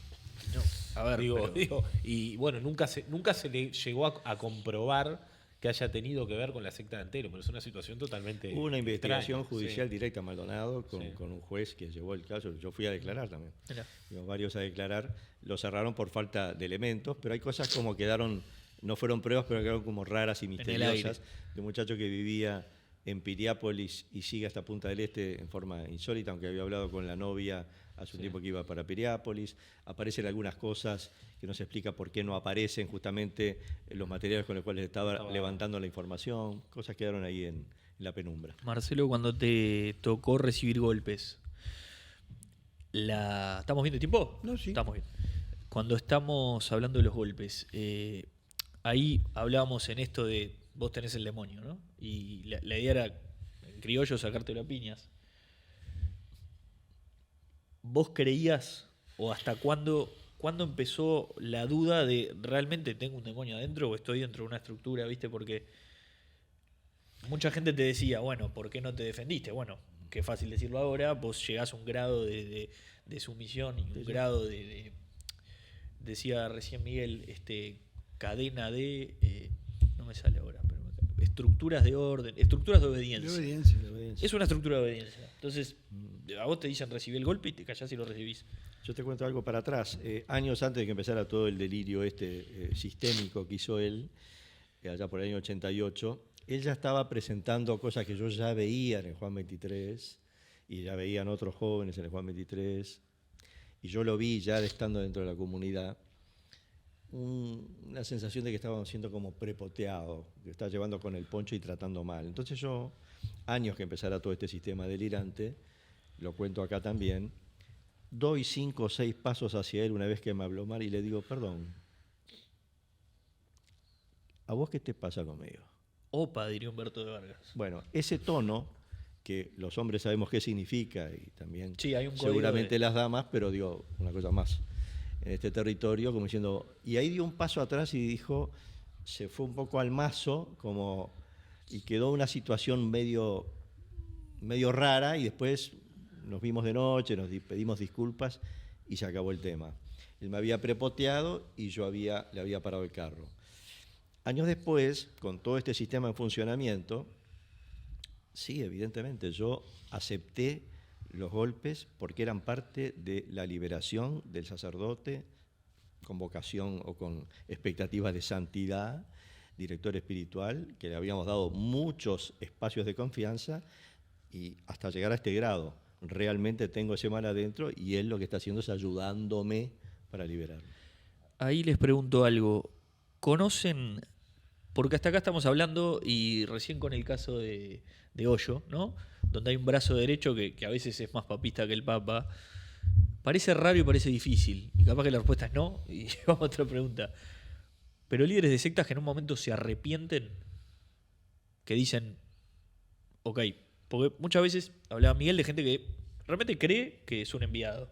No, a ver, pero- Y bueno, nunca se le llegó a comprobar que haya tenido que ver con la secta de Antelo, pero es una situación totalmente Hubo una investigación extraña, judicial sí. directa a Maldonado con, Sí. con un juez que llevó el caso. Yo fui a declarar también. Mirá. Íbamos varios a declarar. Lo cerraron por falta de elementos, pero hay cosas como quedaron, no fueron pruebas, pero quedaron como raras y el misteriosas. De un muchacho que vivía en Piriápolis y sigue hasta Punta del Este en forma insólita, aunque había hablado con la novia hace un tiempo que iba para Piriápolis. Aparecen algunas cosas que no se explica por qué no aparecen justamente los materiales con los cuales estaba levantando la información. Cosas quedaron ahí en la penumbra. Marcelo, cuando te tocó recibir golpes, ¿estamos bien de tiempo? No, sí. Estamos bien. Cuando estamos hablando de los golpes, ahí hablábamos en esto de vos tenés el demonio, ¿no? Y la idea era, en criollo, sacártelo a piñas. ¿Vos creías, o hasta cuándo empezó la duda de realmente tengo un demonio adentro o estoy dentro de una estructura, ¿viste? Porque mucha gente te decía, bueno, ¿por qué no te defendiste? Bueno, qué fácil decirlo ahora, vos llegás a un grado de sumisión y un grado de decía recién Miguel, cadena de, no me sale ahora, pero estructuras de orden, estructuras de obediencia. De obediencia. Es una estructura de obediencia. Entonces, a vos te dicen recibí el golpe y te callás y lo recibís. Yo te cuento algo para atrás. Años antes de que empezara todo el delirio sistémico que hizo él, allá por el año 88, él ya estaba presentando cosas que yo ya veía en el Juan 23, y ya veían otros jóvenes en el Juan 23, y yo lo vi ya estando dentro de la comunidad, una sensación de que estaban siendo como prepoteados, que estaba llevando con el poncho y tratando mal. Entonces yo, años que empezara todo este sistema delirante, lo cuento acá también, doy 5 o 6 pasos hacia él una vez que me habló mal y le digo, perdón, ¿a vos qué te pasa conmigo? Opa, diría Humberto de Vargas. Bueno, ese tono, que los hombres sabemos qué significa y también Sí, hay un código seguramente de- las damas, pero digo una cosa más, en este territorio, como diciendo, y ahí dio un paso atrás y dijo, se fue un poco al mazo, como, y quedó una situación medio rara, y después nos vimos de noche, pedimos disculpas y se acabó el tema. Él me había prepoteado y yo le había parado el carro. Años después, con todo este sistema en funcionamiento, sí, evidentemente, yo acepté los golpes porque eran parte de la liberación del sacerdote con vocación o con expectativas de santidad, director espiritual, que le habíamos dado muchos espacios de confianza y hasta llegar a este grado. Realmente tengo ese mal adentro y él lo que está haciendo es ayudándome para liberarlo. Ahí les pregunto algo. ¿Conocen? Porque hasta acá estamos hablando y recién con el caso de Hoyo, ¿no? Donde hay un brazo derecho que a veces es más papista que el Papa. Parece raro y parece difícil. Y capaz que la respuesta es no. Y vamos a otra pregunta. Pero líderes de sectas que en un momento se arrepienten, que dicen, ok, porque muchas veces hablaba Miguel de gente que realmente cree que es un enviado.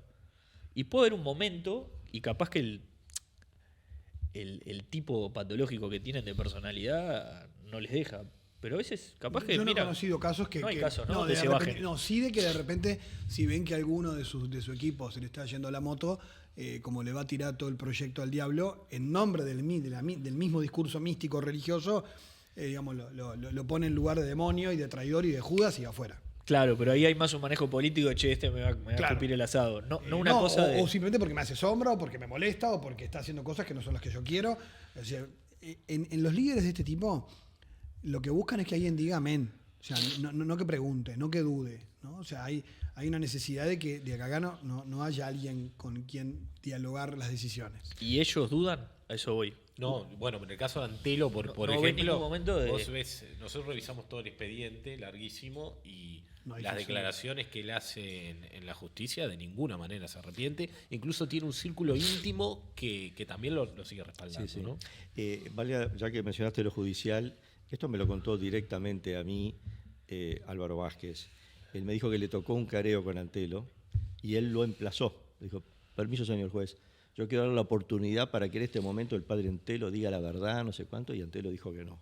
Y puede haber un momento, y capaz que el tipo patológico que tienen de personalidad no les deja. Pero a veces, capaz que, Yo no he mira, conocido casos que... no hay que- casos, ¿no? de Que se repente- bajen. No, sí de que de repente, si ven que alguno de su equipo se le está yendo la moto, como le va a tirar todo el proyecto al diablo, en nombre del mismo discurso místico religioso, digamos, lo pone en lugar de demonio y de traidor y de Judas y afuera. claro, pero ahí hay más un manejo político de, che, me va a Claro. escupir el asado. No una No, cosa de... o simplemente porque me hace sombra, o porque me molesta, o porque está haciendo cosas que no son las que yo quiero. O sea, en los líderes de este tipo, lo que buscan es que alguien diga amén. O sea, no que pregunte, no que dude, ¿no? O sea, hay una necesidad de que acá no haya alguien con quien dialogar las decisiones. ¿Y ellos dudan? A eso voy. No, bueno, en el caso de Antelo, por No ves ejemplo, ningún momento de- vos ves, nosotros revisamos todo el expediente larguísimo y No hay las ficción. declaraciones que él hace en la justicia de ninguna manera se arrepiente. Incluso tiene un círculo íntimo que también lo sigue respaldando. Sí, sí. ¿no? Vale, ya que mencionaste lo judicial, esto me lo contó directamente a mí Álvaro Vázquez. Él me dijo que le tocó un careo con Antelo y él lo emplazó. Dijo, permiso, señor juez, yo quiero dar la oportunidad para que en este momento el padre Antelo diga la verdad, no sé cuánto, y Antelo dijo que no.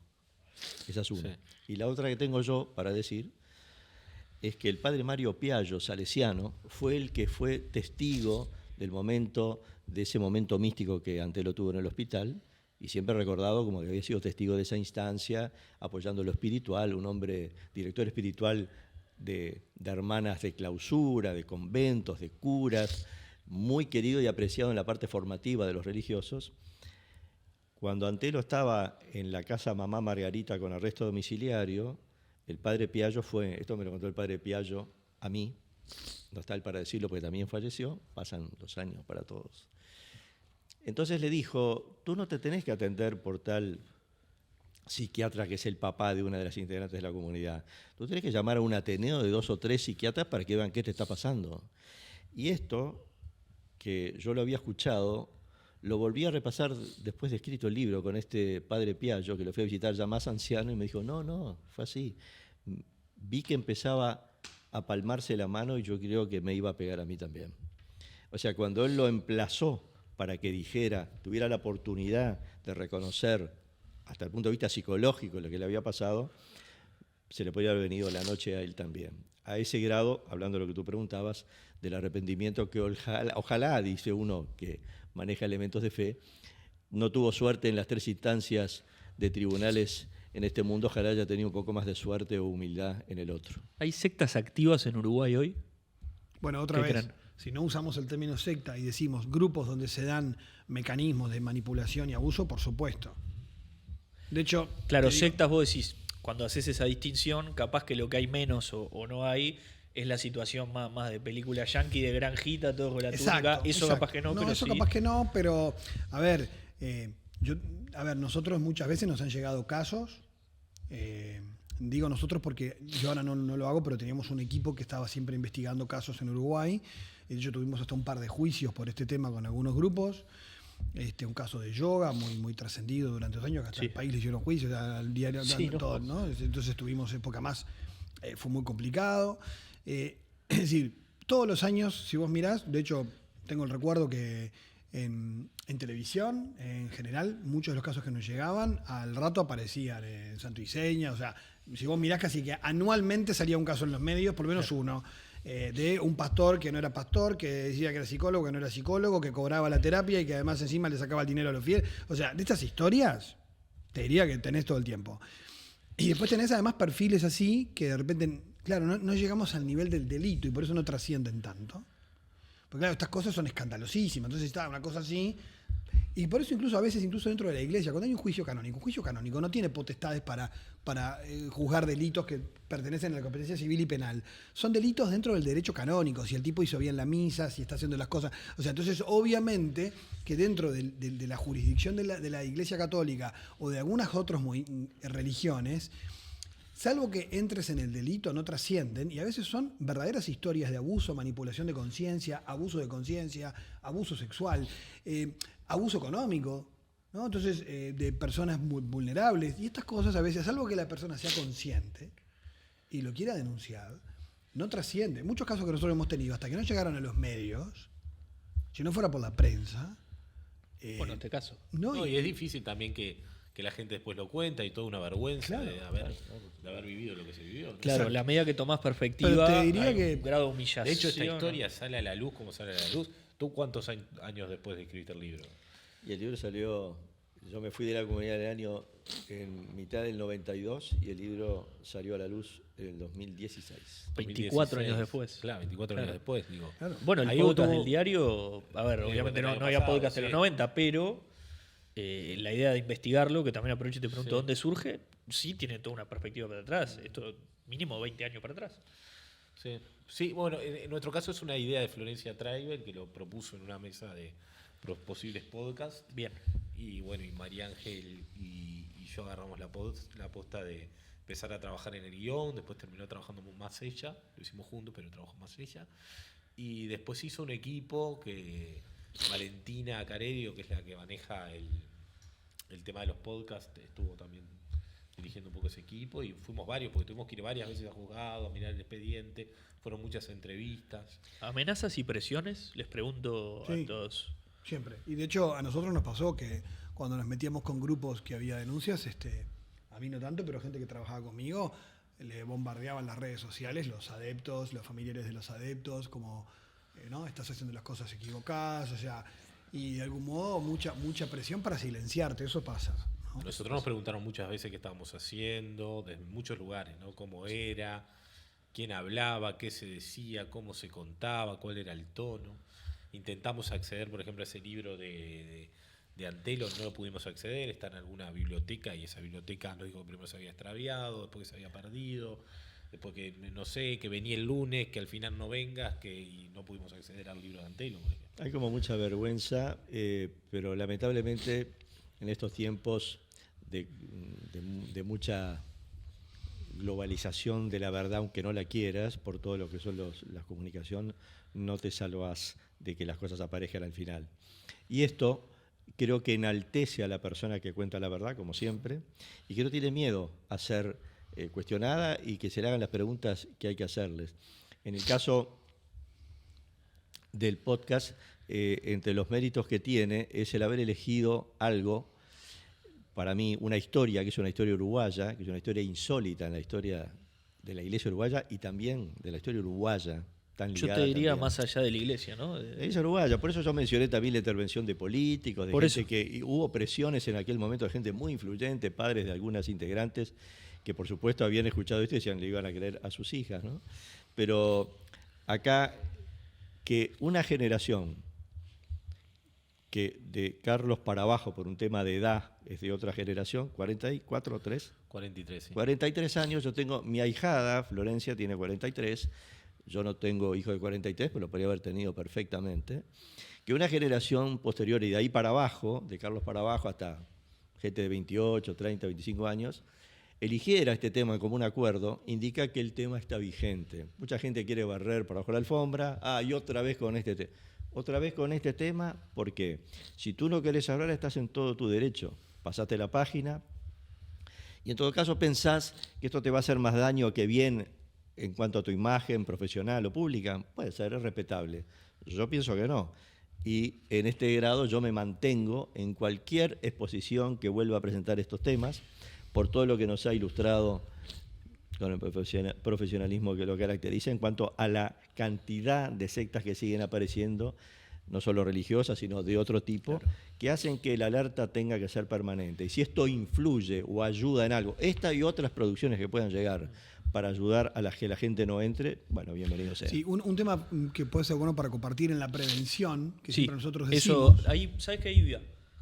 Esa es una. Sí. Y la otra que tengo yo para decir es que el padre Mario Piaggio, salesiano, fue el que fue testigo de ese momento místico que Antelo tuvo en el hospital, y siempre recordado como que había sido testigo de esa instancia, apoyando lo espiritual, un hombre, director espiritual de hermanas de clausura, de conventos, de curas, muy querido y apreciado en la parte formativa de los religiosos. Cuando Antelo estaba en la casa Mamá Margarita con arresto domiciliario, el padre Piaggio esto me lo contó el padre Piaggio a mí, no está él para decirlo porque también falleció, pasan los años para todos. Entonces le dijo, tú no te tenés que atender por tal psiquiatra que es el papá de una de las integrantes de la comunidad. Tú tenés que llamar a un ateneo de 2 o 3 psiquiatras para que vean qué te está pasando. Y esto, que yo lo había escuchado, lo volví a repasar después de escrito el libro con este padre Piaggio, que lo fui a visitar ya más anciano, y me dijo, no, fue así. Vi que empezaba a palmarse la mano y yo creo que me iba a pegar a mí también. O sea, cuando él lo emplazó para que dijera, tuviera la oportunidad de reconocer, hasta el punto de vista psicológico, lo que le había pasado, se le podría haber venido la noche a él también. A ese grado, hablando de lo que tú preguntabas, del arrepentimiento que ojalá, dice uno que maneja elementos de fe, no tuvo suerte en las 3 instancias de tribunales en este mundo, ojalá haya tenido un poco más de suerte o humildad en el otro. ¿Hay sectas activas en Uruguay hoy? Bueno, otra ¿Qué vez, creen? si no usamos el término secta y decimos grupos donde se dan mecanismos de manipulación y abuso, por supuesto. De hecho, Claro, te digo, sectas vos decís, cuando haces esa distinción, capaz que lo que hay menos o no hay es la situación más de película yankee, de granjita, todo con la túnica. Eso exacto. capaz que no, pero eso sí. capaz que no, pero a ver, nosotros muchas veces nos han llegado casos, digo nosotros porque yo ahora no lo hago, pero teníamos un equipo que estaba siempre investigando casos en Uruguay. De hecho, tuvimos hasta un par de juicios por este tema con algunos grupos. Un caso de yoga muy trascendido durante los años, que hasta Sí. el país le hicieron juicios, al diario, Sí, no. todo, ¿no? Entonces tuvimos época más, fue muy complicado. Es decir, todos los años, si vos mirás, de hecho, tengo el recuerdo que en televisión, en general, muchos de los casos que nos llegaban, al rato aparecían en Santo y Seña, o sea, si vos mirás casi que anualmente salía un caso en los medios, por lo menos uno, de un pastor que no era pastor, que decía que era psicólogo, que no era psicólogo, que cobraba la terapia y que además encima le sacaba el dinero a los fieles. O sea, de estas historias, te diría que tenés todo el tiempo. Y después tenés además perfiles así que de repente, claro, no llegamos al nivel del delito y por eso no trascienden tanto. Porque claro, estas cosas son escandalosísimas, entonces está una cosa así. Y por eso incluso a veces, incluso dentro de la iglesia, cuando hay un juicio canónico no tiene potestades para juzgar delitos que pertenecen a la competencia civil y penal. Son delitos dentro del derecho canónico, si el tipo hizo bien la misa, si está haciendo las cosas. O sea, entonces obviamente que dentro de la jurisdicción de la iglesia católica o de algunas otras religiones, salvo que entres en el delito, no trascienden y a veces son verdaderas historias de abuso, manipulación de conciencia, abuso sexual, abuso económico, ¿no? Entonces, de personas muy vulnerables. Y estas cosas a veces, salvo que la persona sea consciente y lo quiera denunciar, no trasciende. Muchos casos que nosotros hemos tenido, hasta que no llegaron a los medios, si no fuera por la prensa... Bueno, en este caso. No, y es difícil también que la gente después lo cuenta y toda una vergüenza Claro, de haber vivido lo que se vivió. ¿no? Claro, Exacto. la medida que tomás perspectiva, Pero te diría hay que- un grado de humillación. De hecho, esta historia sale a la luz como sale a la luz. ¿Tú cuántos años después de escribir el libro? Y el libro salió, yo me fui de la comunidad del año en mitad del 92 y el libro salió a la luz en el 2016. 24 años 2016. después. Claro, 24 Claro. años después, digo. Claro. Bueno, el Ahí podcast hubo- del diario, a ver, Sí, obviamente el año no había pasado, podcast en los sí. 90, pero la idea de investigarlo, que también aprovecho y te pregunto Sí. dónde surge, sí tiene toda una perspectiva para atrás. Esto mínimo 20 años para atrás. Sí. Sí, bueno, en nuestro caso es una idea de Florencia Traibel que lo propuso en una mesa de posibles podcasts. Bien. Y bueno, y María Ángel y yo agarramos la posta de empezar a trabajar en el guión. Después terminó trabajando más ella, lo hicimos juntos, pero trabajó más ella. Y después hizo un equipo que Valentina Caredio, que es la que maneja el tema de los podcasts, estuvo también dirigiendo un poco ese equipo, y fuimos varios, porque tuvimos que ir varias veces a juzgado, a mirar el expediente, fueron muchas entrevistas. ¿Amenazas y presiones? Les pregunto Sí. a todos. Siempre. Y de hecho, a nosotros nos pasó que cuando nos metíamos con grupos que había denuncias, a mí no tanto, pero gente que trabajaba conmigo, le bombardeaban las redes sociales, los adeptos, los familiares de los adeptos, como, ¿no? Estás haciendo las cosas equivocadas, o sea, y de algún modo mucha presión para silenciarte, eso pasa, ¿no? Nosotros nos preguntaron muchas veces qué estábamos haciendo, desde muchos lugares, ¿no? Cómo era, quién hablaba, qué se decía, cómo se contaba, cuál era el tono. Intentamos acceder, por ejemplo, a ese libro de Antelo, no lo pudimos acceder, está en alguna biblioteca, y esa biblioteca nos dijo que primero se había extraviado, después que se había perdido, después que no sé, que venía el lunes, que al final no vengas, y no pudimos acceder al libro de Antelo, por ejemplo. Hay como mucha vergüenza, pero lamentablemente en estos tiempos de mucha globalización de la verdad, aunque no la quieras, por todo lo que son las comunicaciones, no te salvas de que las cosas aparezcan al final. Y esto creo que enaltece a la persona que cuenta la verdad, como siempre, y que no tiene miedo a ser cuestionada y que se le hagan las preguntas que hay que hacerles. En el caso del podcast, entre los méritos que tiene es el haber elegido algo, para mí, una historia, que es una historia uruguaya, que es una historia insólita en la historia de la iglesia uruguaya y también de la historia uruguaya. Yo te diría también más allá de la iglesia, ¿no? La iglesia uruguaya, por eso yo mencioné también la intervención de políticos, de por gente eso. que hubo presiones en aquel momento de gente muy influyente, padres de algunas integrantes, que por supuesto habían escuchado esto y decían que le iban a creer a sus hijas, ¿no? Pero acá, que una generación que de Carlos para abajo, por un tema de edad, es de otra generación, 44, 3. 43, sí. 43 años, yo tengo, mi ahijada, Florencia, tiene 43, yo no tengo hijo de 43, pero lo podría haber tenido perfectamente, que una generación posterior y de ahí para abajo, de Carlos para abajo hasta gente de 28, 30, 25 años, eligiera este tema como un acuerdo, indica que el tema está vigente. Mucha gente quiere barrer por abajo la alfombra, y otra vez con este tema. Otra vez con este tema, porque si tú no querés hablar, estás en todo tu derecho. Pasaste la página y en todo caso pensás que esto te va a hacer más daño que bien en cuanto a tu imagen profesional o pública. Puede ser, es respetable. Yo pienso que no. Y en este grado yo me mantengo en cualquier exposición que vuelva a presentar estos temas, por todo lo que nos ha ilustrado con el profesionalismo que lo caracteriza en cuanto a la cantidad de sectas que siguen apareciendo, no solo religiosas, sino de otro tipo, claro, que hacen que la alerta tenga que ser permanente. Y si esto influye o ayuda en algo, esta y otras producciones que puedan llegar para ayudar a que la gente no entre, bueno, bienvenido sea. Sí, un tema que puede ser bueno para compartir en la prevención, que sí, siempre nosotros decimos. Eso, ahí, ¿sabes qué? Ahí va.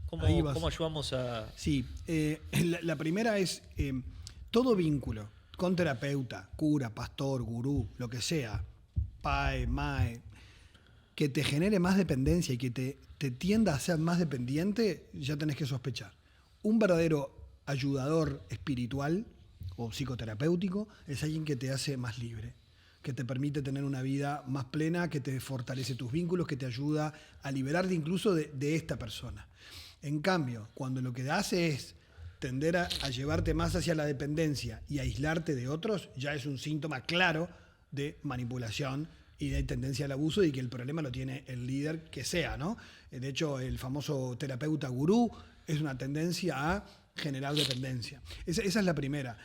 ¿Cómo ayudamos a...? Sí, la primera es todo vínculo con terapeuta, cura, pastor, gurú, lo que sea, PAE, MAE, que te genere más dependencia y que te tienda a ser más dependiente, ya tenés que sospechar. Un verdadero ayudador espiritual o psicoterapéutico es alguien que te hace más libre, que te permite tener una vida más plena, que te fortalece tus vínculos, que te ayuda a liberarte incluso de esta persona. En cambio, cuando lo que hace es tender a llevarte más hacia la dependencia y aislarte de otros, ya es un síntoma claro de manipulación y de tendencia al abuso y que el problema lo tiene el líder que sea, ¿no? De hecho, el famoso terapeuta gurú es una tendencia a generar dependencia. Esa es la primera.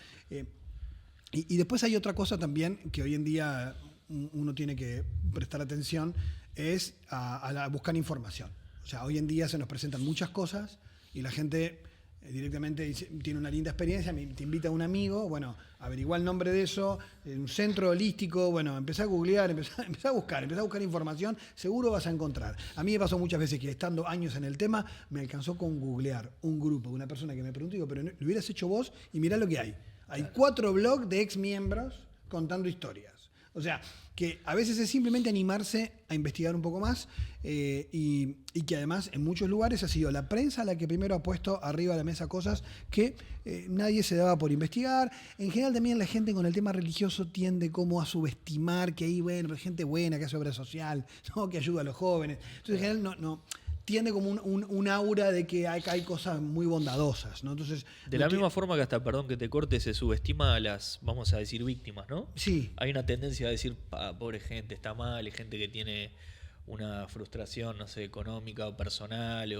Y después hay otra cosa también que hoy en día uno tiene que prestar atención, es a buscar información. O sea, hoy en día se nos presentan muchas cosas y la gente directamente tiene una linda experiencia, te invita a un amigo, bueno, averigua el nombre de eso, un centro holístico, bueno, empezá a googlear, empezá a buscar información, seguro vas a encontrar. A mí me pasó muchas veces que estando años en el tema, me alcanzó con googlear un grupo de una persona que me preguntó, digo, pero lo hubieras hecho vos y mirá lo que hay. Hay 4 blogs de ex miembros contando historias. O sea, que a veces es simplemente animarse a investigar un poco más y que además en muchos lugares ha sido la prensa la que primero ha puesto arriba de la mesa cosas que nadie se daba por investigar. En general también la gente con el tema religioso tiende como a subestimar que hay gente buena que hace obra social, ¿no? Que ayuda a los jóvenes. Entonces en general no tiende como un aura de que hay cosas muy bondadosas, ¿no? Entonces, De la misma forma que hasta, perdón que te corte, se subestima a las, vamos a decir, víctimas, ¿no? Sí. Hay una tendencia a decir, pobre gente, está mal, hay gente que tiene una frustración, no sé, económica o personal,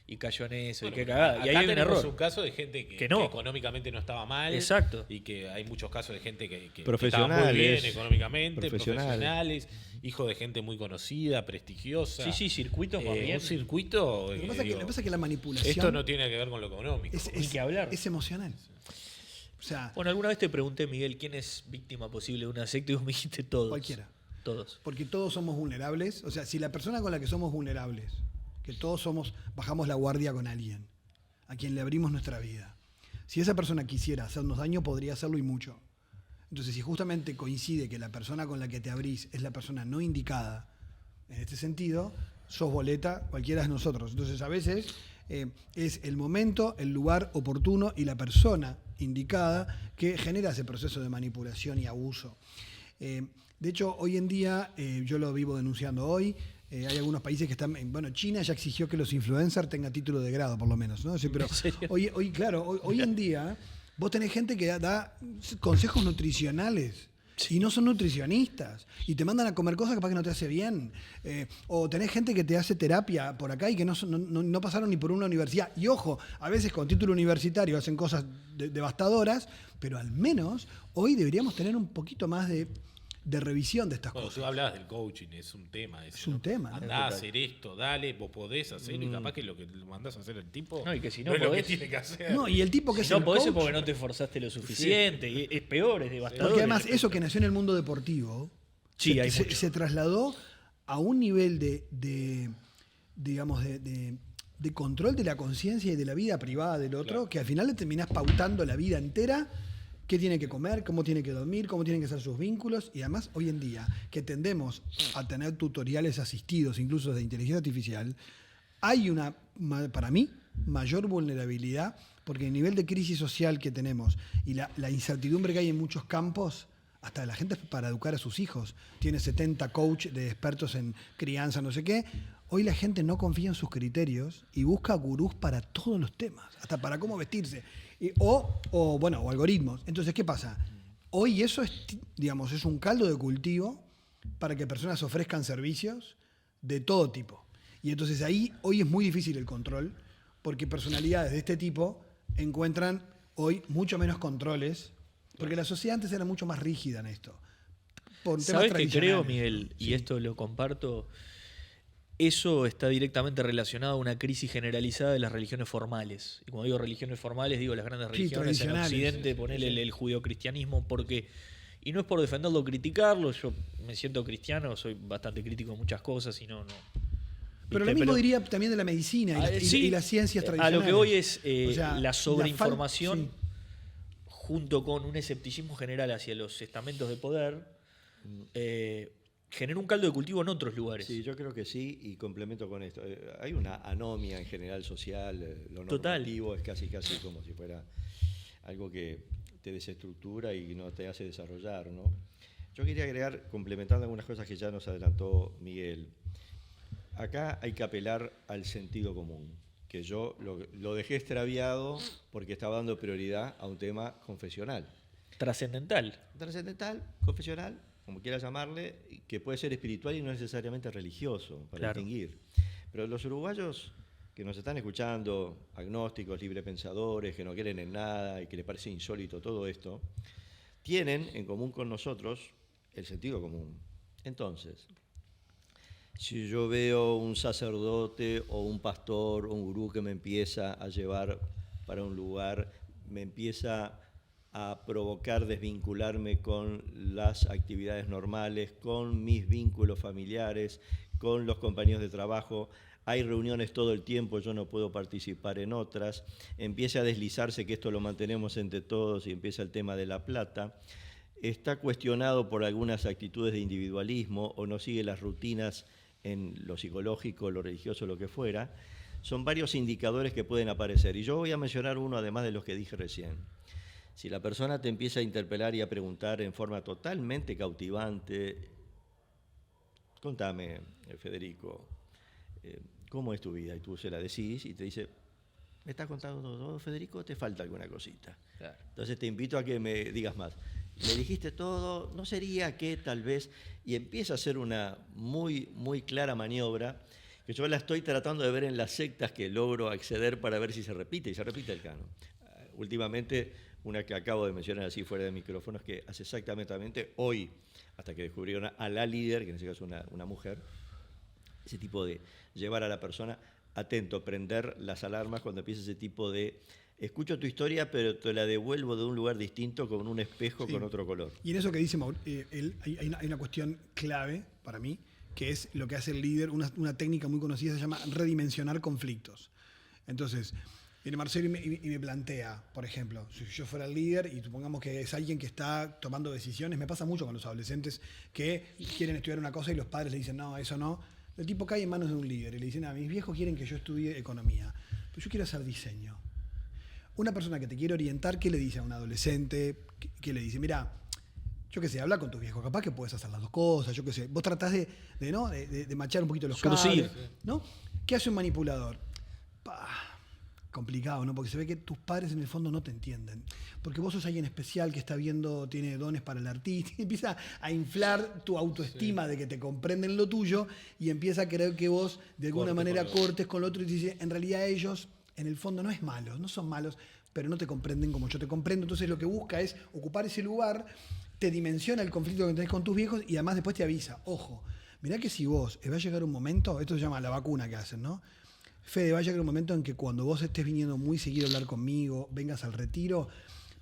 y cayó en eso, y qué cagada. Y ahí Acá hay un tenemos error. un caso de gente que no. económicamente no estaba mal. Exacto. Y que hay muchos casos de gente que estaba Profesionales. muy bien económicamente, Profesionales. hijos de gente muy conocida, prestigiosa. Sí, circuitos más bien. Un circuito. Lo que pasa es que la manipulación Esto no tiene que ver con lo económico. Ni que hablar. Es emocional. O sea, Bueno, alguna vez te pregunté, Miguel, ¿quién es víctima posible de una secta? Y vos me dijiste todos. cualquiera. Todos. Porque todos somos vulnerables. O sea, si la persona con la que somos vulnerables, que todos bajamos la guardia con alguien, a quien le abrimos nuestra vida. Si esa persona quisiera hacernos daño, podría hacerlo y mucho. Entonces, si justamente coincide que la persona con la que te abrís es la persona no indicada, en este sentido, sos boleta cualquiera de nosotros. Entonces, a veces es el momento, el lugar oportuno y la persona indicada que genera ese proceso de manipulación y abuso. De hecho, hoy en día, yo lo vivo denunciando hoy, hay algunos países que están... Bueno, China ya exigió que los influencers tengan título de grado, por lo menos, ¿no? Sí, pero ¿En serio? hoy en día vos tenés gente que da consejos nutricionales y no son nutricionistas y te mandan a comer cosas capaz que no te hace bien. O tenés gente que te hace terapia por acá y que no pasaron ni por una universidad. Y ojo, a veces con título universitario hacen cosas devastadoras, pero al menos hoy deberíamos tener un poquito más de revisión de estas Bueno, cosas. tú hablabas del coaching, es un tema. Es un tema, ¿no? Andá a hacer esto, dale, vos podés hacerlo y capaz que lo que le mandás a hacer el tipo No, y que si no es lo que podés. tiene que hacer. No, y el tipo que Si es no el podés es coach, porque no te esforzaste lo suficiente. Y es peor, es devastador. porque además eso que nació en el mundo deportivo Sí, hay mucho. se trasladó a un nivel digamos, de control de la conciencia y de la vida privada del otro, Claro. que al final le terminás pautando la vida entera, qué tiene que comer, cómo tiene que dormir, cómo tienen que ser sus vínculos, y además hoy en día que tendemos a tener tutoriales asistidos, incluso de inteligencia artificial, hay una, para mí, mayor vulnerabilidad, porque el nivel de crisis social que tenemos y la incertidumbre que hay en muchos campos, hasta la gente para educar a sus hijos, tiene 70 coach de expertos en crianza, no sé qué. Hoy la gente no confía en sus criterios y busca gurús para todos los temas, hasta para cómo vestirse. O algoritmos. Entonces, ¿qué pasa? Hoy eso es un caldo de cultivo para que personas ofrezcan servicios de todo tipo. Y entonces ahí hoy es muy difícil el control, porque personalidades de este tipo encuentran hoy mucho menos controles, porque la sociedad antes era mucho más rígida en esto. Por temas ¿Sabes qué creo, tradicionales. Miguel? Y Sí. esto lo comparto. Eso está directamente relacionado a una crisis generalizada de las religiones formales. Y cuando digo religiones formales, digo las grandes Sí, religiones en tradicionales, Occidente, sí, ponele sí. el judeocristianismo, porque, y no es por defenderlo o criticarlo, yo me siento cristiano, soy bastante crítico en muchas cosas y no. Pero ¿viste? lo mismo diría también de la medicina Sí, y las ciencias a tradicionales. lo que voy es O sea, la sobreinformación sí. junto con un escepticismo general hacia los estamentos de poder genera un caldo de cultivo en otros lugares. Sí, yo creo que sí, y complemento con esto. Hay una anomia en general social, lo Total. normativo es casi como si fuera algo que te desestructura y no te hace desarrollar, ¿no? Yo quería agregar, complementando algunas cosas que ya nos adelantó Miguel. Acá hay que apelar al sentido común, que yo lo dejé extraviado porque estaba dando prioridad a un tema confesional. Trascendental. Trascendental, confesional, como quieras llamarle, que puede ser espiritual y no necesariamente religioso, para Claro. distinguir. Pero los uruguayos que nos están escuchando, agnósticos, librepensadores, que no quieren en nada y que les parece insólito todo esto, tienen en común con nosotros el sentido común. Entonces, si yo veo un sacerdote o un pastor o un gurú que me empieza a llevar para un lugar, me empieza a provocar desvincularme con las actividades normales, con mis vínculos familiares, con los compañeros de trabajo, hay reuniones todo el tiempo, yo no puedo participar en otras, empieza a deslizarse que esto lo mantenemos entre todos y empieza el tema de la plata. está cuestionado por algunas actitudes de individualismo o no sigue las rutinas en lo psicológico, lo religioso, lo que fuera, son varios indicadores que pueden aparecer. Y yo voy a mencionar uno además de los que dije recién. Si la persona te empieza a interpelar y a preguntar en forma totalmente cautivante, contame, Federico, ¿cómo es tu vida? Y tú se la decís y te dice, ¿me estás contando todo, Federico? ¿Te falta alguna cosita? Claro. Entonces te invito a que me digas más. ¿Me dijiste todo? ¿No sería que tal vez? Y empieza a hacer una muy, muy clara maniobra que yo la estoy tratando de ver en las sectas que logro acceder para ver si se repite, y se repite el canon. Últimamente, una que acabo de mencionar así fuera de micrófonos, que hace exactamente hoy, hasta que descubrieron a la líder, que en ese caso es una mujer, ese tipo de llevar a la persona atento, prender las alarmas cuando empieza ese tipo de escucho tu historia, pero te la devuelvo de un lugar distinto con un espejo con otro color. Y en eso que dice hay una cuestión clave para mí, que es lo que hace el líder, una técnica muy conocida, se llama redimensionar conflictos. Entonces, viene Marcelo y me plantea, por ejemplo, si yo fuera el líder y supongamos que es alguien que está tomando decisiones, me pasa mucho con los adolescentes que quieren estudiar una cosa y los padres le dicen, no, eso no. El tipo cae en manos de un líder y le dicen, mis viejos quieren que yo estudie economía, pero yo quiero hacer diseño. Una persona que te quiere orientar, ¿qué le dice a un adolescente? ¿Qué le dice? Mira, yo qué sé, habla con tus viejos, capaz que puedes hacer las dos cosas, yo qué sé. Vos tratás de machar un poquito los cables, ¿no? ¿Qué hace un manipulador? Complicado, ¿no? Porque se ve que tus padres en el fondo no te entienden. Porque vos sos alguien especial que está viendo, tiene dones para el artista, y empieza a inflar tu autoestima de que te comprenden lo tuyo y empieza a querer que vos de alguna manera cortes con lo otro y te dice, en realidad ellos, en el fondo no es malos, no son malos, pero no te comprenden como yo te comprendo. Entonces lo que busca es ocupar ese lugar, te dimensiona el conflicto que tenés con tus viejos y además después te avisa, ojo, mirá que si vos, va a llegar un momento, esto se llama la vacuna que hacen, ¿no? Fede, va a llegar un momento en que cuando vos estés viniendo muy seguido a hablar conmigo, vengas al retiro,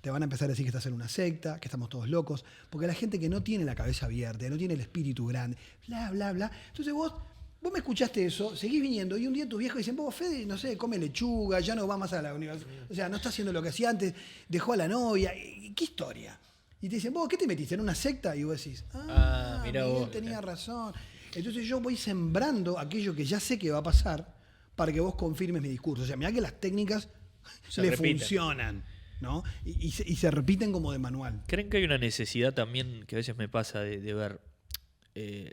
te van a empezar a decir que estás en una secta, que estamos todos locos, porque la gente que no tiene la cabeza abierta, no tiene el espíritu grande, bla, bla, bla. Entonces vos me escuchaste eso, seguís viniendo y un día tus viejos dicen, vos, Fede, no sé, come lechuga, ya no va más a la universidad, o sea, no está haciendo lo que hacía antes, dejó a la novia, ¿qué historia? Y te dicen, vos, ¿qué te metiste en una secta? Y vos decís, mirá Miguel vos, tenía razón. Entonces yo voy sembrando aquello que ya sé que va a pasar para que vos confirmes mi discurso. O sea, mirá que las técnicas le funcionan, ¿no? Y se repiten como de manual. ¿Creen que hay una necesidad también que a veces me pasa de ver?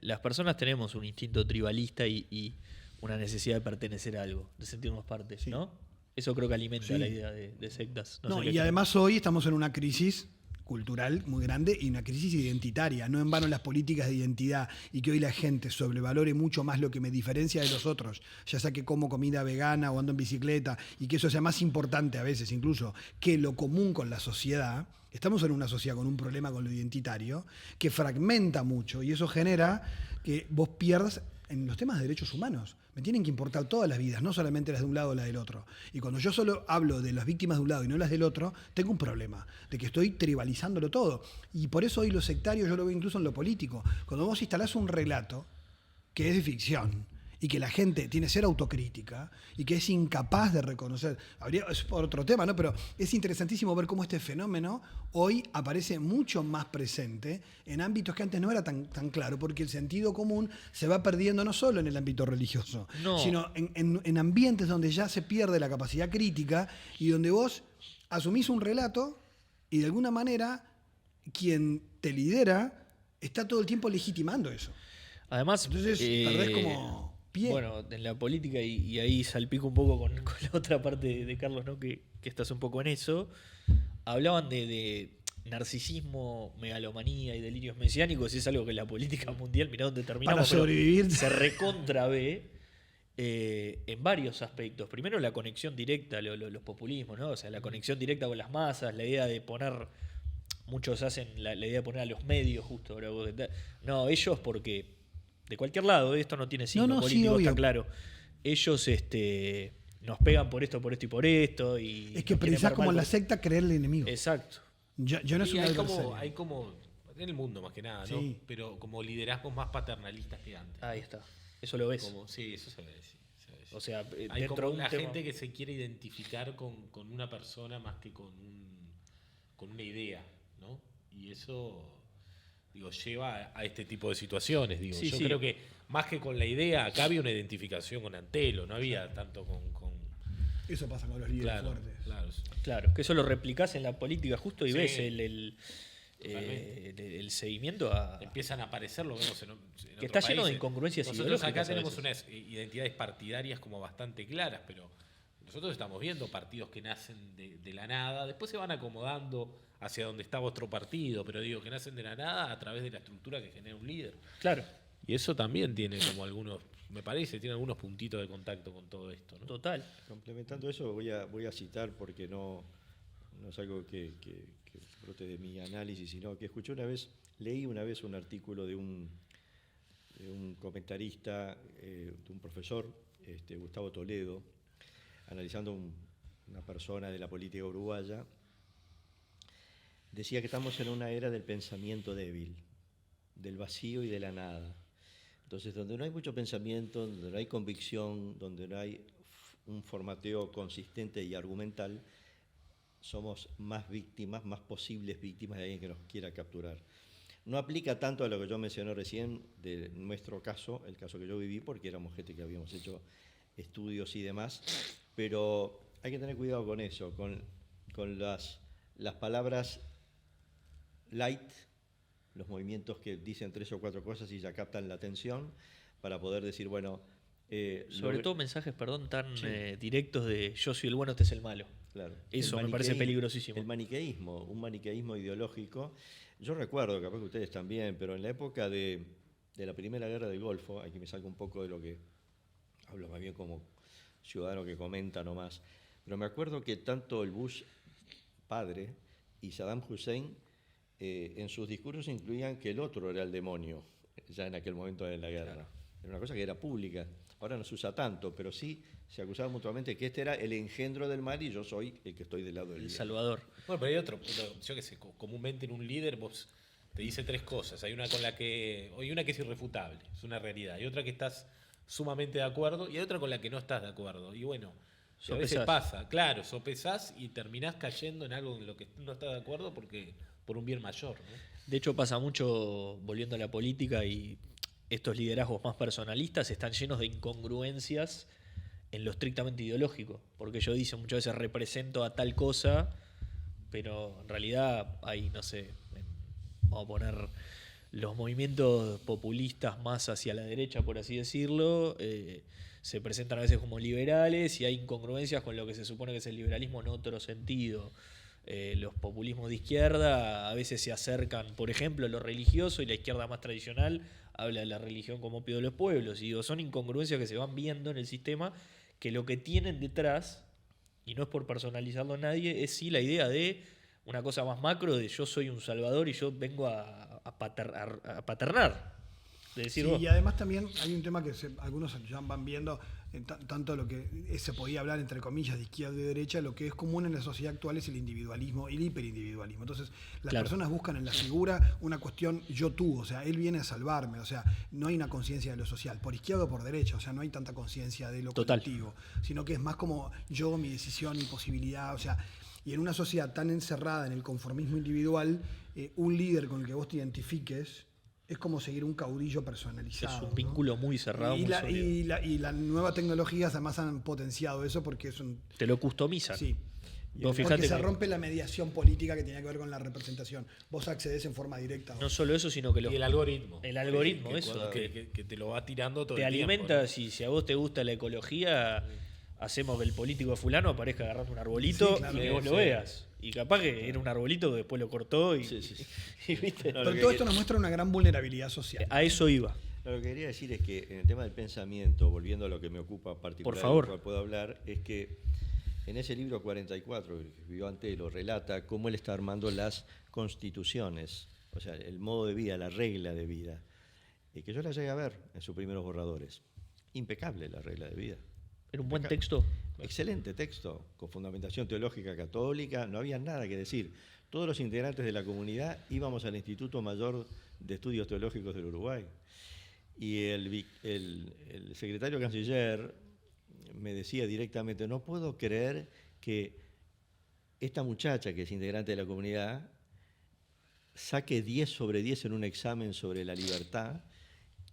Las personas tenemos un instinto tribalista y una necesidad de pertenecer a algo, de sentirnos parte, Sí. ¿no? Eso creo que alimenta Sí. la idea de sectas. No, sé y qué además hoy estamos en una crisis cultural muy grande y una crisis identitaria. No en vano las políticas de identidad y que hoy la gente sobrevalore mucho más lo que me diferencia de los otros, ya sea que como comida vegana o ando en bicicleta, y que eso sea más importante a veces incluso que lo común con la sociedad. Estamos en una sociedad con un problema con lo identitario que fragmenta mucho y eso genera que vos pierdas en los temas de derechos humanos. Me tienen que importar todas las vidas, no solamente las de un lado o las del otro. Y cuando yo solo hablo de las víctimas de un lado y no las del otro, tengo un problema, de que estoy tribalizándolo todo. Y por eso hoy los sectarios, yo lo veo incluso en lo político. Cuando vos instalás un relato que es de ficción y que la gente tiene que ser autocrítica y que es incapaz de reconocer, es por otro tema, ¿no? Pero es interesantísimo ver cómo este fenómeno hoy aparece mucho más presente en ámbitos que antes no era tan claro, porque el sentido común se va perdiendo no solo en el ámbito religioso, sino en ambientes donde ya se pierde la capacidad crítica y donde vos asumís un relato y de alguna manera quien te lidera está todo el tiempo legitimando eso. Además, entonces perdés como pie. Bueno, en la política, y ahí salpico un poco con la otra parte de Carlos, ¿no? Que estás un poco en eso. Hablaban de narcisismo, megalomanía y delirios mesiánicos, y es algo que en la política mundial, mirá dónde terminamos, para sobrevivir se recontra ve en varios aspectos. Primero, la conexión directa, los populismos, ¿no? O sea, la conexión directa con las masas, la idea de poner, muchos hacen la idea de poner a los medios justo. Ahora no, ellos porque de cualquier lado, esto no tiene signo político, sí, está claro. Ellos nos pegan por esto y por esto. Y es que precisás como en la secta creerle enemigo. Exacto. Yo no soy un hay como, en el mundo más que nada, ¿no? Sí. Pero como liderazgos más paternalistas que antes. Ahí está. Eso lo ves. Sí, eso se ve, sí. O sea, hay dentro como de una tema... gente que se quiere identificar con una persona más que con una idea, ¿no? Y eso, digo, lleva a este tipo de situaciones. Digo, Sí, yo sí. creo que más que con la idea, acá había una identificación con Antelo, no había tanto con Eso pasa con los líderes claro, fuertes. claro. Claro, que eso lo replicás en la política justo y Sí. ves Totalmente. el seguimiento a... Empiezan a aparecer, lo vemos en Que otros está lleno de países. incongruencias Nosotros acá ideológicas a tenemos veces. unas identidades partidarias como bastante claras, pero nosotros estamos viendo partidos que nacen de la nada, después se van acomodando hacia donde está vuestro partido, pero digo que nacen de la nada a través de la estructura que genera un líder. Claro, Y eso también tiene como algunos, me parece, tiene algunos puntitos de contacto con todo esto, ¿no? total. Complementando eso, voy a citar porque no es algo que brote de mi análisis, sino que leí una vez un artículo de un comentarista, de un profesor, Gustavo Toledo, analizando una persona de la política uruguaya. Decía que estamos en una era del pensamiento débil, del vacío y de la nada. Entonces, donde no hay mucho pensamiento, donde no hay convicción, donde no hay un formateo consistente y argumental, somos más víctimas, más posibles víctimas de alguien que nos quiera capturar. No aplica tanto a lo que yo mencioné recién de nuestro caso, el caso que yo viví, porque éramos gente que habíamos hecho estudios y demás, pero hay que tener cuidado con eso, con las palabras light, los movimientos que dicen 3 o 4 cosas y ya captan la atención, para poder decir, bueno... Sobre todo mensajes, perdón, tan Sí. Directos de yo soy el bueno, este es el malo. Claro. Eso El me parece peligrosísimo. El maniqueísmo, un maniqueísmo ideológico. Yo recuerdo, capaz que ustedes también, pero en la época de la Primera Guerra del Golfo, aquí me salgo un poco de lo que hablo más bien como ciudadano que comenta nomás, pero me acuerdo que tanto el Bush padre y Saddam Hussein en sus discursos incluían que el otro era el demonio, ya en aquel momento de la guerra. Claro. Era una cosa que era pública. Ahora no se usa tanto, pero sí se acusaba mutuamente que este era el engendro del mal y yo soy el que estoy del lado del El bien. Salvador. Bueno, pero hay otro, yo qué sé, comúnmente en un líder vos te dice 3 cosas. Hay una hay una que es irrefutable, es una realidad. Hay otra que estás sumamente de acuerdo y hay otra con la que no estás de acuerdo. Y bueno, a veces Sopesás. pasa, claro, sopesás y terminás cayendo en algo en lo que no estás de acuerdo por un bien mayor, ¿no? De hecho pasa mucho, volviendo a la política, y estos liderazgos más personalistas están llenos de incongruencias en lo estrictamente ideológico, porque ellos dicen muchas veces represento a tal cosa, pero en realidad hay, no sé, vamos a poner los movimientos populistas más hacia la derecha, por así decirlo, se presentan a veces como liberales y hay incongruencias con lo que se supone que es el liberalismo en otro sentido. Los populismos de izquierda a veces se acercan, por ejemplo, a lo religioso, y la izquierda más tradicional habla de la religión como opio de los pueblos. Y digo, son incongruencias que se van viendo en el sistema, que lo que tienen detrás, y no es por personalizarlo a nadie, es sí la idea de una cosa más macro de yo soy un salvador y yo vengo a paternar. De decir, Sí, vos, y además también hay un tema que algunos ya van viendo, tanto lo que se podía hablar entre comillas de izquierda y derecha, lo que es común en la sociedad actual es el individualismo, el hiperindividualismo. Entonces, las Claro. personas buscan en la figura una cuestión yo tú, o sea, él viene a salvarme, o sea, no hay una conciencia de lo social, por izquierda o por derecha, o sea, no hay tanta conciencia de lo Total. colectivo, sino que es más como yo, mi decisión, mi posibilidad, o sea, y en una sociedad tan encerrada en el conformismo individual, un líder con el que vos te identifiques es como seguir un caudillo personalizado. es un ¿no? vínculo muy cerrado, muy sólido. Y las nuevas tecnologías además han potenciado eso porque es un... Te lo customizan. Sí. Vos Porque fijate se que rompe la mediación política que tenía que ver con la representación. Vos accedes en forma directa. no solo eso, sino que Y el algoritmo. El algoritmo, que, eso. Que te lo va tirando todo te el tiempo, alimenta, ¿no? si a vos te gusta la ecología, hacemos que el político de fulano aparezca agarrando un arbolito Sí, claro. y que vos Sí, lo sí. veas. Y capaz que era un arbolito que después lo cortó y, Sí, sí, sí. y, ¿viste? No, Pero lo que todo quer- esto nos muestra una gran vulnerabilidad social. A eso iba. Lo que quería decir es que en el tema del pensamiento, volviendo a lo que me ocupa particularmente, Por favor. del cual puedo hablar, es que en ese libro 44 que escribió Antelo relata cómo él está armando las constituciones, o sea, el modo de vida, la regla de vida, y que yo la llegué a ver en sus primeros borradores. Impecable la regla de vida. Era un buen Acá. texto. Excelente texto, con fundamentación teológica católica, no había nada que decir. Todos los integrantes de la comunidad íbamos al Instituto Mayor de Estudios Teológicos del Uruguay. Y el secretario canciller me decía directamente, no puedo creer que esta muchacha que es integrante de la comunidad saque 10 sobre 10 en un examen sobre la libertad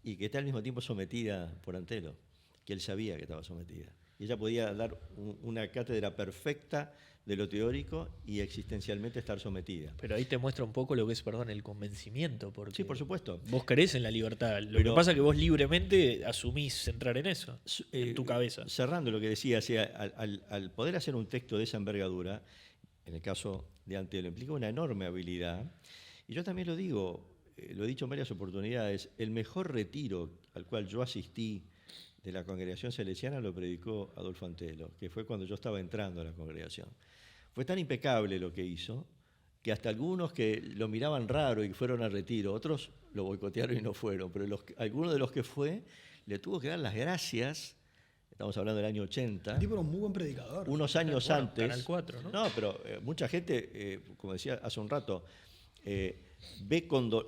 y que esté al mismo tiempo sometida por Antelo, que él sabía que estaba sometida. Y ella podía dar una cátedra perfecta de lo teórico y existencialmente estar sometida. Pero ahí te muestra un poco lo que es, perdón, el convencimiento. Porque Sí, por supuesto. vos creés en la libertad. Lo Pero- que pasa es que vos libremente asumís entrar en eso, en tu cabeza. Cerrando lo que decía, o sea, al poder hacer un texto de esa envergadura, en el caso de Antelo, implica una enorme habilidad. Y yo también lo digo, lo he dicho en varias oportunidades, el mejor retiro al cual yo asistí de la congregación salesiana lo predicó Adolfo Antelo, que fue cuando yo estaba entrando a la congregación. Fue tan impecable lo que hizo, que hasta algunos que lo miraban raro y fueron al retiro, otros lo boicotearon y no fueron, pero algunos de los que fue, le tuvo que dar las gracias, estamos hablando del año 80, El tipo era un muy buen predicador. unos años Bueno, antes. Canal 4, ¿no? No, pero mucha gente, como decía hace un rato,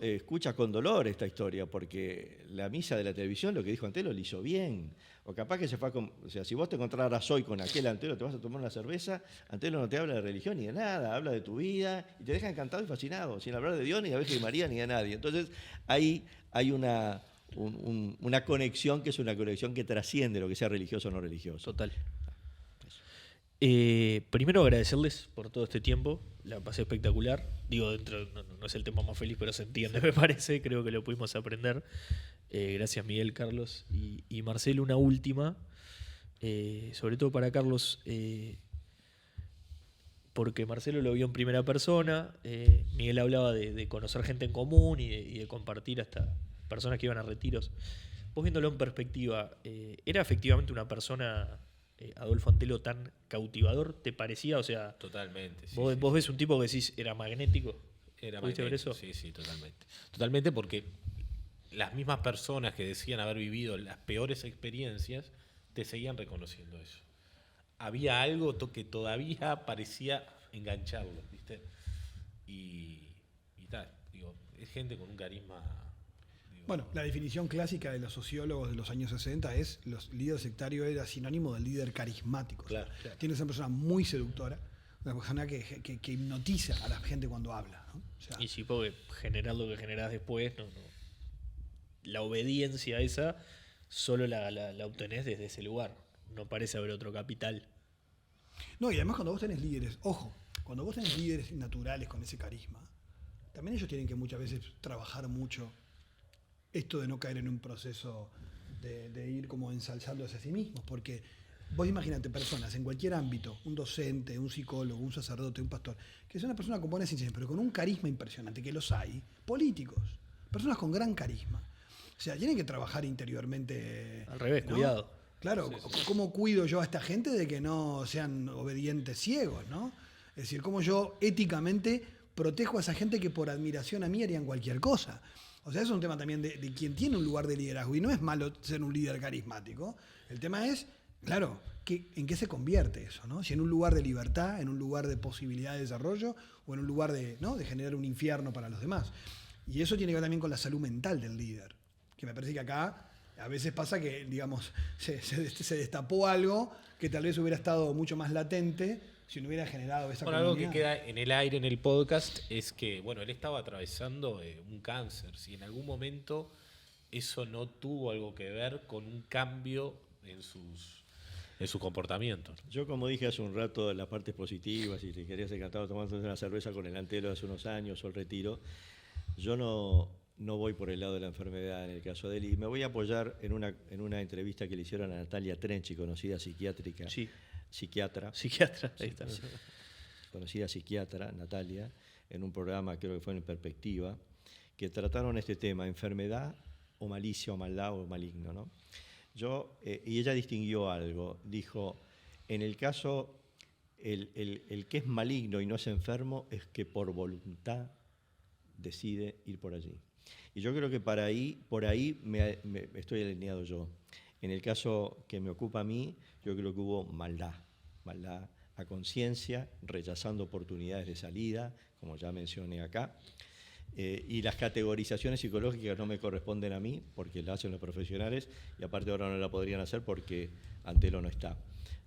escucha con dolor esta historia, porque la misa de la televisión, lo que dijo Antelo, le hizo bien. O capaz que se fue o sea, si vos te encontraras hoy con aquel Antelo, te vas a tomar una cerveza, Antelo no te habla de religión ni de nada, habla de tu vida y te deja encantado y fascinado, sin hablar de Dios, ni de la Virgen María, ni de nadie. Entonces, ahí hay una conexión que es una conexión que trasciende lo que sea religioso o no religioso. Total. Primero agradecerles por todo este tiempo, la pasé espectacular. Digo, no es el tema más feliz, pero se entiende, me parece, creo que lo pudimos aprender. Gracias Miguel, Carlos y Marcelo. Una última, sobre todo para Carlos, porque Marcelo lo vio en primera persona, Miguel hablaba de conocer gente en común y de compartir hasta personas que iban a retiros. Vos viéndolo en perspectiva, ¿era efectivamente una persona, Adolfo Antelo, tan cautivador? ¿Te parecía? O sea, Totalmente. Sí, vos sí, ves un tipo que decís, era magnético. Era ¿Pudiste ver magnético, eso? Sí, sí, totalmente. Totalmente, porque las mismas personas que decían haber vivido las peores experiencias te seguían reconociendo eso. Había algo que todavía parecía engancharlo, ¿viste? Y tal, digo, es gente con un carisma. Digo, Bueno, la definición clásica de los sociólogos de los años 60 es los líderes sectarios era sinónimo del líder carismático. Claro, O sea, tiene que ser una persona muy seductora, una persona que hipnotiza a la gente cuando habla, ¿no? O sea, Y sí, porque generar lo que generás después, la obediencia esa solo la obtenés desde ese lugar. No parece haber otro capital. no, y además cuando vos tenés líderes, ojo, cuando vos tenés líderes naturales con ese carisma, también ellos tienen que muchas veces trabajar mucho esto de no caer en un proceso de ir como ensalzándose a sí mismos, porque vos imagínate personas en cualquier ámbito, un docente, un psicólogo, un sacerdote, un pastor, que es una persona con buenas intenciones, pero con un carisma impresionante, que los hay, políticos, personas con gran carisma. O sea, tienen que trabajar interiormente. Al revés, ¿no? cuidado. Claro, ¿cómo cuido yo a esta gente de que no sean obedientes ciegos, ¿no? Es decir, ¿cómo yo éticamente protejo a esa gente que por admiración a mí harían cualquier cosa? O sea, es un tema también de quien tiene un lugar de liderazgo. Y no es malo ser un líder carismático. El tema es, claro, ¿en qué se convierte eso, ¿no? Si en un lugar de libertad, en un lugar de posibilidad de desarrollo, o en un lugar de generar un infierno para los demás. Y eso tiene que ver también con la salud mental del líder. Que me parece que acá a veces pasa que, digamos, se destapó algo que tal vez hubiera estado mucho más latente si no hubiera generado esa Bueno, algo que comunidad. queda en el aire en el podcast es que, bueno, él estaba atravesando un cáncer. Si en algún momento eso no tuvo algo que ver con un cambio en su comportamiento. Yo, como dije hace un rato, las partes positivas, si te querías encantado tomando una cerveza con el Antelo hace unos años o el retiro, yo no voy por el lado de la enfermedad en el caso de él, y me voy a apoyar en una entrevista que le hicieron a Natalia Trenchi, conocida psiquiatra, Psiquiatra, ahí está. conocida psiquiatra, Natalia, en un programa, creo que fue en Perspectiva, que trataron este tema, enfermedad o malicia o maldad o maligno, ¿no? Y ella distinguió algo, dijo, en el caso, el que es maligno y no es enfermo es que por voluntad decide ir por allí. Y yo creo que por ahí me estoy alineado yo. En el caso que me ocupa a mí, yo creo que hubo maldad a conciencia, rechazando oportunidades de salida, como ya mencioné acá. Y las categorizaciones psicológicas no me corresponden a mí, porque las hacen los profesionales, y aparte ahora no la podrían hacer porque Antelo no está.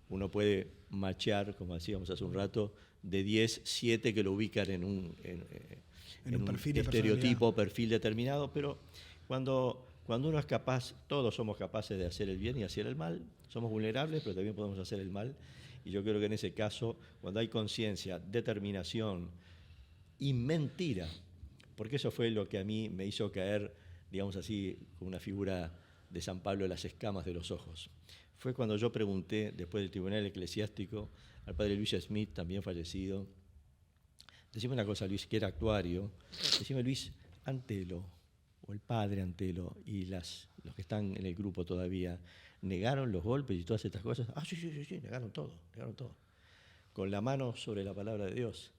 uno puede machear, como decíamos hace un rato, de 10, 7 que lo ubican en un perfil de estereotipo, perfil determinado, pero cuando uno es capaz, todos somos capaces de hacer el bien y hacer el mal, somos vulnerables, pero también podemos hacer el mal, y yo creo que en ese caso, cuando hay conciencia, determinación y mentira, porque eso fue lo que a mí me hizo caer, digamos así, con una figura de San Pablo de las escamas de los ojos. Fue cuando yo pregunté, después del Tribunal Eclesiástico, al padre Luis Smith, también fallecido, decime una cosa, Luis, que era actuario, decime, Luis, Antelo, o el padre Antelo, y los que están en el grupo todavía, ¿negaron los golpes y todas estas cosas? Ah, sí, negaron todo. Con la mano sobre la palabra de Dios.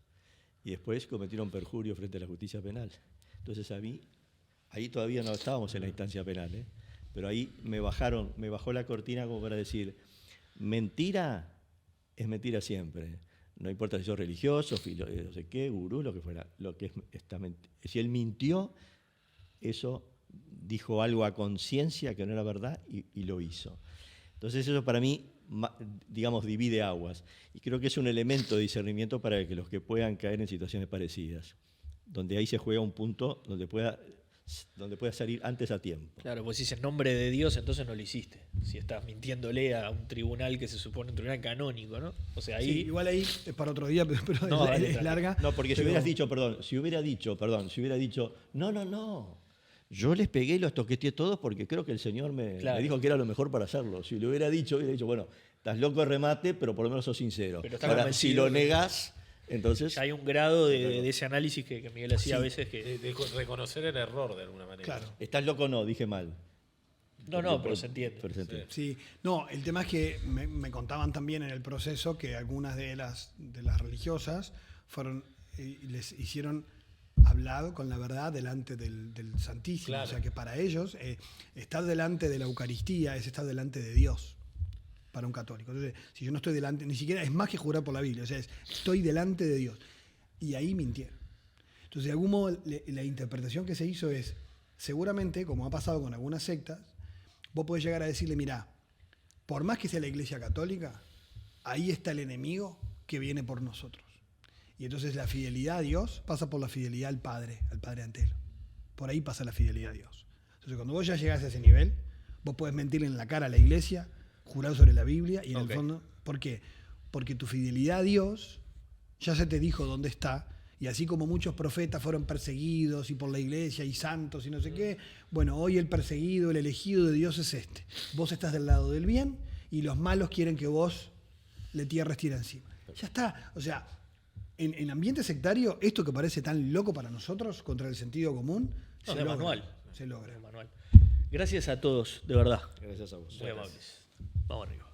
Y después cometieron perjurio frente a la justicia penal. Entonces a mí, ahí todavía no estábamos en la instancia penal, pero ahí me bajó la cortina como para decir, mentira es mentira siempre. No importa si sos religioso, no sé qué, gurú, lo que fuera. Si él mintió, eso dijo algo a conciencia que no era verdad y lo hizo. Entonces eso para mí, digamos, divide aguas. Y creo que es un elemento de discernimiento para que los que puedan caer en situaciones parecidas, donde ahí se juega un punto donde pueda salir antes a tiempo. Claro, pues si es en nombre de Dios, entonces no lo hiciste. Si estás mintiéndole a un tribunal que se supone un tribunal canónico, ¿no? O sea, ahí... Sí, igual ahí es para otro día, pero No, es larga. No, porque si hubiera dicho, no, yo les pegué y los toqueteé todos porque creo que el Señor me dijo que era lo mejor para hacerlo. Si lo hubiera dicho, bueno, estás loco de remate, pero por lo menos sos sincero. Ahora, si lo negás, entonces... Ya hay un grado de ese análisis que Miguel hacía a veces que... De reconocer el error de alguna manera. Claro. Estás loco o no, dije mal. No, pero se entiende. Sí, no, el tema es que me contaban también en el proceso que algunas de las religiosas fueron les hicieron hablado con la verdad delante del Santísimo. Claro. O sea que para ellos estar delante de la Eucaristía es estar delante de Dios para un católico. Entonces, si yo no estoy delante, ni siquiera es más que jurar por la Biblia, o sea, estoy delante de Dios. Y ahí mintieron. Entonces, de algún modo, la interpretación que se hizo es, seguramente, como ha pasado con algunas sectas, vos podés llegar a decirle, mirá, por más que sea la Iglesia Católica, ahí está el enemigo que viene por nosotros. Y entonces la fidelidad a Dios pasa por la fidelidad al Padre Antelo. Por ahí pasa la fidelidad a Dios. Entonces cuando vos ya llegás a ese nivel, vos podés mentirle en la cara a la Iglesia, jurar sobre la Biblia y en el fondo... ¿Por qué? Porque tu fidelidad a Dios ya se te dijo dónde está. Y así como muchos profetas fueron perseguidos y por la Iglesia y santos y no sé qué, bueno, hoy el perseguido, el elegido de Dios es este. Vos estás del lado del bien y los malos quieren que vos le tierra encima. Ya está. O sea... En ambiente sectario, esto que parece tan loco para nosotros, contra el sentido común, se logra. Manual. Se logra. Gracias a todos, de verdad. Gracias a vos. Muy amables. Vamos arriba.